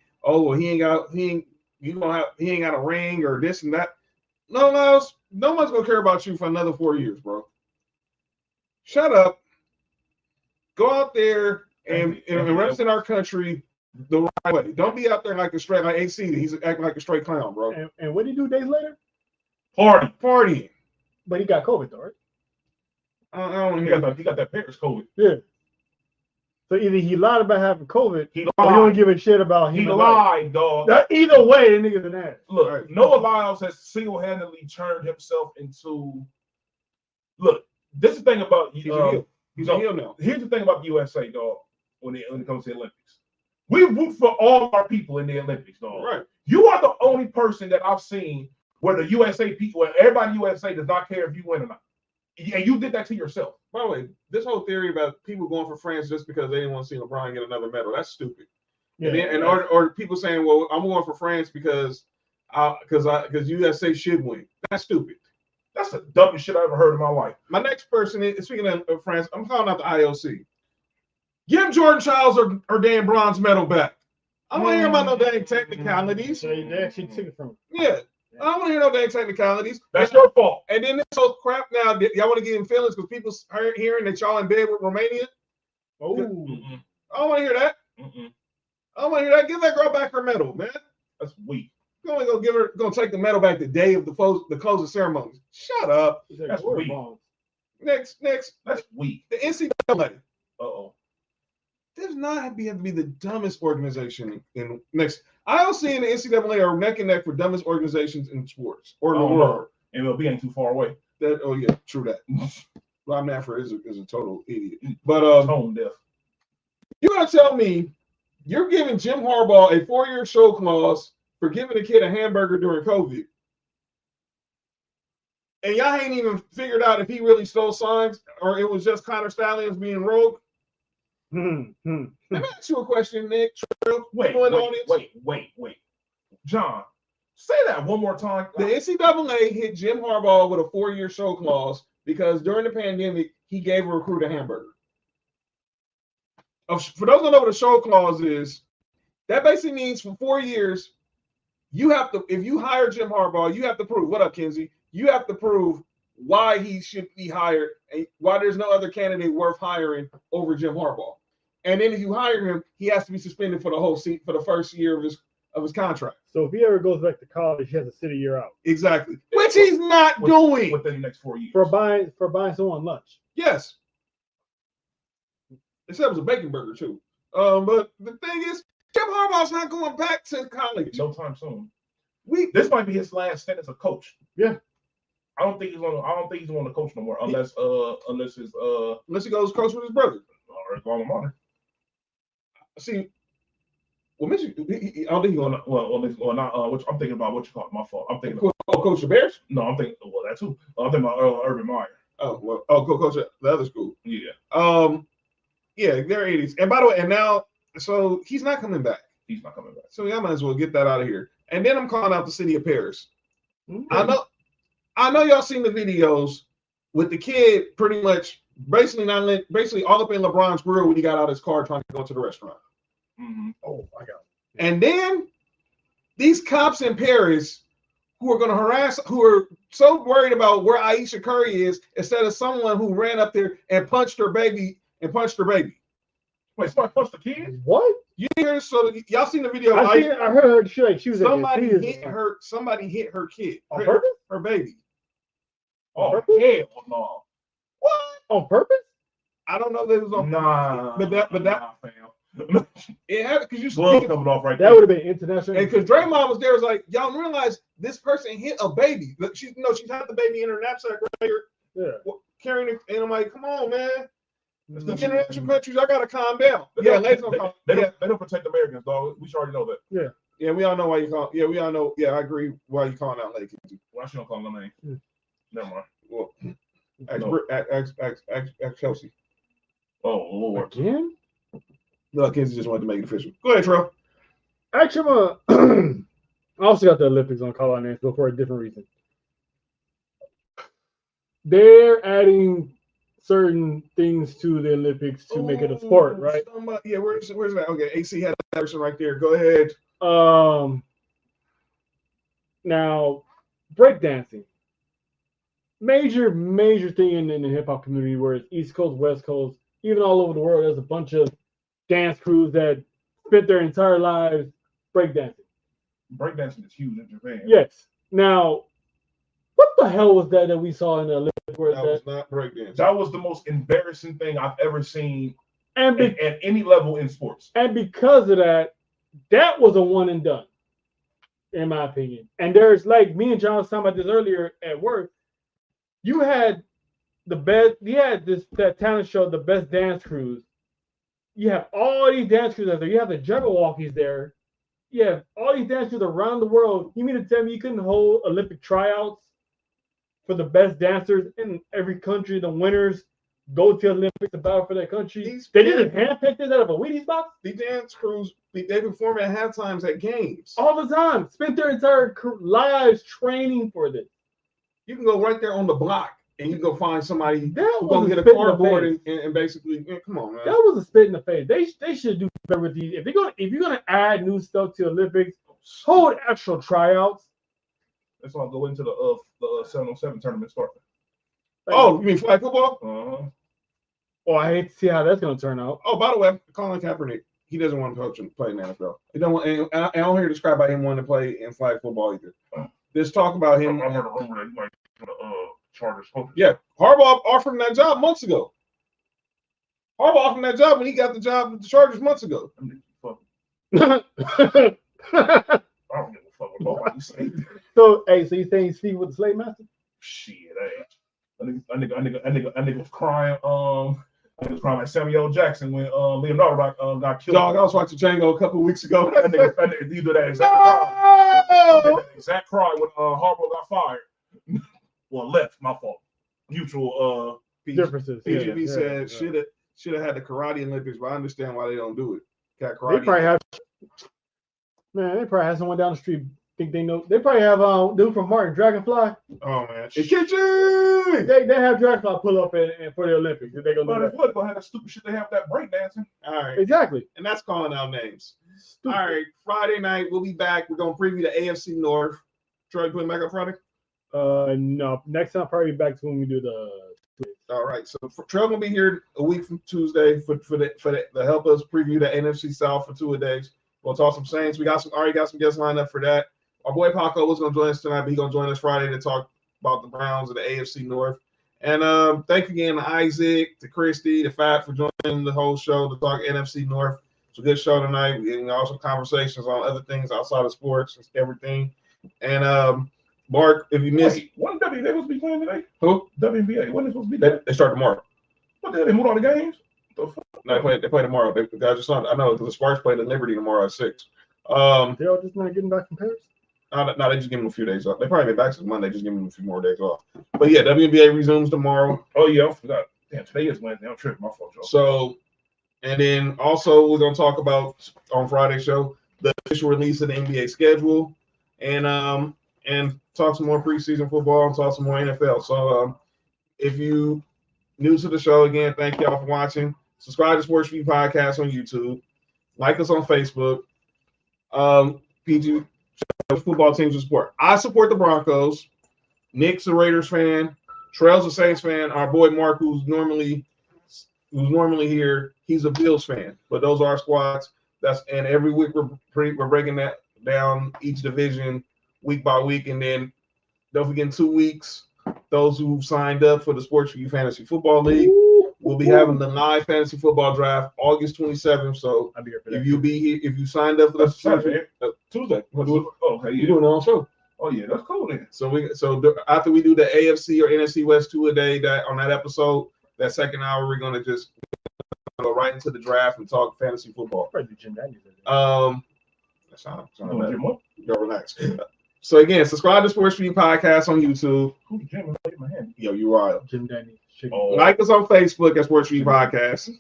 he ain't got a ring or this and that. No one's gonna care about you for another 4 years, bro. Shut up. Go out there and represent our country the right way. Don't be out there like AC. He's acting like a straight clown, bro. And what did he do days later? Partying. But he got COVID, though, right? I don't want to hear that. He got that Paris COVID. Yeah. So either he lied about having COVID, he or he don't give a shit about him. He lied, dog. Either way, the nigga's an ass. Look, right. Noah Lyles has single-handedly turned himself into. Look, this is the thing about He's a heel. He's a heel now. Here's the thing about the USA, dog. When it comes to the Olympics, we root for all our people in the Olympics, dog. Right. You are the only person that I've seen where the USA people, where everybody in the USA does not care if you win or not. And you did that to yourself. By the way, this whole theory about people going for France just because they didn't want to see LeBron get another medal, that's stupid. Yeah, Or people saying, well, I'm going for France because USA should win. That's stupid. That's the dumbest shit I ever heard in my life. My next person is, speaking of France, I'm calling out the IOC. Give Jordan Childs or Dan Bronze medal back. I don't want to hear about no dang technicalities. So they actually took it from him. Yeah. I don't want to hear no dang technicalities. That's your fault. And then this whole crap now, y'all want to get in feelings because people hearing that y'all in bed with Romania? Oh. I don't want to hear that. I don't want to hear that. Give that girl back her medal, man. That's weak. You're only gonna take the medal back the day of the closing ceremony. Shut up. That's weak. Next. That's weak. The NCAA. Uh-oh. Does not have to be the dumbest organization in next. IOC and the NCAA are neck and neck for dumbest organizations in sports or in the world. MLB ain't too far away. True that. Rob Nafford is a total idiot. But tone deaf. You gotta tell me you're giving Jim Harbaugh a 4-year show clause for giving a kid a hamburger during COVID. And y'all ain't even figured out if he really stole signs or it was just Connor Stallions being rogue. Let me ask you a question, Nick. Wait. John, say that one more time. The NCAA hit Jim Harbaugh with a 4-year show clause because during the pandemic, he gave a recruit a hamburger. For those who don't know what a show clause is, that basically means for 4 years, you have to, if you hire Jim Harbaugh, you have to prove, what up, Kenzie? You have to prove why he should be hired and why there's no other candidate worth hiring over Jim Harbaugh. And then if you hire him, he has to be suspended for the whole seat for the first year of his contract. So if he ever goes back to college, he has to sit a year out. Exactly. Which he's not doing within the next 4 years. For buying someone lunch. Yes. Except it was a bacon burger too. But the thing is, Jim Harbaugh's not going back to college. No time soon. This might be his last stint as a coach. Yeah. I don't think he's going to coach no more unless he goes coach with his brother or his alma mater. See, well, Michigan. I don't think he's going to. I'm thinking about what you call it. My fault. I'm thinking coach the Bears. No, I'm thinking that too. I'm thinking about Urban Meyer. Coach at the other school. Yeah. Yeah, they're 80s. And by the way, and now, so he's not coming back. He's not coming back. So I might as well get that out of here. And then I'm calling out the city of Paris. Mm-hmm. I know y'all seen the videos with the kid pretty much basically all up in LeBron's grill when he got out of his car trying to go to the restaurant. Mm-hmm. Oh my God. And then these cops in Paris who are going to harass, who are so worried about where Aisha Curry is instead of someone who ran up there and punched her baby. Wait, somebody punched the kid? What? You hear? So y'all seen the video? I heard she was somebody hit her. Somebody hit her kid. On purpose? Her baby. Oh, hell no! What? On purpose? I don't know if it was on. Nah, but that. Fam. It had because you blood coming off right there. That would have been international. And because Draymond was there, was like, y'all realize this person hit a baby. She's had the baby in her knapsack right here, carrying it, and I'm like, come on, man. It's the international countries. I gotta calm down. They don't protect Americans, dog. We should already know that. Yeah, we all know why you call. Yeah, we all know. Yeah, I agree. Why you calling out Lake? Why she don't call my name? Never mind. Well, No. ask Chelsea. Oh Lord. Again? No, Kenzie just wanted to make it official. Go ahead, Trell. Actually, I also got the Olympics on call out names, but for a different reason. They're adding certain things to the Olympics to make it a sport, right? Yeah, where's that? Okay, AC had that person right there. Go ahead. Now, breakdancing. Major thing in the hip hop community, where it's East Coast, West Coast, even all over the world. There's a bunch of dance crews that spent their entire lives breakdancing. Breakdancing is huge in Japan. Yes. Now, what the hell was that we saw in the Olympics? That was not breakdancing. That was the most embarrassing thing I've ever seen at any level in sports. And because of that, that was a one and done, in my opinion. And there's, like me and John was talking about this earlier at work. You had that talent show, the best dance crews. You have all these dance crews out there. You have the Jabberwockies there. You have all these dance crews around the world. You mean to tell me you couldn't hold Olympic tryouts for the best dancers in every country? The winners go to the Olympics to battle for their country. They didn't handpick this out of a Wheaties box? The dance crews, they perform at half times at games. All the time. Spent their entire lives training for this. You can go right there on the block and you can go find somebody who's going to get a cardboard and basically, come on, man. That was a spit in the face. They should do better with these. If you're gonna add new stuff to Olympics, hold actual tryouts. Let's all go into the 707 tournament starting. Oh, you mean flag football? Uh-huh. Oh, I hate to see how that's gonna turn out. Oh, by the way, Colin Kaepernick, he doesn't want to coach and play in the NFL. He don't want, and I don't hear described by him wanting to play in flag football either. There's talk about him. I heard a rumor that he might be Chargers coach. Yeah, Harbaugh offered him that job months ago. Harbaugh offered him that job when he got the job with the Chargers months ago. I don't give a fuck what nobody say. So you saying he's speaking with the slave master? Shit, hey. I nigga was crying. I was crying like Samuel L. Jackson when Leonardo got killed. Dog, I was watching Django a couple of weeks ago. That nigga, you do that exact cry. Exact cry when Harbaugh got fired. Well, left. My fault. Mutual differences. PGB said should have had the karate Olympics, but I understand why they don't do it. Got karate. They probably have. Man, they probably have someone down the street think they know. They probably have dude from Martin Dragonfly. Oh man, Kitchen. They have Dragonfly pull up and for the Olympics. They gonna do that. What gonna have that stupid shit? They have that breakdancing. All right, exactly. And that's calling out names. Stupid. All right, Friday night we'll be back. We're gonna preview the AFC North. Troy, putting back up Friday. No. Next time probably back to when we do the. All right, so Trell gonna be here a week from Tuesday for to help us preview the NFC South for 2 days. We'll talk some Saints. We already got some guests lined up for that. Our boy Paco was gonna join us tonight, but he's gonna join us Friday to talk about the Browns and the AFC North. And thank you again to Izac, to Kristy, to Fat for joining the whole show to talk NFC North. It's a good show tonight. We're getting also conversations on other things outside of sports and everything. And Mark, if you missed, when WNBA supposed to be playing today? Who? WNBA. When is supposed to be? They start tomorrow. What the hell? They moved all the games? No, they play tomorrow. I just saw. I know because the Sparks play the Liberty tomorrow at 6. They're all just not getting back from Paris. No, they just give them a few days off. They probably be back to Monday, just give them a few more days off. But yeah, WNBA resumes tomorrow. Oh yeah, I forgot. Damn, today is Wednesday. I'm tripping. My fault, Joe. So, and then also we're gonna talk about on Friday's show the official release of the NBA schedule, and talk some more preseason football and talk some more NFL. So, if you new to the show again, thank y'all for watching. Subscribe to Sports4U Podcast on YouTube. Like us on Facebook. PG football teams to support. I support the Broncos. Nick's a Raiders fan. Trell's a Saints fan. Our boy Mark, who's normally here, he's a Bills fan. But those are our squads. And every week we're breaking that down each division week by week, and then don't forget in 2 weeks, those who signed up for the Sports4U Fantasy Football League. We'll be having the live fantasy football draft August 27th. So I'll be here for that. if you signed up for the Tuesday, Okay, you're doing it on show. Oh yeah, that's cool then. So after we do the AFC or NFC West 2 a day, that on that episode, that second hour, we're gonna just go right into the draft and talk fantasy football. That's not Don't bad. get more. Yo, relax. So again, subscribe to Sports4U podcast on YouTube. Who's jamming like my hand? Yo, you are. Jim Danny. Oh, Like us on Facebook at Sports4U podcast.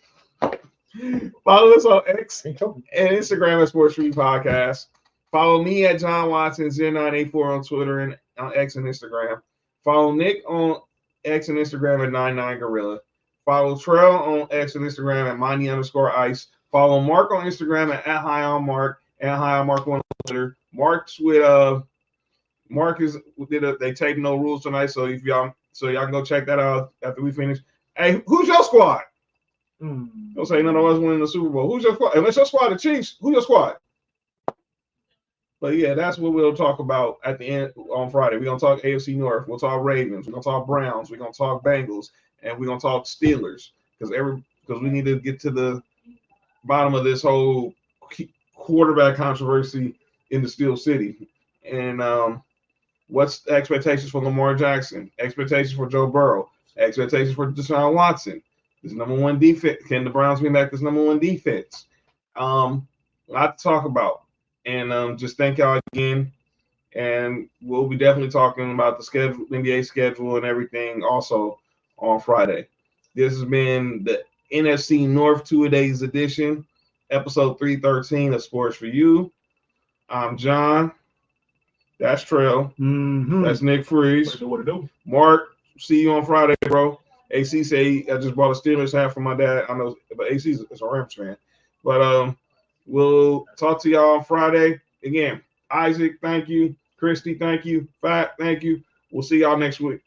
Follow us on X and Instagram at Sports4U podcast. Follow me at John Watson 0984 on Twitter and on X and Instagram. Follow Nick on X and Instagram at 99gorilla. Follow Trell on X and Instagram at Miney_Ice. Follow Mark on Instagram at HighOnMark and HighOnMark on Twitter. Mark's with they take no rules tonight, so y'all can go check that out after we finish. Hey, who's your squad? Don't say none of us winning the Super Bowl. Who's your squad? Unless your squad the Chiefs, who's your squad? But yeah, that's what we'll talk about at the end on Friday. We're gonna talk AFC North. We'll talk Ravens. We're gonna talk Browns. We're gonna talk Bengals, and we're gonna talk Steelers because we need to get to the bottom of this whole quarterback controversy in the Steel City. And what's the expectations for Lamar Jackson? Expectations for Joe Burrow? Expectations for Deshaun Watson? This number one defense. Can the Browns bring back this number one defense? A lot to talk about. And just thank y'all again. And we'll be definitely talking about the schedule, NBA schedule, and everything also on Friday. This has been the NFC North Two-A-Days edition, episode 313 of Sports4U. I'm John. That's Trell. That's Nick Freeze. what to do? Mark, see you on Friday, bro. AC say I just bought a Steelers hat for my dad. I know, but AC is a Rams fan. But we'll talk to y'all on Friday. Again, Izac, thank you. Kristy, thank you. Fat, thank you. We'll see y'all next week.